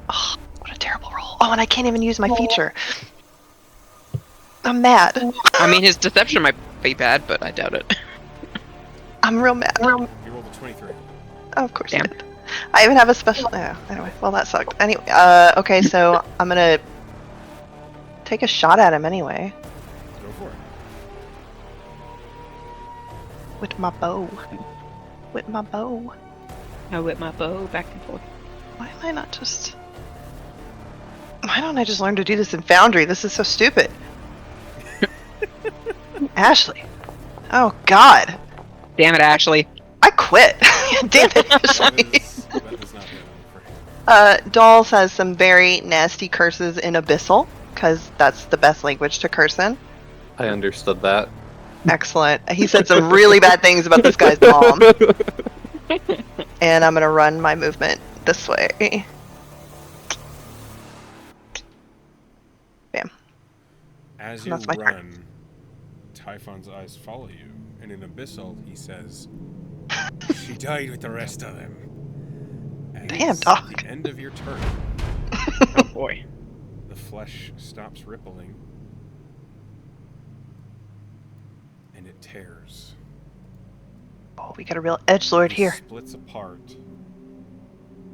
Oh, what a terrible roll. Oh, and I can't even use my feature. I'm mad. I mean, his deception might be bad, but I doubt it. I'm real mad. You rolled a 23. Oh, of course Damn. I did. I even have a special... Yeah, anyway, well, that sucked. Anyway, okay, so I'm gonna take a shot at him anyway. Go for it. With my bow. With my bow. I whip my bow back and forth. Why am I not just... Why don't I just learn to do this in Foundry? This is so stupid. Ashley. Oh, God. Damn it, Ashley. I quit. Damn it, That Ashley. does not hit, I'm afraid. Dolls has some very nasty curses in Abyssal, because that's the best language to curse in. I understood that. Excellent. He said some really bad things about this guy's mom. And I'm gonna run my movement this way. Bam. As you That's my turn. run, Typhon's eyes follow you, and in Abyssal, he says, She died with the rest of them. And Damn, it's dog. the end of your turn. Oh boy. The flesh stops rippling. And it tears. Oh, we got a real edgelord It here. splits apart.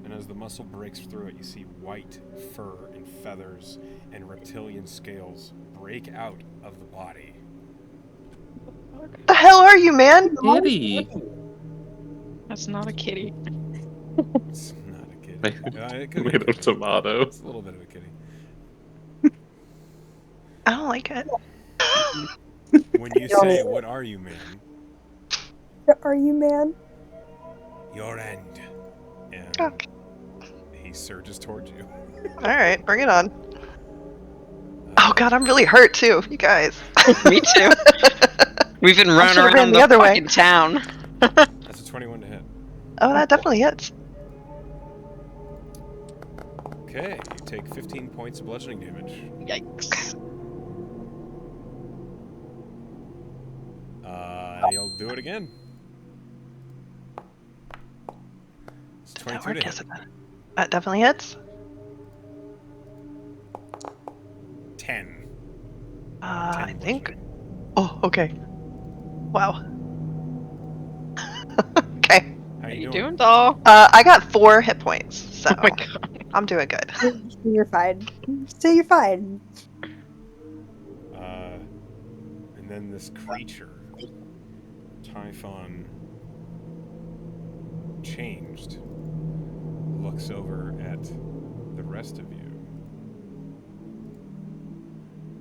And as the muscle breaks through it, you see white fur and feathers and reptilian scales break out of the body. What the hell are you, man? Kitty. That's not a kitty. It's not a kitty. Made- It could be a Made of kitty. tomato. It's a little bit of a kitty. I don't like it. When you say, "What are you, man?" Are you man? Your end. And Okay. he surges towards you. All right, bring it on. Oh god, I'm really hurt too, you guys. Me too. We've been running should've around ran the the other way. fucking town. That's a 21 to hit. Oh, that definitely hits. Okay, you take 15 points of bludgeoning damage. Yikes. You'll do it again. It's 22 to hit. That definitely hits. 10. 10 I think. bludgeoning. Oh, okay. Wow. Okay. How How you you doing? doing, doll? I got 4 hit points, so Oh my god. I'm doing good. You're fine. So you're fine. And then this creature, Typhon, changed, looks over at the rest of you.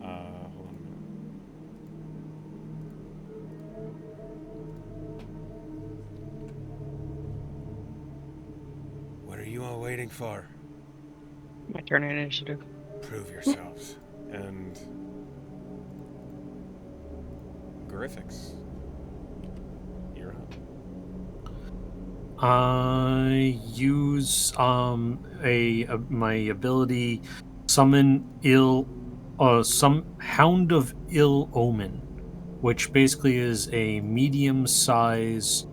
Hold on a minute. What are you all waiting for? My turn in initiative. Prove yourselves. And Griffix, you're up. I use my ability summon some Hound of Ill Omen, which basically is a medium-sized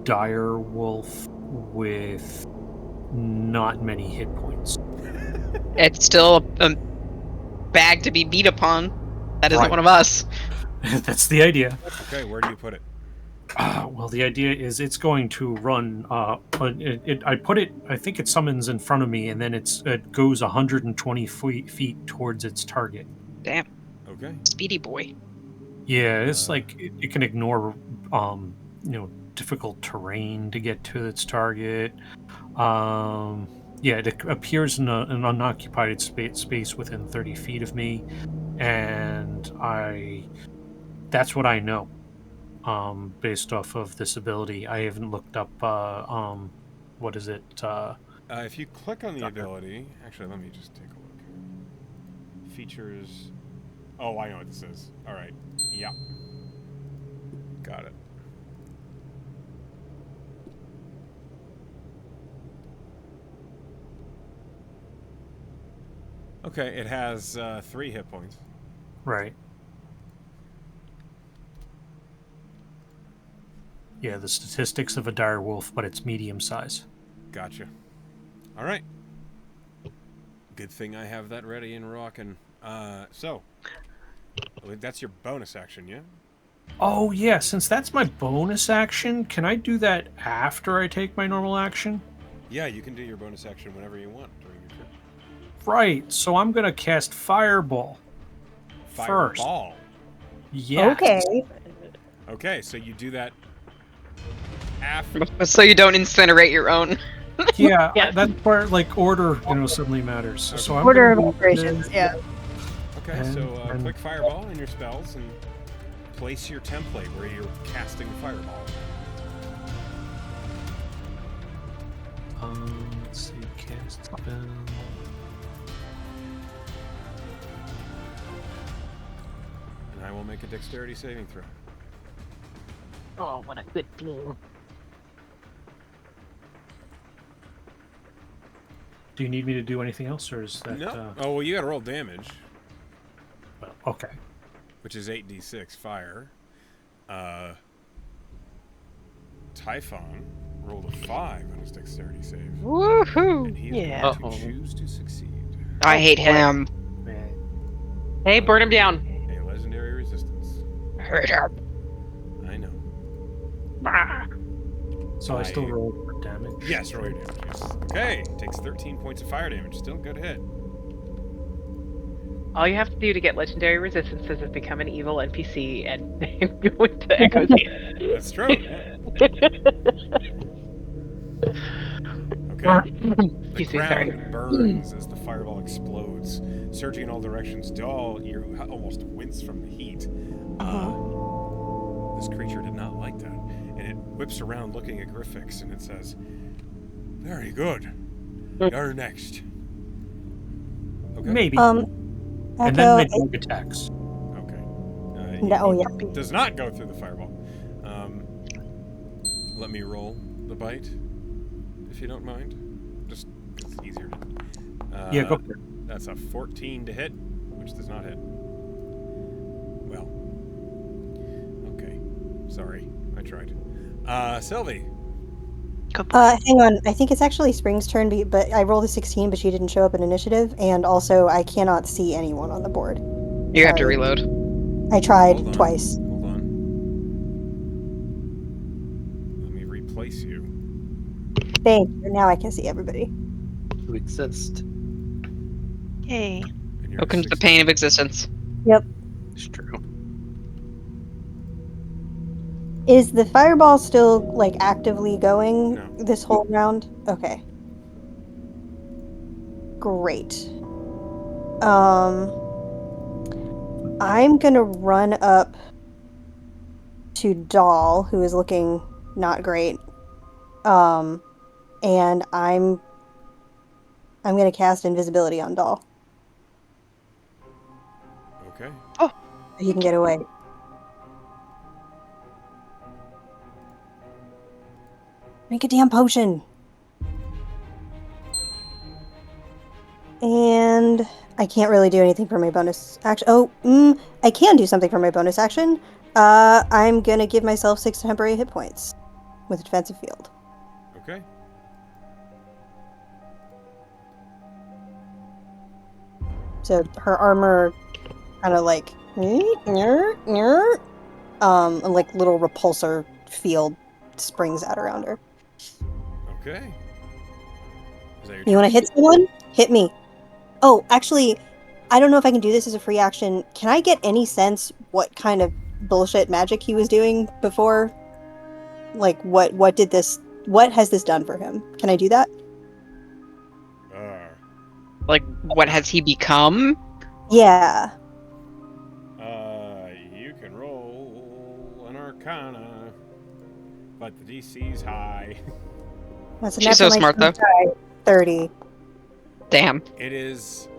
dire wolf with not many hit points. It's still a bag to be beat upon. That isn't Right. one of us. That's the idea. Okay, where do you put it? Well, the idea is it's going to run. I think it summons in front of me, and then it goes 120 feet towards its target. Damn. Okay. Speedy boy. Yeah, it's like it can ignore, difficult terrain to get to its target. Yeah, it appears in an unoccupied space within 30 feet of me, and that's what I know. Based off of this ability, I haven't looked up. What is it? If you click on the ability, actually, let me just take a look. Features. Oh, I know what this is. All right. Yeah. Got it. Okay, it has 3 hit points. Right. Yeah, the statistics of a dire wolf, but it's medium size. Gotcha. All right. Good thing I have that ready and rocking. So, that's your bonus action, yeah? Oh yeah, since that's my bonus action, can I do that after I take my normal action? Yeah, you can do your bonus action whenever you want during your turn. Right, so I'm gonna cast Fireball. First. Fireball. Yes. Okay. Okay, so you do that after. So you don't incinerate your own. Yeah, Yes. that's where order suddenly matters. So I'm Order of gonna do operations. this. Yeah. Okay, And- so and- click Fireball in your spells and place your template where you're casting Fireball. Let's see, cast spell. And I will make a dexterity saving throw. Oh, what a good team. Do you need me to do anything else, or is that? No. Oh, well, you gotta roll damage, Well, okay. which is 8d6 fire. Typhon rolled a 5 on his dexterity save. Woohoo! And he is Yeah. going to Uh-oh. choose to succeed. I hate boy. him. Hey, burn him down. A legendary resistance. Hurt him. I know. Ah. So I still roll for damage. Yes, roll your damage. Yes. Okay, takes 13 points of fire damage. Still a good hit. All you have to do to get legendary resistance is become an evil NPC and go into Echo's hand. That's true. Okay. The Excuse me, sorry. ground burns as the fireball explodes, surging in all directions. Doll, you almost wince from the heat. This creature did not like that, and it whips around looking at Griffix, and it says, "Very good. You're next." Okay. Maybe. and Echo, then make rogue attacks. Okay. No, yeah. Does not go through the fireball. Let me roll the bite, if you don't mind. Just 'cause it's easier to. Yeah, go for it. That's a 14 to hit, which does not hit. Well. Okay. Sorry. I tried. Sylvie. Hang on. I think it's actually Spring's turn, but I rolled a 16, but she didn't show up in initiative, and also I cannot see anyone on the board. You have to Sorry. reload. I tried Hold on. twice. Hold on. Let me replace you. Thank you. Now I can see everybody. To exist. Yay. And you're Welcome to the 16. pain of existence. It's true. Is the fireball still like actively going No. this whole round? Okay. Great. I'm gonna run up to Doll, who is looking not great. And I'm gonna cast invisibility on Doll. Okay. He can get away. Make a damn potion. And I can't really do anything for my bonus action. I can do something for my bonus action. I'm gonna give myself 6 temporary hit points with a defensive field. Okay. So her armor kind of like like little repulsor field springs out around her. Okay. Is that your You want to hit someone? Hit me. Oh, actually, I don't know if I can do this as a free action. Can I get any sense what kind of bullshit magic he was doing before? Like, what has this done for him? Can I do that? Like, what has he become? Yeah. You can roll an Arcana, but the DC's high. That's a She's so natural smart, 19 die, 30. Damn. It is.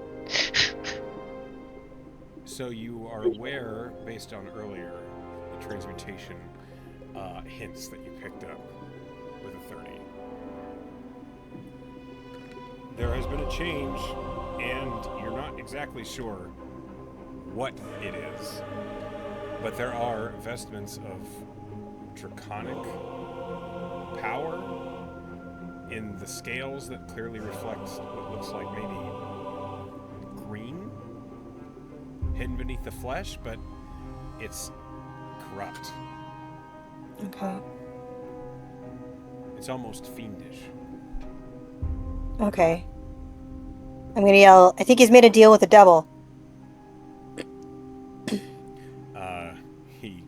So you are aware, based on earlier, the transmutation hints that you picked up with a 30. There has been a change, and you're not exactly sure what it is, but there are vestments of draconic power in the scales that clearly reflects what looks like maybe green hidden beneath the flesh, but it's corrupt. Okay. It's almost fiendish. Okay. I'm gonna yell, I think he's made a deal with the devil. He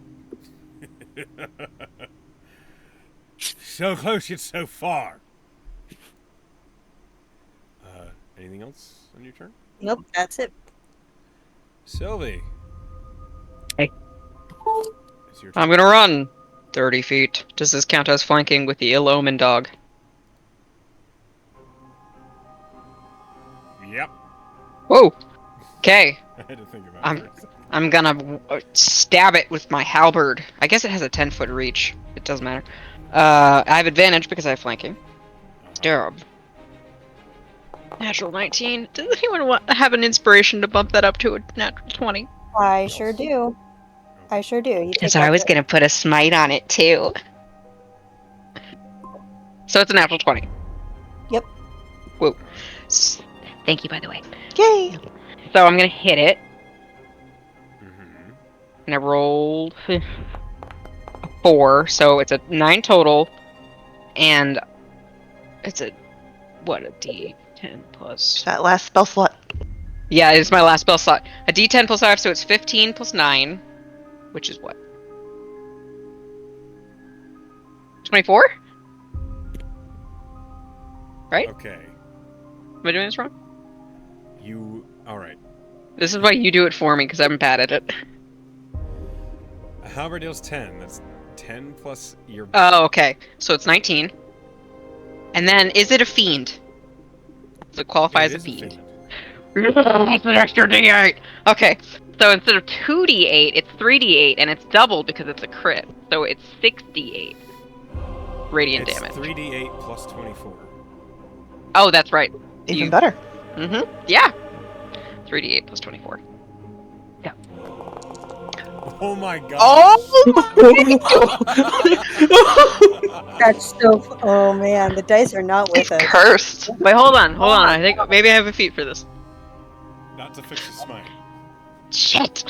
so close yet so far. Anything else on your turn? Nope, that's it. Sylvie. Hey. It's your turn. I'm gonna run 30 feet. Does this count as flanking with the ill-omened dog? Yep. Whoa! Okay. I had to think about it. I'm gonna stab it with my halberd. I guess it has a 10-foot reach. It doesn't matter. I have advantage because I have flanking. Stab. Natural 19. Does anyone have an inspiration to bump that up to a natural 20? I sure do. I sure do. You take Because I was that gonna put a smite on it too. So it's a natural 20. Yep. Whoa. Thank you, by the way. Yay! So I'm gonna hit it, Mm-hmm. and I rolled a 4, so it's a 9 total, and it's a D10 plus. That last spell slot. Yeah, it's my last spell slot. A D10 plus 5, so it's 15 plus 9, which is what? 24? Right? Okay. Am I doing this wrong? All right. This is why you do it for me, because I'm bad at it. A halberd deals 10. That's 10 plus your. Oh, okay. So it's 19. And then, is it a fiend? Does it qualify as a fiend? That's an extra D8! Okay, so instead of 2D8, it's 3D8, and it's doubled because it's a crit. So it's 6D8 radiant It's damage. 3d8 plus 24. Oh, that's right. Even better. Mm-hmm. Yeah. 3D8 plus 24. Oh my god. That's so. Oh man, the dice are not with It's us. cursed. Wait, hold on. I think maybe I have a feat for this. Not to fix the smite. Shit.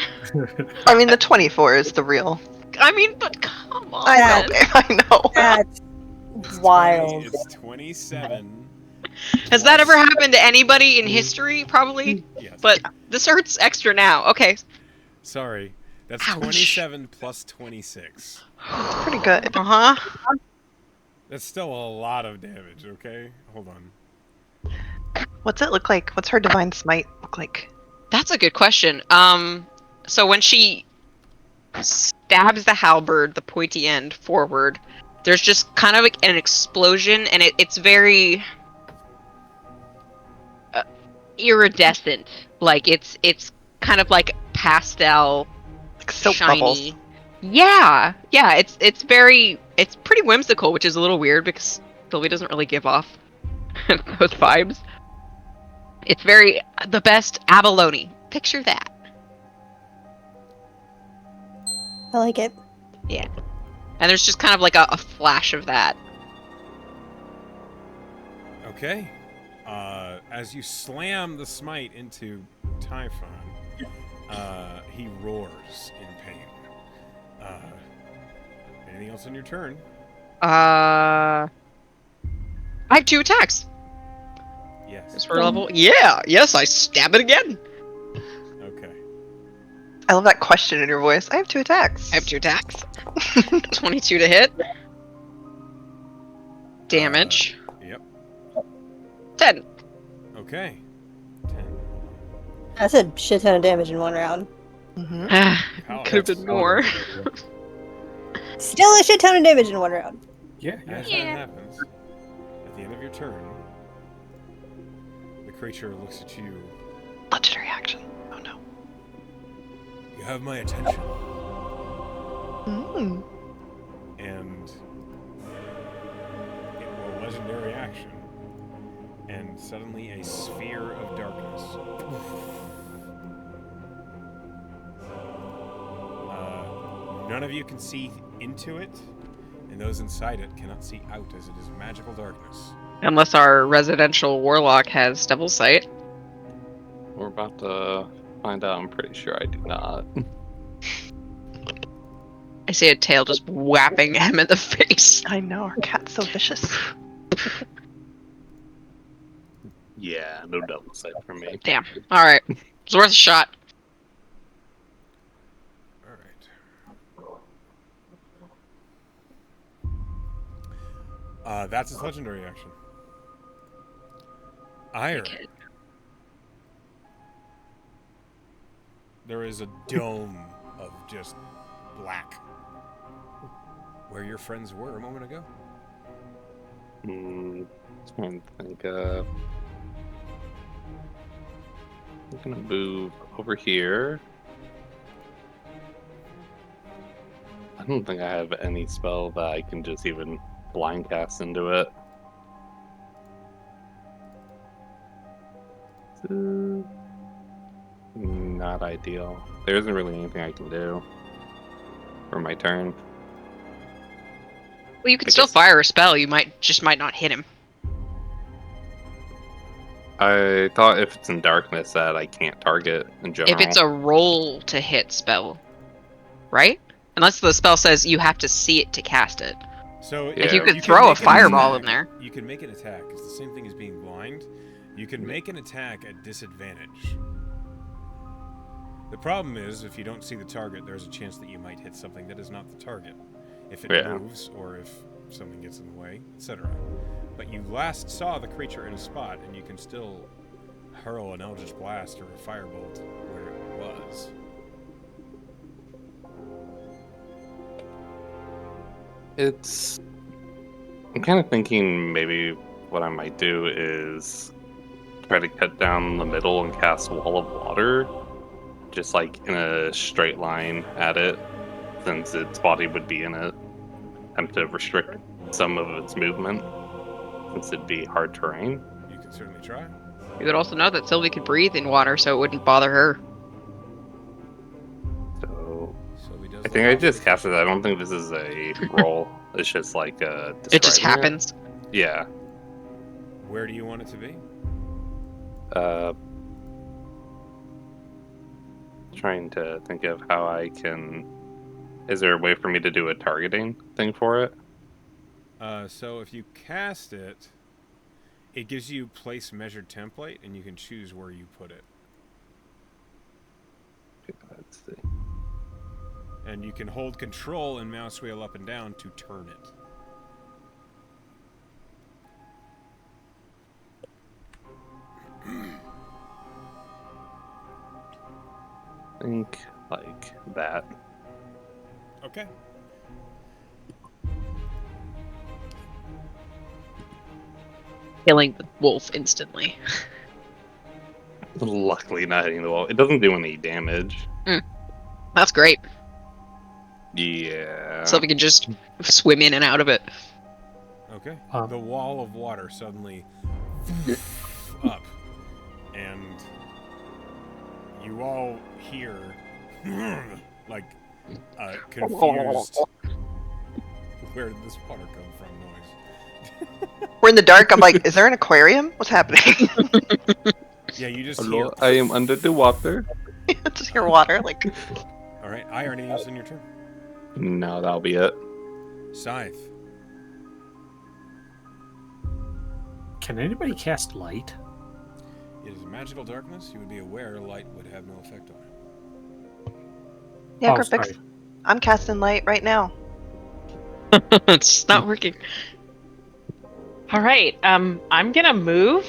I mean, the 24 is the real. I mean, but come on. I know, babe, I know. That's wild. It's 27. Has that ever happened to anybody in history? Probably. Yes. But this hurts extra now. Okay. Sorry. That's Ouch. 27 plus 26. Pretty good. Uh-huh. That's still a lot of damage, okay? Hold on. What's it look like? What's her divine smite look like? That's a good question. So when she stabs the halberd, the pointy end, forward, there's just kind of like an explosion, and it's very iridescent. Like it's kind of like pastel, Like soap shiny. bubbles. Yeah. It's pretty whimsical, which is a little weird because Sylvie doesn't really give off those vibes. It's very the best abalone. Picture that. I like it. Yeah. And there's just kind of like a flash of that. Okay. As you slam the smite into Typhon, he roars in pain. Anything else on your turn? I have 2 attacks. Yes. Is for level? Yeah. Yes, I stab it again. Okay. I love that question in your voice. I have 2 attacks. I have 2 attacks. 22 to hit. Damage. Yep. 10. Okay. 10. That's a shit ton of damage in one round. Mm-hmm. Could have been more. Still a shit ton of damage in one round. Yeah. As Yeah. that happens, at the end of your turn, the creature looks at you. Legendary action. Oh no. You have my attention. Mm. And it will legendary action. And suddenly a sphere of darkness. None of you can see into it, and those inside it cannot see out as it is magical darkness. Unless our residential warlock has double sight. We're about to find out. I'm pretty sure I do not. I see a tail just whapping him in the face. I know, our cat's so vicious. Yeah, no double sight for me. Damn. Alright. It's worth a shot. Alright. That's his legendary action. Ire. Okay. There is a dome of just black. Where your friends were a moment ago. Trying to think. I'm gonna move over here. I don't think I have any spell that I can just even blind cast into it. Not ideal. There isn't really anything I can do for my turn. Well, you can I still guess- fire a spell. You might not hit him. I thought if it's in darkness that I can't target in general. If it's a roll to hit spell, right? Unless the spell says you have to see it to cast it. So Yeah. You could can throw a make an fireball attack. in there. You can make an attack. It's the same thing as being blind. You can make an attack at disadvantage. The problem is, if you don't see the target, there's a chance that you might hit something that is not the target. If it Yeah. moves, or if something gets in the way, etc. But you last saw the creature in a spot, and you can still hurl an Eldritch Blast or a Firebolt where it was. I'm kind of thinking maybe what I might do is try to cut down the middle and cast Wall of Water, just like in a straight line at it, since its body would be in it. Attempt to restrict some of its movement, since it'd be hard terrain. You can certainly try. You would also know that Sylvie could breathe in water, so it wouldn't bother her. So Sylvie does I think I just cast it. I don't think this is a roll. It's just like It just describing happens. Yeah. Where do you want it to be? Trying to think of how I can. Is there a way for me to do a targeting thing for it? So if you cast it, it gives you place measured template, and you can choose where you put it. Let's see. And you can hold control and mouse wheel up and down to turn it. Think like that. Okay. Killing the wolf instantly. Luckily, not hitting the wall. It doesn't do any damage. That's great. Yeah. Sylvie can just swim in and out of it. Okay. Um, The wall of water suddenly up, and you all hear like confused. Where did this water come from? Noise. We're in the dark. I'm like, is there an aquarium? What's happening? Yeah, you just hear. Hello, I am under the water. Just hear water. Like, All right, Irony is in your turn. No, that'll be it. Scythe. Can anybody cast light? It is a magical darkness. You would be aware light would have no effect on it. yeah, Oh, Griffix. sorry. I'm casting light right now. It's just not working. All right. I'm gonna move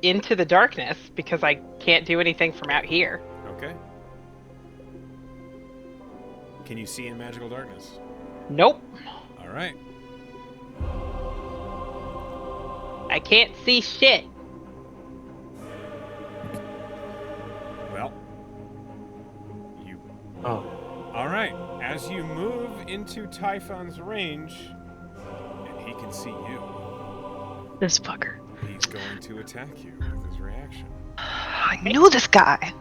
into the darkness because I can't do anything from out here. Okay. Can you see in magical darkness? Nope. All right. I can't see shit. Well, you. Oh, All right. As you move into Typhon's range, and he can see you, This fucker. he's going to attack you with his reaction. I knew this guy.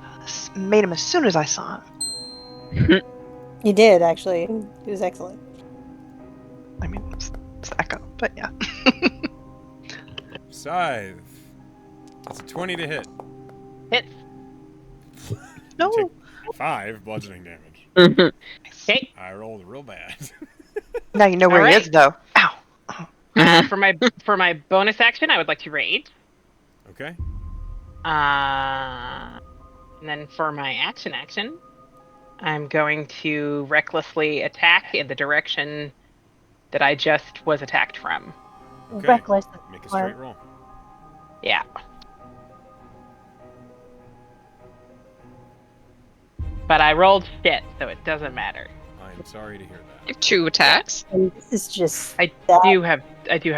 Made him as soon as I saw him. You did, actually. It was excellent. I mean, it's Echo, but yeah. Scythe. That's a 20 to hit. Hits. No. Take 5 bludgeoning damage. Okay. I rolled real bad. Now you know where he Alright. is, though. Ow. For my bonus action, I would like to rage. Okay. And then for my action, I'm going to recklessly attack in the direction that I just was attacked from. Okay. Reckless. Make a straight roll. Yeah. But I rolled shit, so it doesn't matter. I am sorry to hear You that. have 2 attacks. And this is just. I that. do have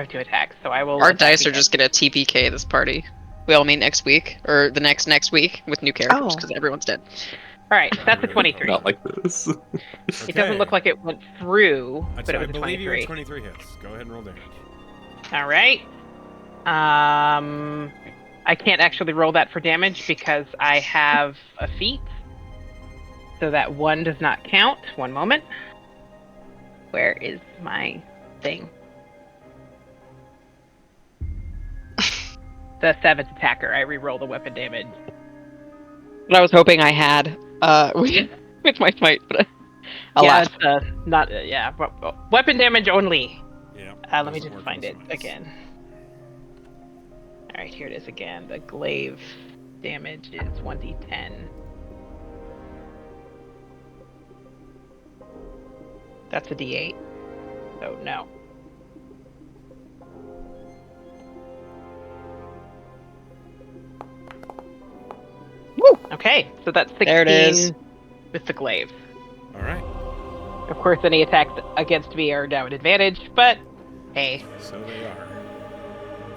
2 attacks, so I will. Our attack dice are again. just gonna TPK this party. We all meet next week, or the next week with new characters, Oh. because everyone's dead. All right, that's a 23. Not like this. It doesn't look like it went through, but it I was a believe you had 23. 23 hits. Go ahead and roll damage. All right. I can't actually roll that for damage because I have a feat. So that 1 does not count. One moment. Where is my thing. The 7th attacker. I re-roll the weapon damage. But I was hoping I had with my fight, but Yeah, alas. it's not. Yeah, weapon damage only. Yeah. Let me doesn't just work find on it science. again. All right, here it is again. The glaive damage is 1d10. That's a d8. So no. Woo! Okay, so that's 16 There it is. with the glaive. All right. Of course, any attacks against me are now at advantage, but hey. So they are.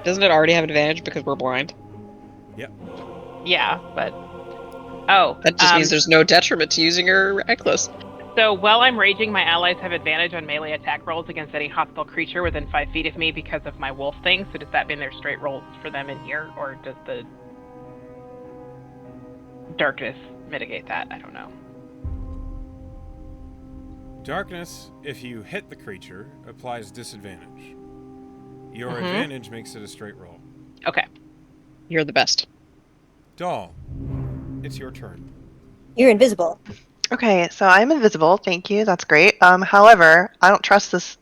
Doesn't it already have advantage because we're blind? Yep. Yeah, but... Oh. That just means there's no detriment to using your reckless. So while I'm raging, my allies have advantage on melee attack rolls against any hostile creature within 5 feet of me because of my wolf thing. So does that mean there's straight rolls for them in here, or does the darkness mitigate that? I don't know. Darkness, if you hit the creature, applies disadvantage. Your advantage makes it a straight roll. Okay. You're the best. Doll, it's your turn. You're invisible. Okay, so I'm invisible. Thank you. That's great. However, I don't trust this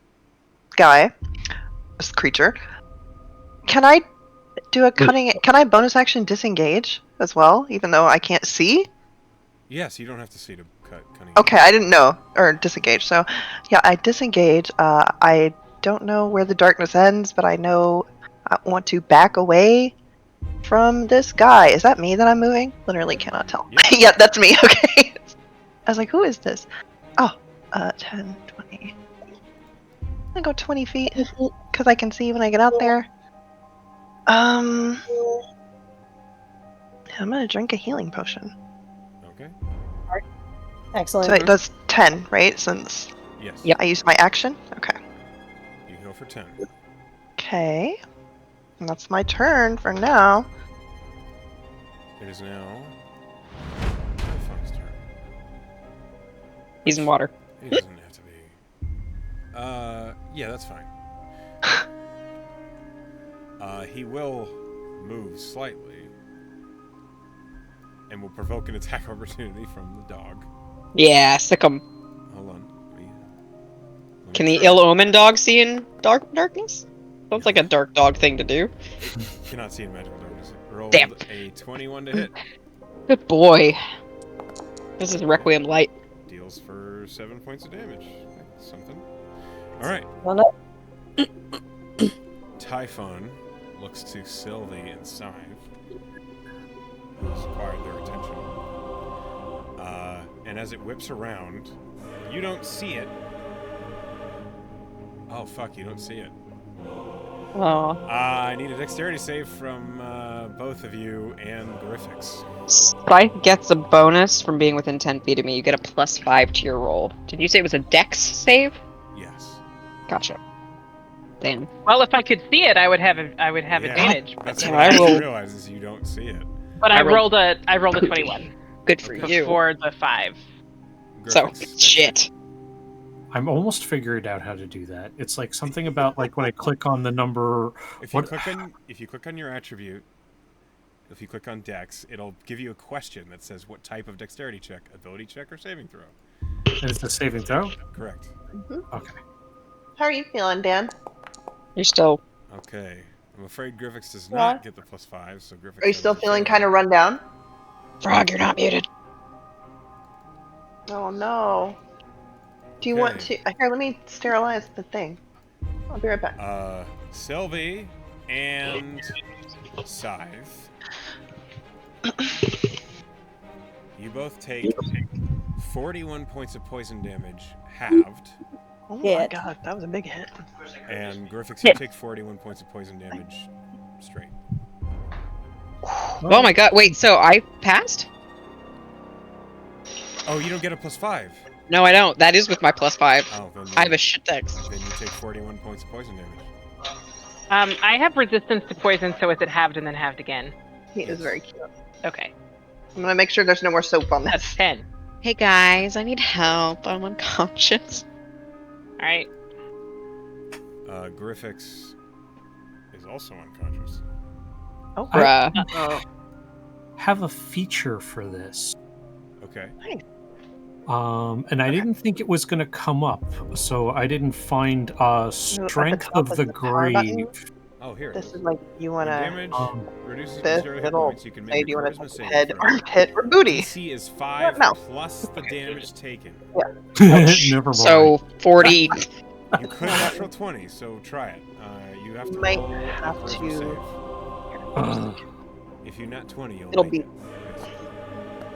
guy, this creature. Can I do a cunning? Can I bonus action disengage as well, even though I can't see? Yes, you don't have to see to cut cunning. Okay, I didn't know, or disengage. So, yeah, I disengage. I don't know where the darkness ends, but I know I want to back away from this guy. Is that me that I'm moving? Literally cannot tell. Yep. Yeah, that's me. Okay. I was like, who is this? Oh, 10, 20. I go 20 feet because I can see when I get out there. I'm gonna drink a healing potion. Okay. Excellent. So it does 10, right? Since Yes. Yep. I used my action. Okay. You go for 10. Okay. And that's my turn for now. It is now Typhon's turn. He's in water. He doesn't have to be. Yeah, that's fine. He will move slightly and will provoke an attack opportunity from the dog. Yeah, sick 'em. Hold on. Let me Can the try. ill-omened dog see in darkness? Sounds like a dark dog thing to do. Cannot see in magical darkness. Rolled Damn. a 21 to hit. Good boy. This is Requiem Light. Deals for 7 points of damage. That's something. Alright. Well, no. Typhon looks to Sylvie and Scythe, who's acquired their attention. And as it whips around, you don't see it. Oh, fuck, you don't see it. Oh. I need a dexterity save from both of you and Griffix. Scythe gets a bonus from being within 10 feet of me. You get a +5 to your roll. Did you say it was a dex save? Yes. Gotcha. Damn. Well, if I could see it, I would have Yeah, advantage. That's Yeah, what I I rolled- realize is you don't see it. But I I rolled a 21 Good for Okay. you. before the 5. So, Griffix, shit. I'm almost figured out how to do that. It's like something about like when I click on the number. If you What- click on your attribute, if you click on Dex, it'll give you a question that says what type of dexterity check, ability check, or saving throw. And it's a saving throw. Correct. Okay. How are you feeling, Dan? You're still... Okay. I'm afraid Griffix does Yeah. not get the +5, so Griffix. Are you still feeling kind of run down? Frog, you're not muted. Oh no. Do you want to? Here, let me sterilize the thing. I'll be right back. Sylvie and Scythe. You both take 41 points of poison damage, halved. Oh my Hit. god, that was a big hit. And Griffix, you take 41 points of poison damage straight. Oh my god, wait, so I passed? Oh, you don't get a +5. No, I don't. That is with my +5. Oh, then I have a shit dex. Then you take 41 points of poison damage. I have resistance to poison, so is it halved and then halved again? He is very cute. Okay, I'm gonna make sure there's no more soap on that's this. 10. Hey guys, I need help. I'm unconscious. All right. Griffix is also unconscious. Oh, Bruh. Have a feature for this. Okay. Nice. And I didn't think it was going to come up, so I didn't find At the Strength top of with the the power button. Grave. Oh, here it This is. is like you When want to damage reduces by this. 0 hit It'll points, you can say, make do you a want to charisma saving head, throw. armpit, or booty? DC is 5 No. plus the damage taken. Never mind. So 40. You could natural 20, so try it. You have to Might roll a have charisma to- save. If you nat 20, you'll It'll make be- it.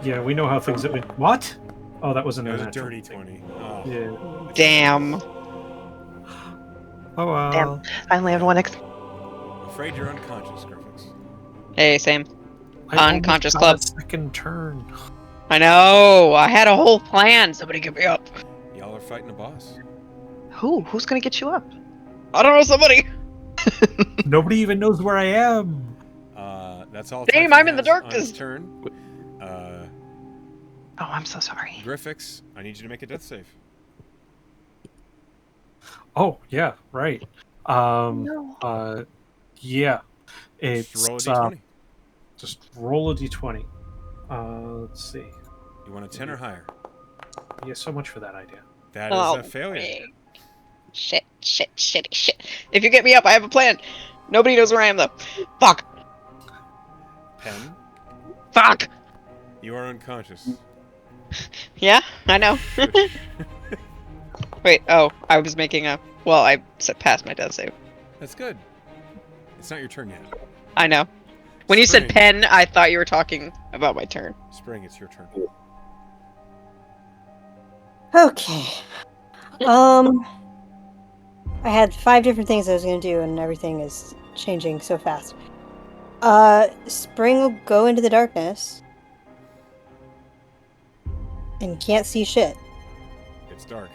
Yeah, we know how things have been. What? Oh, that wasn't It was a natural. dirty 20. Oh. Yeah. Damn. Oh well. Damn. I only have one Afraid you're unconscious, Griffiths. Hey, same. I almost Unconscious got club. a second turn. I know. I had a whole plan. Somebody get me up. Y'all are fighting a boss. Who's gonna get you up? I don't know. Somebody. Nobody even knows where I am. That's all. Damn, Typhon I'm in the has on his darkness. turn. Oh, I'm so sorry. Griffix, I need you to make a death save. Oh yeah, right. No. Yeah. It's Just roll a d20. just roll a d20. Let's see. You want a 10 or higher? Yeah, so much for that idea. That is a failure. Shit. If you get me up, I have a plan. Nobody knows where I am, though. Fuck. Pen, Fuck. you are unconscious. Yeah, I know. Wait, oh, I was making a... Well, I passed my death save. That's good. It's not your turn yet. I know. When you said Spring. pen, I thought you were talking about my turn. Spring, it's your turn. Okay. I had 5 different things I was gonna do, and everything is changing so fast. Spring will go into the darkness and can't see shit. It's dark.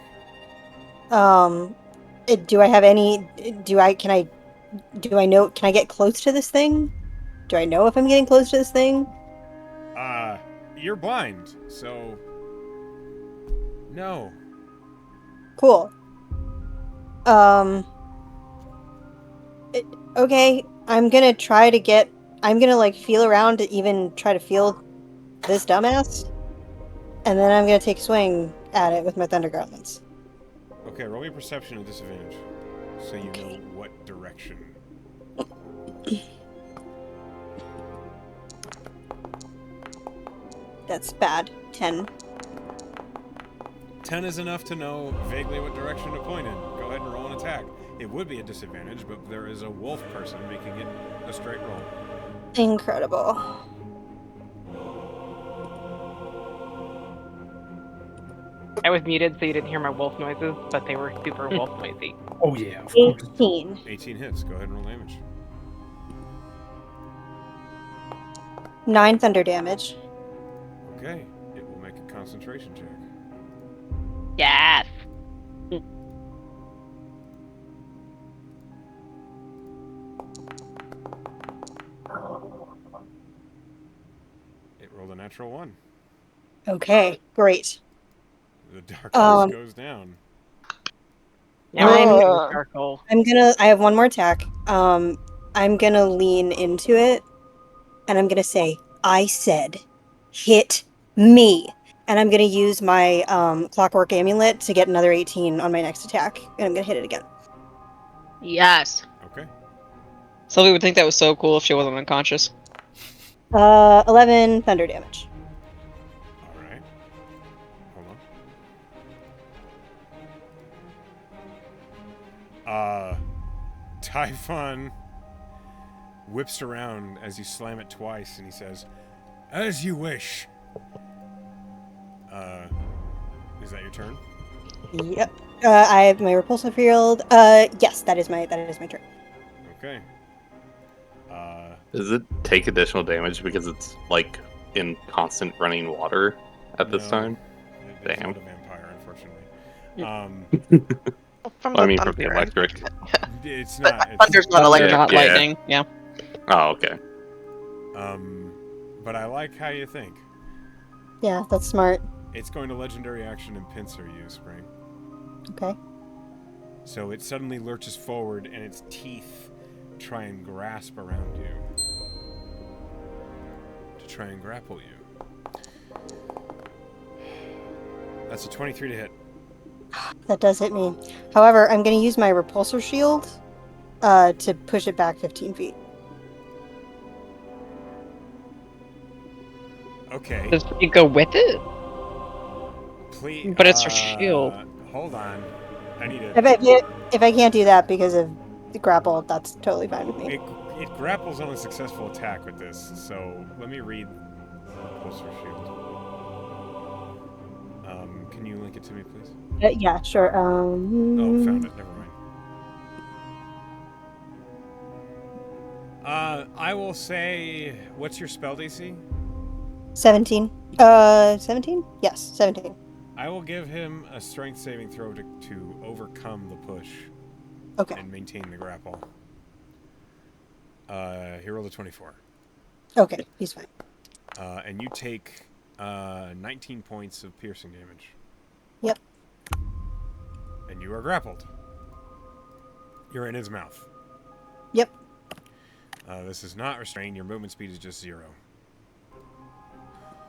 Do I have any? Can I know? Can I get close to this thing? Do I know if I'm getting close to this thing? You're blind, so no. Cool. Okay, I'm gonna try to get. I'm gonna like feel around to even try to feel this dumbass, and then I'm gonna take a swing at it with my thunder gauntlets. Okay, roll me a perception at disadvantage, so you know what direction. That's bad. 10. 10 is enough to know vaguely what direction to point in. Go ahead and roll an attack. It would be a disadvantage, but there is a wolf person making it a straight roll. Incredible. I was muted, so you didn't hear my wolf noises, but they were super wolf noisy. Oh yeah, of course. 18. 18 hits. Go ahead and roll damage. 9 thunder damage. Okay, it will make a concentration check. Yes. It rolled a natural 1. Okay, great. The darkness goes down. Now I'm in the circle. I have one more attack. I'm gonna lean into it, and I'm gonna say, I said, hit me. And I'm gonna use my clockwork amulet to get another 18 on my next attack, and I'm gonna hit it again. Yes. Okay. Somebody would think that was so cool if she wasn't unconscious. 11 thunder damage. All right. Hold on. Typhon whips around as you slam it twice, and he says, "As you wish." Is that your turn? Yep. I have my repulsive field. Yes, that is my turn. Okay. Does it take additional damage because it's like in constant running water at this time? It's Damn. not a vampire, unfortunately. From I mean, thunder. from the electric. It's But not. It's, thunder's not Thunder, electric. not Yeah. lightning. Yeah. Oh, okay. but I like how you think. Yeah, that's smart. It's going to legendary action and pincer you, Spring. Okay. So it suddenly lurches forward, and its teeth try and grasp around you to try and grapple you. That's a 23 to hit. That does hit me. However, I'm going to use my repulsor shield to push it back 15 feet. Okay. Does it go with it? Please. But it's your shield. Hold on. I need to. If I can't do that because of the grapple, that's totally fine with me. It grapples on a successful attack with this, so let me read Repulsor Shield. Can you link it to me, please? Yeah, sure. Oh, found it. Never mind. I will say, what's your spell DC? 17. 17? Yes, 17. I will give him a strength saving throw to overcome the push. Okay. And maintain the grapple. He rolled a 24. Okay, he's fine. And you take 19 points of piercing damage. Yep. And you are grappled. You're in his mouth. Yep. This is not restrained. Your movement speed is just 0.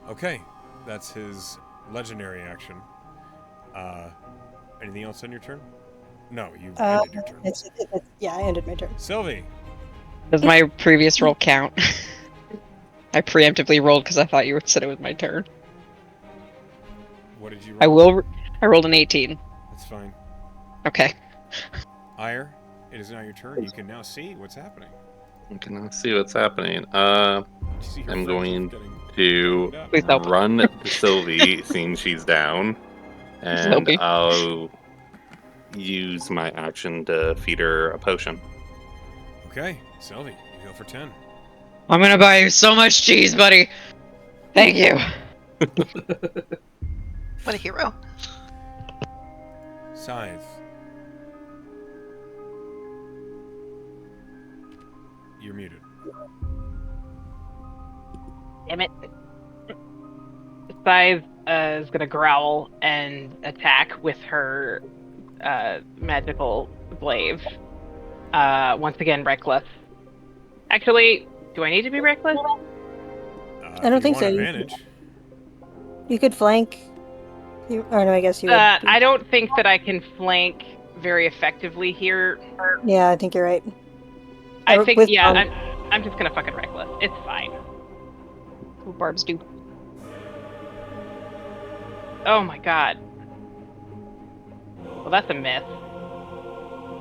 Okay, that's his legendary action. Anything else on your turn? No, you ended your turn. Yeah, I ended my turn. Sylvie. Does my previous roll count? I preemptively rolled because I thought you said it was my turn. What did you roll? I rolled an 18. That's fine. Okay. Ire, it is now your turn. You can now see what's happening. You can now see what's happening. See her I'm friends going getting to up. Please help. run to Sylvie, seeing she's down, and Sylvie. I'll use my action to feed her a potion. Okay, Sylvie, you go for 10. I'm gonna buy you so much cheese, buddy. Thank you. What a hero. Scythe. You're muted. Damn it. Scythe is gonna growl and attack with her magical glaive. Once again, reckless. Actually, do I need to be reckless? I don't think so. Advantage. You could flank. No, I guess you would. I don't think that I can flank very effectively here. Yeah, I think you're right. I think, With- I'm just gonna fucking reckless. It's fine. What bards do. Oh my god. Well, that's a miss.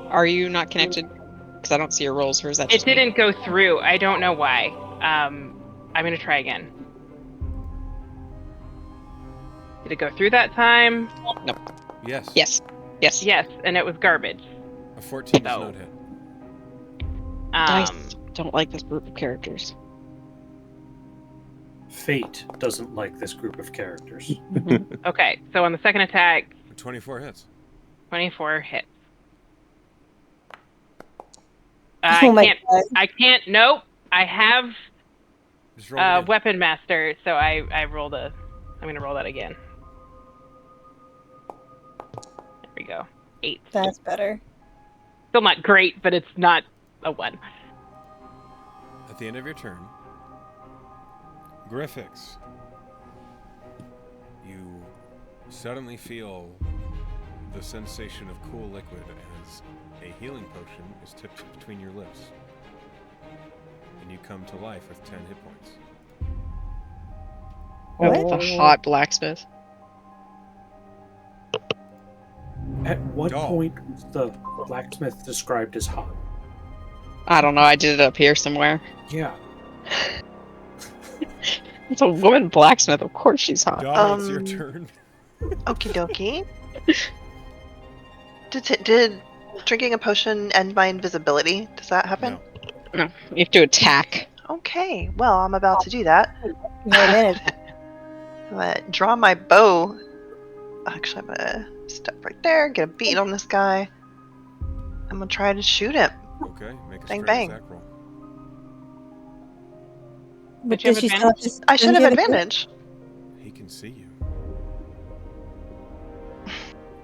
Are you not connected? Because I don't see your rolls, or is that It just me? didn't go through. I don't know why. I'm gonna try again. Did it go through that time? Yes. Yes. Yes. Yes, and it was garbage. A 14 does No. not hit. I don't like this group of characters. Fate doesn't like this group of characters. Okay, so on the second attack, 24 hits. 24 hits. Oh my god. I can't. Nope. I have Just roll it again. Weapon Master, so I rolled a. I'm gonna roll that again. There we go. 8. That's better. Still not great, but it's not a 1. At the end of your turn, Griffix, you suddenly feel the sensation of cool liquid as a healing potion is tipped between your lips. And you come to life with 10 hit points. What? The hot blacksmith. At what Dog. point was the blacksmith described as hot? I don't know. I did it up here somewhere. Yeah. It's a woman blacksmith. Of course she's hot. Dog, it's your turn. Okie dokie. Did drinking a potion end my invisibility? Does that happen? No. No, you have to attack. Okay, well, I'm about to do that. You have advantage. I'm gonna draw my bow. Actually, I'm gonna step right there, get a beat on this guy. I'm gonna try to shoot him. Okay, make a Bang, straight bang. attack roll. But you have does she still advantage? have to- I should doesn't have she advantage. He can see you,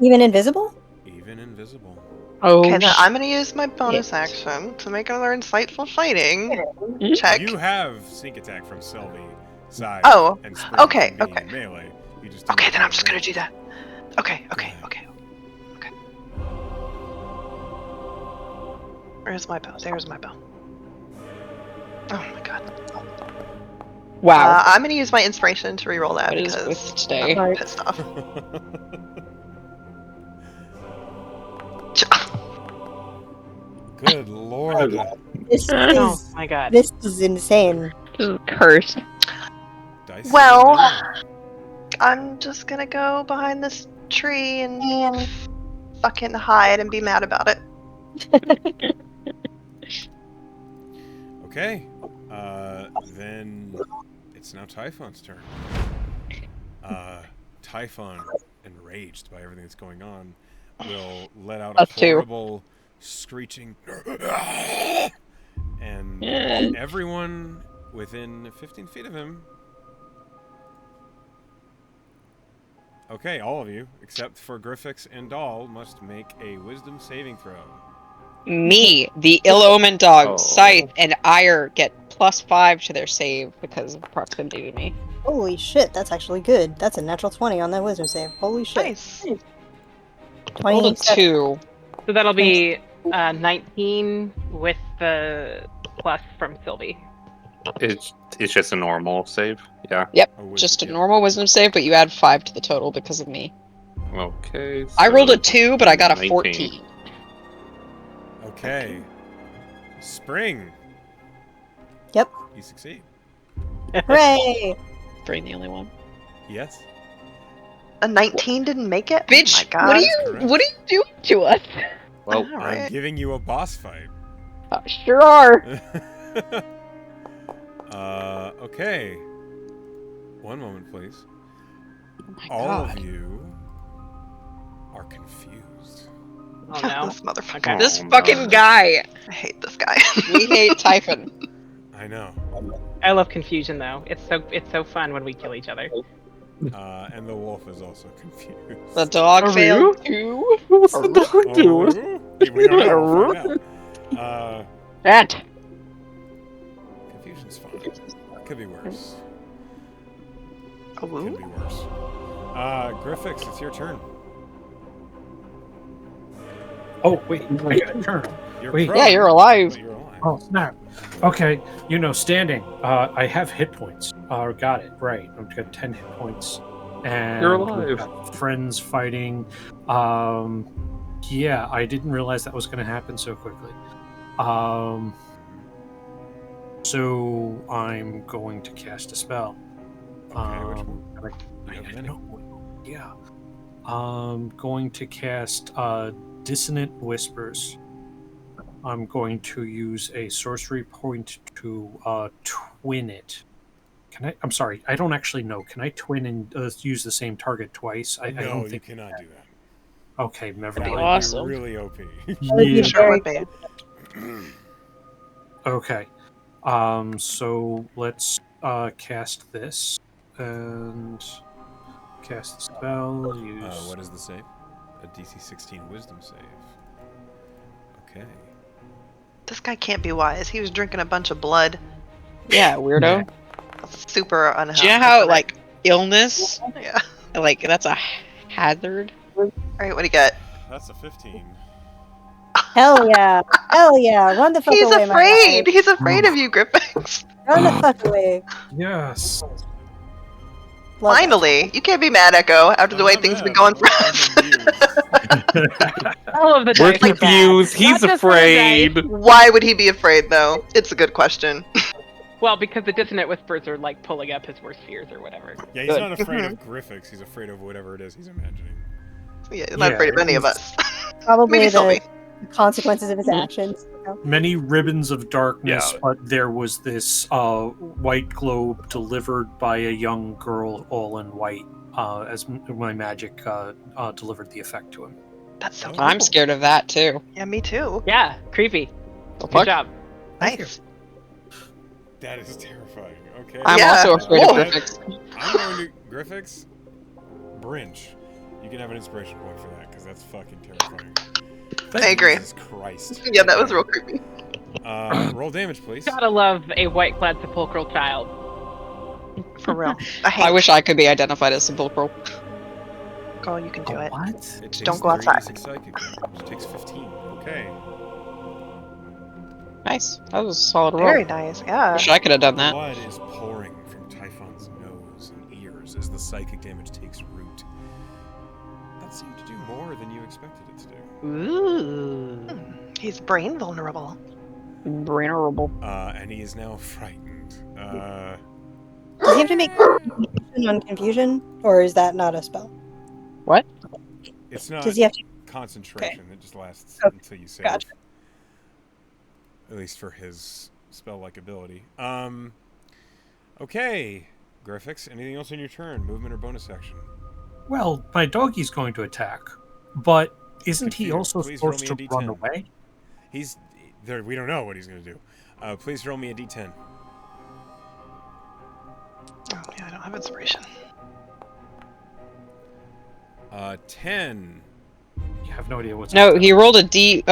Even invisible? even invisible. Oh, Okay, then I'm gonna use my bonus shit. action to make another insightful fighting. Check. You have sneak attack from Sylvie side. Oh, And Spring okay, from being okay. in melee. You just didn't Okay, then have I'm just gonna do range. that. Okay. ahead. Where's my bow? There's my bow. Oh my god. Wow. I'm gonna use my inspiration to reroll that What is because with today? I'm pissed off. Good lord. This Oh is my god. this is insane. This is cursed. Dice Well, now. I'm just gonna go behind this tree and fucking hide and be mad about it. Okay. Then it's now Typhon's turn. Typhon, enraged by everything that's going on, will let out a Us too. horrible screeching, and everyone within 15 feet of him. Okay, all of you, except for Griffix and Doll, must make a wisdom saving throw. Me, the ill-omened dog, Oh. Scythe, and Ire get +5 to their save because of proximity to me. Holy shit, that's actually good. That's a natural 20 on that wisdom save. Holy shit. Nice. Rolled a 27. 2. So that'll be 19 with the plus from Sylvie. It's just a normal save. Yeah. Yep, Oh, just a yeah. normal wisdom save, but you add 5 to the total because of me. Okay. I so rolled a 2, but I got a 19. 14. Okay. Spring. Yep. You succeed. Hooray! Brain the only one. Yes. A 19 didn't make it? Bitch, Oh my god. what are you doing to us? Well, All I'm right. giving you a boss fight. Sure are. Okay. One moment, please. Oh my All god. of you are confused. Oh no. This motherfucker. Okay. This Oh, fucking no. guy. I hate this guy. We hate Typhon. I know. I love confusion though. It's so fun when we kill each other. And the wolf is also confused. The dog Are failed too. Oh, we don't know. We'll find out. That. Confusion's fine. Could be worse. Oh, Could be worse. Griffix, it's your turn. Oh, wait, I got a turn. You're Wait. prone, Yeah, you're alive. but You're alive. Oh, snap. Okay, standing. I have hit points. Got it, right. I've got 10 hit points. And You're we've alive. got friends fighting. Yeah, I didn't realize that was going to happen so quickly. So I'm going to cast a spell. Okay, which one? I You have don't many. know. Yeah. I'm going to cast Dissonant Whispers. I'm going to use a sorcery point to twin it. Can I? I'm sorry, I don't actually know. Can I twin and use the same target twice? I No, don't you think. cannot do that. Okay, never That be would mind. awesome. be really OP. would be Yeah. Sure very would be. Okay. So let's cast this and cast the spell. Use. What is the save? A DC 16 Wisdom save. Okay. This guy can't be wise. He was drinking a bunch of blood. Yeah, weirdo. Super unhealthy. Do you know how like illness, Yeah. like that's a hazard? Alright, what do you got? That's a 15. Hell yeah! Hell yeah! Run the fuck He's away, my afraid! guy. He's afraid of you, Griffiths. Run the fuck away. Yes. Love that. Finally! You can't be mad, Echo, after the way Not things have been bad. going for us. All of the We're dice are bad. confused. He's Not just for the afraid. dice. Why would he be afraid, though? It's a good question. Well, because the dissonant whispers are like pulling up his worst fears or whatever. Yeah, he's Good. not afraid of Griffix. He's afraid of whatever it is he's imagining. Yeah, he's not Yeah, afraid of any of he's- us. Probably Maybe the Sylvie. consequences of his actions. You know? Many ribbons of darkness, Yeah. but there was this white globe delivered by a young girl, all in white, as my magic delivered the effect to him. That's so Oh. cool. I'm scared of that too. Yeah, me too. Yeah, creepy. The Good fuck? job. Thank Nice. That is terrifying. Okay. I'm Yeah. also afraid Whoa. of Griffix. I'm going to Griffix. Brinch. You can have an inspiration point for that because that's fucking terrifying. I agree. Jesus Christ. Yeah, that was real creepy. Roll damage, please. Gotta love a white-clad sepulchral child. For real. I wish I could be identified as sepulchral. Girl, you can do it. What? It Just takes don't go outside. 3d6 psychic damage. It takes 15. Okay. Nice. That was a solid roll. Very nice, yeah. Wish I could have done that. Blood is pouring from Typhon's nose and ears as the psychic damage takes root. That seemed to do more than you expected it to do. Ooh. He's brain vulnerable. Vulnerable. And he is now frightened. Does he have to make confusion on confusion, or is that not a spell? What? It's not Does he have to? concentration. It just lasts Okay, until you save. gotcha. At least for his spell-like ability. Okay. Griffix, anything else on your turn? Movement or bonus action? Well, my doggie's going to attack, but isn't he Confused. also Please roll supposed me to a run D10. away? He's there. We don't know what he's going to do. Please roll me a d10. Oh, yeah, I don't have inspiration. 10. You have no idea what's No, happening. he rolled a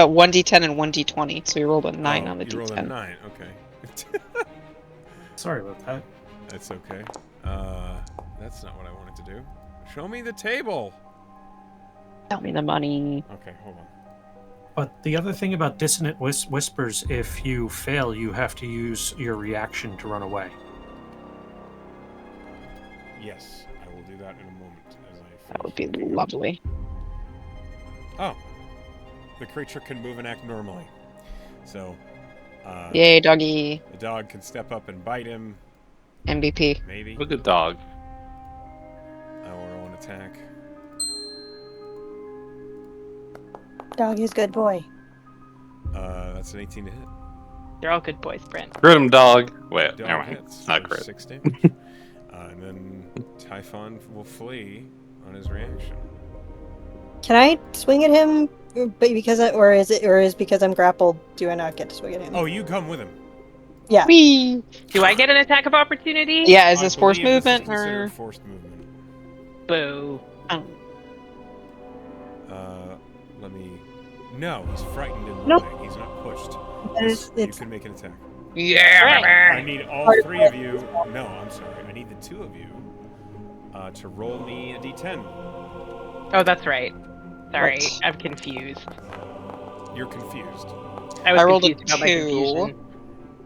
one d10 and one d20, so he rolled a 9 on the You rolled a d10. 9. Okay. Sorry about that. That's okay. That's not what I wanted to do. Show me the table. Tell me the money. Okay, hold on. But the other thing about dissonant whispers, if you fail, you have to use your reaction to run away. Yes, I will do that in a moment as I That would be finish. lovely. Oh, the creature can move and act normally. So, Yay, doggy. the dog can step up and bite him. MVP. Maybe. Look at dog. I will roll an attack. Dog is good boy. That's an 18 to hit. They're all good boys, Brent. Crit him, dog. Wait, Dog never mind. hits Not for crit. 6 damage. And then Typhon will flee on his reaction. Can I swing at him? Or is because I'm grappled? Do I not get to swing at him? Oh, you come with him. Yeah. Whee! Do I get an attack of opportunity? Yeah, is I this forced believe this is movement considered or? forced movement? Boo. Oh. Let me. No, he's frightened in the Nope. way. He's not pushed. It's- You it's- can make an attack. Yeah. I need all 3 of you. No, I'm sorry. I need the 2 of you to roll me a d10. Oh, that's right. Sorry, Right. I'm confused. You're confused. I was I rolled a confused about my 2. confusion.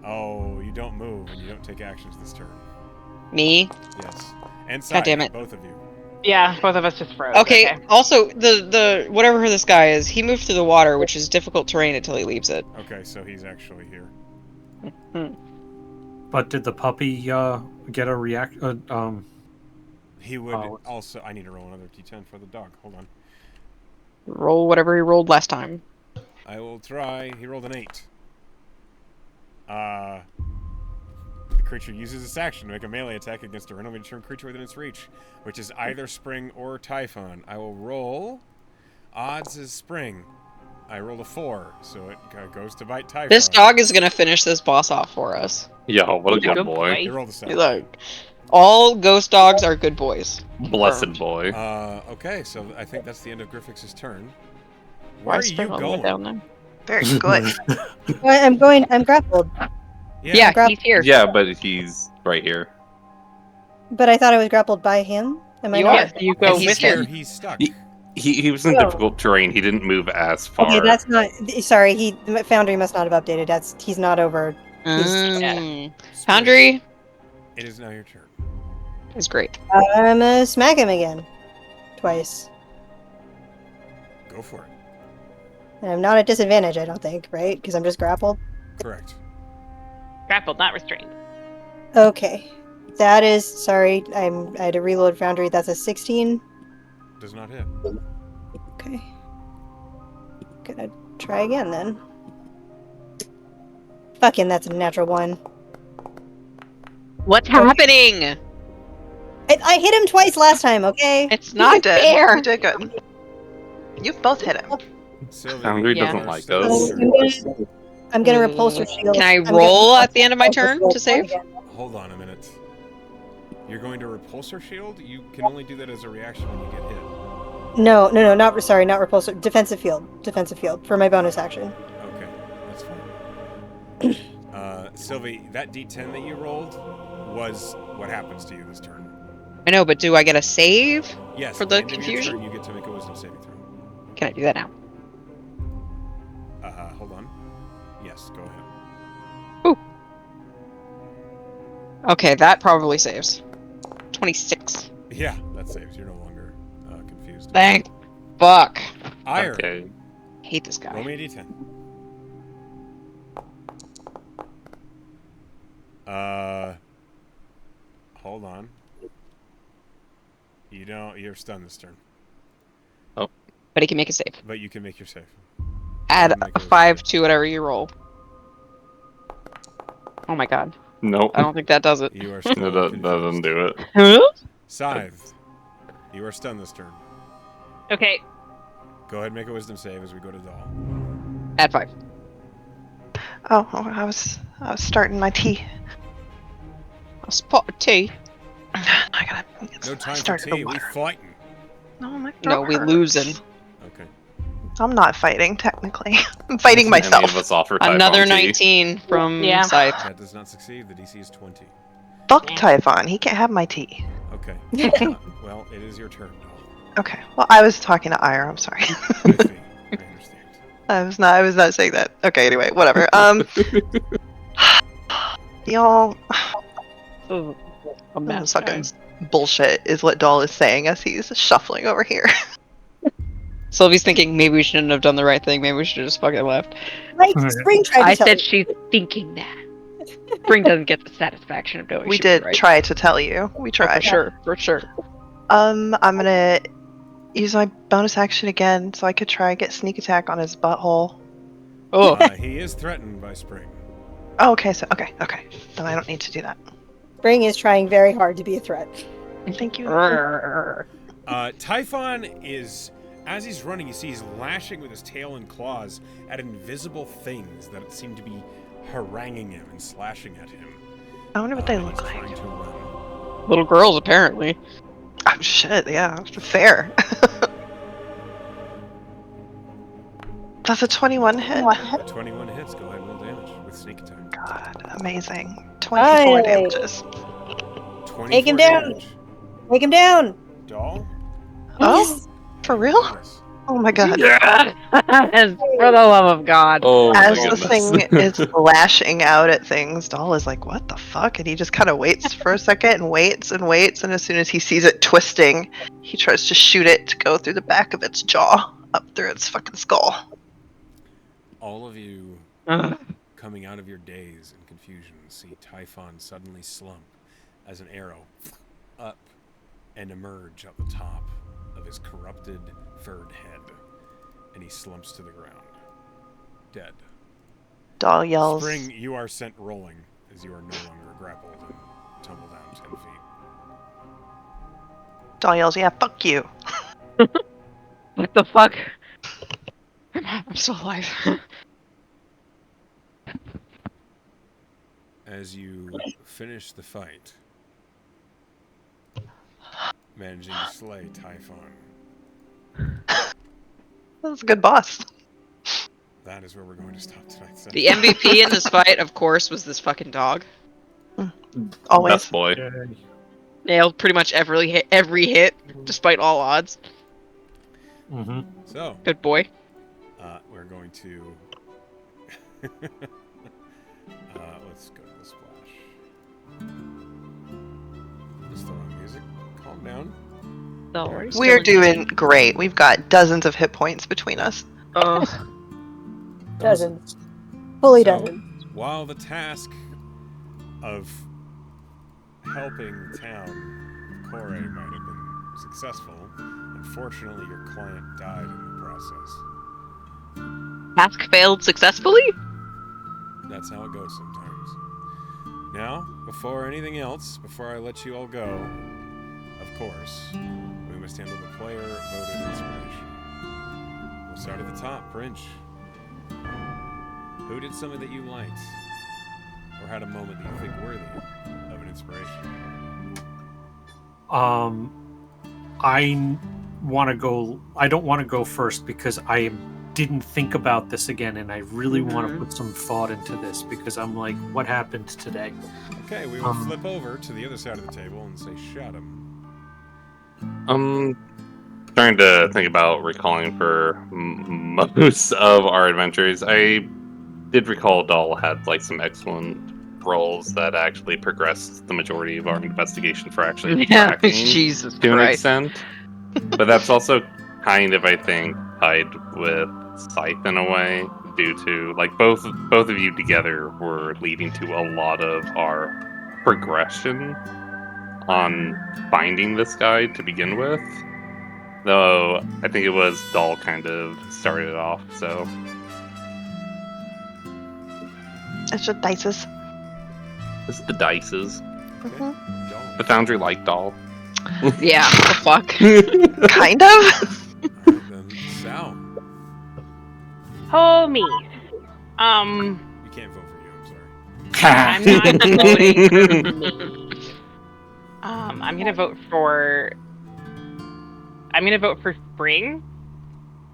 Oh, you don't move and you don't take actions this turn. Me? Yes. And God damn Sai, it. both of you. Yeah, both of us just froze. Okay, also, the whatever this guy is, he moved through the water, which is difficult terrain until he leaves it. Okay, so he's actually here. But did the puppy get a react? He would Oh. also. I need to roll another d10 for the dog. Hold on. Roll whatever he rolled last time. I will try. He rolled an 8. The creature uses its action to make a melee attack against a randomly determined creature within its reach, which is either Spring or Typhon. I will roll. Odds is Spring. I rolled a 4, so it goes to bite Typhon. This dog is gonna finish this boss off for us. Yo, what a He's a good good boy. He rolled a 7. He's like, all ghost dogs are good boys. Blessed boy. Okay, so I think that's the end of Griffix's turn. Why Where are is you Spring all the way going? down there? Very good. I'm grappled, Yeah, grab- he's here. Yeah, but he's right here. but I thought I was grappled by him. Am I You not? are. Yes, you go He's with here. him. He's stuck. He was in Oh. difficult terrain. He didn't move as far. Okay, that's not. Sorry, Foundry must not have updated. He's not over. Mm. Spring, Foundry it is now your turn. is great. I'm gonna smack him again, twice. Go for it. And I'm not at disadvantage, I don't think, right? Because I'm just grappled. Correct. Grappled, not restrained. Okay, that is. Sorry, I had to reload Foundry. That's a 16. Does not hit. Okay. Gonna try again then. Fucking, that's a natural 1. What's happening? I hit him twice last time. Okay. It's You not did. fair. You did good. You both hit him. Sylvie, Foundry Yeah. doesn't like Sylvie, us. I'm gonna repulse her shield. Can I I'm gonna roll repulse at the end of my her turn shield to save? again. Hold on a minute. You're going to repulsor shield? You can only do that as a reaction when you get hit. No, not repulsor. Defensive field for my bonus action. Okay, that's fine. Sylvie, that D10 that you rolled was what happens to you this turn. I know, but do I get a save Yes, for at the end of your confusion? turn, you get to make a wisdom saving throw. Can I do that now? Hold on. Yes, go ahead. Ooh. Okay, that probably saves. 26. Yeah, that saves. You're no longer confused. Thank fuck. Ire, Okay. Hate this roll guy. me a D10. Hold on. You're stunned this turn. But he can make a save. But you can make your save. Add Make a a 5 to whatever you roll. Oh my god. Nope. I don't think that does it. You are still That doesn't do it. Huh? Scythe, you are stunned this turn. Okay. Go ahead and make a wisdom save as we go to Doll. Add 5. Oh, I was starting my tea. A spot of tea. I gotta. No time for started tea, the we water. fighting. No, my No, throat we hurts. losing. Okay. I'm not fighting technically. I'm fighting Any of myself. us offer Typhon Another tea? 19 from Yeah. Scythe. That does not succeed. The DC is 20. Fuck Typhon. He can't have my tea. Okay. Well, it is your turn, Doll. Okay. Well, I was talking to Ira. I'm sorry. I see. I understand. I was not saying that. Okay. Anyway, whatever. Y'all. A This mess. fucking bullshit is what Doll is saying as he's shuffling over here. Sylvie's thinking maybe we shouldn't have done the right thing. Maybe we should have just fucking left. Like Spring tried to I tell said you. she's thinking that. Spring doesn't get the satisfaction of knowing We she was did right. try to tell you. We tried. For sure. I'm gonna use my bonus action again so I could try and get sneak attack on his butthole. Oh, He is threatened by Spring. Oh, okay. So okay. Then I don't need to do that. Spring is trying very hard to be a threat. Thank you. Typhon is, as he's running, you see he's lashing with his tail and claws at invisible things that seem to be haranguing him and slashing at him. I wonder what they And look he's like. trying to run. little girls apparently. Oh shit! Yeah, fair. That's a 21 hit. 21 hits. Go ahead and roll damage with sneak attack. God, amazing. 24 Aye. damages. 24 Take him down. damage. Take him down. Doll? Oh, for real? Yes. Oh my god. Yes! For the love of God. Oh my As the goodness. thing is lashing out at things, Doll is like, what the fuck? And he just kind of waits for a second and waits, and as soon as he sees it twisting, he tries to shoot it to go through the back of its jaw, up through its fucking skull. All of you coming out of your daze and confusion see Typhon suddenly slump as an arrow up and emerge at the top of his corrupted, furred head, and he slumps to the ground, dead. Doll yells, Spring, you are sent rolling as you are no longer grappled and tumble down 10 feet. Doll yells, yeah, fuck you. What the fuck? I'm still alive. As you finish the fight, managing to slay Typhon, That's a good boss. that is where we're going to stop tonight's session. The MVP in this fight, of course, was this fucking dog. Always. Best boy. Yay. Nailed pretty much every hit, despite all odds. Mm-hmm. So, Good boy. we're going to let's go to the splash. Just the wrong music. Calm down. No, We're doing great. We've got dozens of hit points between us. Dozens. Fully So, dozens. While the task of helping the town of Kore might have been successful, unfortunately your client died in the process. Task failed successfully? That's how it goes sometimes. Now, before anything else, before I let you all go, of course, we must handle the player-voted inspiration. We'll start at the top. Prince. Who did something that you liked? Or had a moment that you think worthy of an inspiration? want to go. I don't want to go first because I didn't think about this again, and I really want to put some thought into this because I'm like, what happened today? Okay, we will flip over to the other side of the table and say, "Shut him." Trying to think about recalling for most of our adventures. I did recall Dahl had like some excellent roles that actually progressed the majority of our investigation for actually tracking Jesus to an Christ. extent. But that's also kind of, I think, tied with Scythe in a way, due to like both of you together were leading to a lot of our progression on finding this guy to begin with. Though I think it was Dahl kind of started it off, so It's just dices. this is the dices. Okay. The Foundry liked Dahl. Yeah, what the fuck? Kind of. Then Sal, Oh me. you can't vote for you. I'm sorry. I'm not voting for me. I'm gonna vote for Spring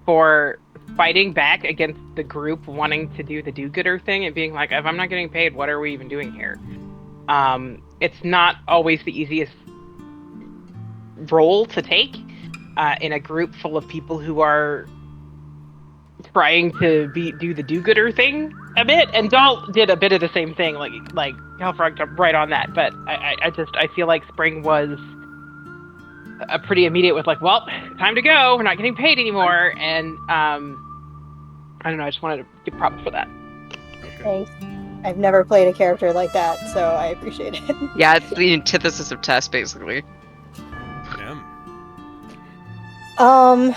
for fighting back against the group wanting to do the do-gooder thing and being like, if I'm not getting paid, what are we even doing here? It's not always the easiest role to take in a group full of people who are trying to do the do-gooder thing a bit, and Dahl did a bit of the same thing, like Hellfrog jumped right on that, but I feel like Spring was a pretty immediate with like, well, time to go, we're not getting paid anymore, and I don't know, I just wanted to give props for that. Okay. Thanks. I've never played a character like that, so I appreciate it. Yeah, it's the antithesis of Tess, basically. M.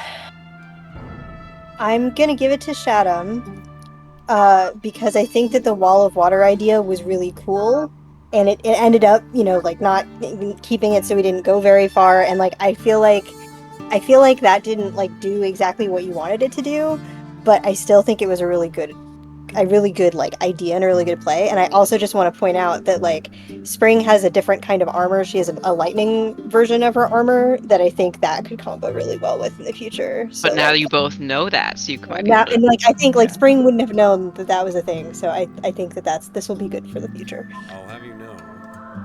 I'm gonna give it to Shaddam, because I think that the wall of water idea was really cool, and it ended up, like not keeping it so we didn't go very far, and like I feel like that didn't like do exactly what you wanted it to do, but I still think it was a really good like idea and a really good play. And I also just want to point out that like Spring has a different kind of armor. She has a lightning version of her armor that I think that could combo really well with in the future. So, But now like, you both know that, so you might be now, able to... and like I think like Spring wouldn't have known that was a thing. So I think this will be good for the future. I'll have you know,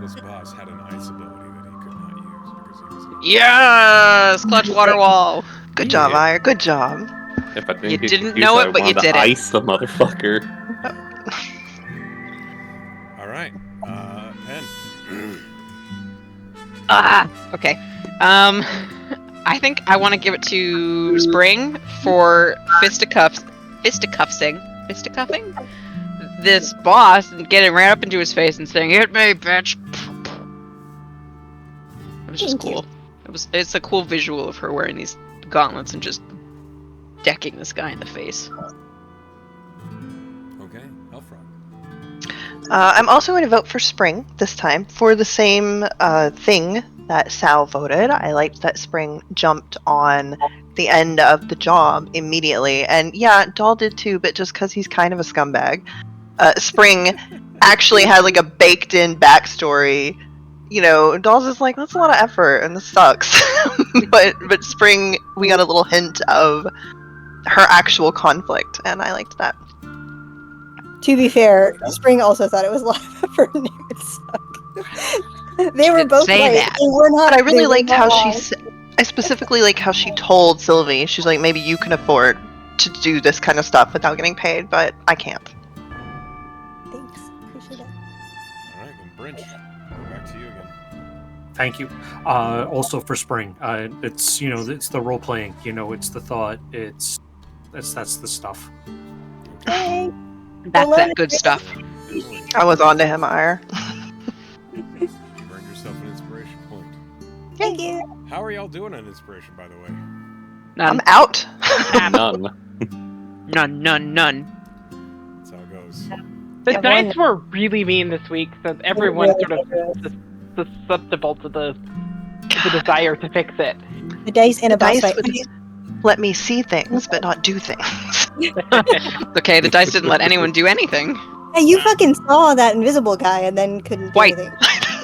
this boss had an ice ability that he could not use because he was. Yes! Clutch water wall! Good job, Yeah. Ire. Good job. If I didn't You get didn't confused, know I it, but you wanted to did it. ice the motherfucker. All right, Pen. Okay. I think I want to give it to Spring for fisticuffing this boss and getting right up into his face and saying, "Hit me, bitch!" It was just Thank you. cool. It's a cool visual of her wearing these gauntlets and just decking this guy in the face. Okay, Hellfrog. I'm also going to vote for Spring this time for the same thing that Sal voted. I liked that Spring jumped on the end of the job immediately. And yeah, Dahl did too, but just because he's kind of a scumbag. Spring actually had like a baked-in backstory. Dahl's just like, that's a lot of effort and this sucks. but Spring, we got a little hint of her actual conflict, and I liked that. To be fair, Spring also thought it was a lot of effort and it would suck. They were didn't both say right. that. They were not. But I really they were liked not how wrong. I specifically like how she told Sylvie, she's like, maybe you can afford to do this kind of stuff without getting paid, but I can't. Thanks. Appreciate it. All right, then Brinch. Go back to you again. Thank you. Also for Spring, it's it's the role playing. It's the thought. That's the stuff. Hey, That's love that it. good stuff. I was on to him, Ire. You earned yourself an inspiration point. thank you. How are y'all doing on inspiration, by the way? I'm None. out. None. None. That's how it goes. The Yeah, dice were really mean this week, so everyone Really sort of good. susceptible to the desire to fix it. The dice and a boss Dice fight. would let me see things, but not do things. Okay, the dice didn't let anyone do anything. Hey, you fucking saw that invisible guy and then couldn't do White. anything.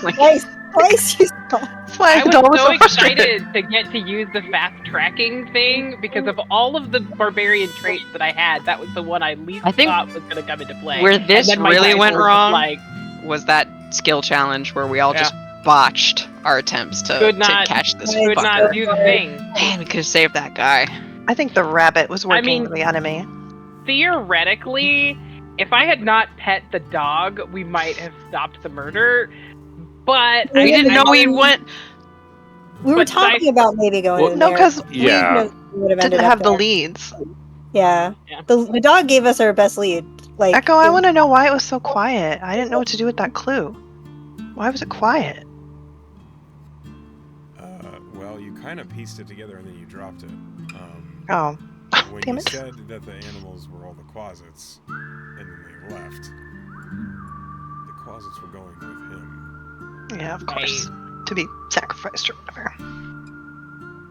Like, Dice, Twice you saw. That's why I was Adele so so frustrated. excited to get to use the fast tracking thing because of all of the barbarian traits that I had. That was the one I least I think thought was going to come into play. Where And this then my really dice went were just wrong like, was that skill challenge where we all just botched our attempts to Could not- catch this could fucker. not do the thing. Man, we could have saved that guy. I think the rabbit was working mean- the enemy. Theoretically, if I had not pet the dog, we might have stopped the murder. But We didn't know we went. We were But talking dice- about maybe going Well, in No, there. because Yeah. We would have ended didn't up have the there. leads. Yeah. Yeah. The dog gave us our best lead. Like Echo, I it- want to know why it was so quiet. I didn't know what to do with that clue. Why was it quiet? Well, you kind of pieced it together and then you dropped it. Oh, When damn you it. said that the animals were all the closets, and then they left, the closets were going with him. Yeah, of course. To be sacrificed or whatever.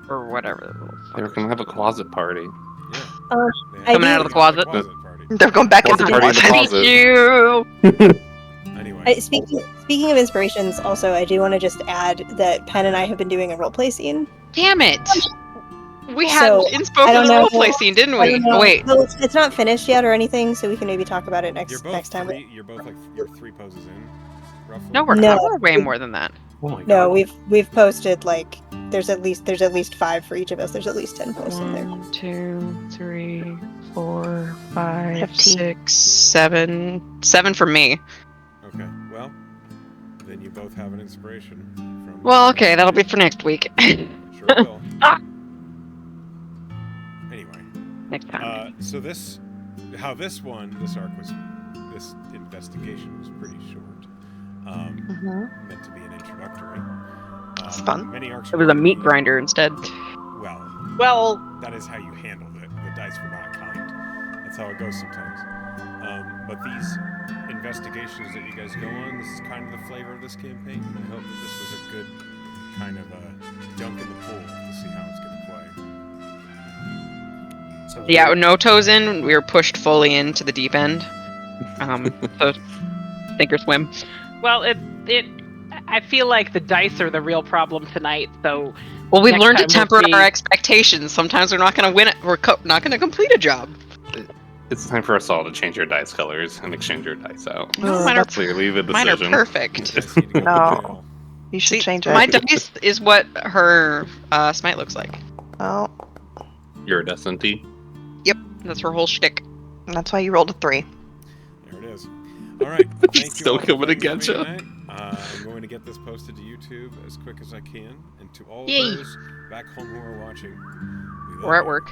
Or whatever. the little They were fuckers. gonna have a closet party. Yeah. Uh, They I had Coming do- out of the closet? party. They're going back Closet into the party in the closet. closet. Thank you. Anyway, speaking of inspirations, also I do want to just add that Penn and I have been doing a roleplay scene. Damn it. We So, had inspo I for don't the know- roleplay scene, didn't I we? don't know. Oh, wait. Well, it's not finished yet or anything, so we can maybe talk about it you're next both time. you're three poses in, roughly. No, we're No. not. We're way more than that. Oh my god. No, we've posted like there's at least 5 for each of us. There's at least 10 posts in there. 1, 2, 3, 4, 5, 15. 6, 7. 7 for me. Okay, well, then you both have an inspiration from. Well, okay, that'll be for next week. Sure will. Anyway, Next time. so this arc was, this investigation was pretty short. Meant to be an introductory. It's fun. Many arcs. It was a meat grinder instead. Well, well, that is how you handled it. The dice were not kind. That's how it goes sometimes. But these investigations that you guys go on, this is kind of the flavor of this campaign. I hope that this was a good kind of a dunk in the pool to see how it's going to play. Sounds Yeah, good. with no toes in, we were pushed fully into the deep end. So sink or swim. well, I feel like the dice are the real problem tonight. So Well, we've Next learned to time temper we'll see- our expectations. Sometimes we're not going to win it. We're not going to complete a job. It's time for us all to change our dice colors and exchange our dice out. No, mine are, Clearly the mine are decision. perfect. You guys need to go to No. jail. You should See, change it. my dice is what her smite looks like. Well, You're a Destiny. That's her whole shtick. that's why you rolled a 3. There it is. All right. Thank you Still all for coming to playing with get me ya. tonight. I'm going to get this posted to YouTube as quick as I can. And to all Yay. of those back home who are watching, we love We're at you, work.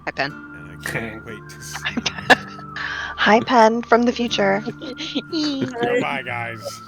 Hi, Pen. And I can't wait to see you. Hi, Pen from the future. Goodbye, guys.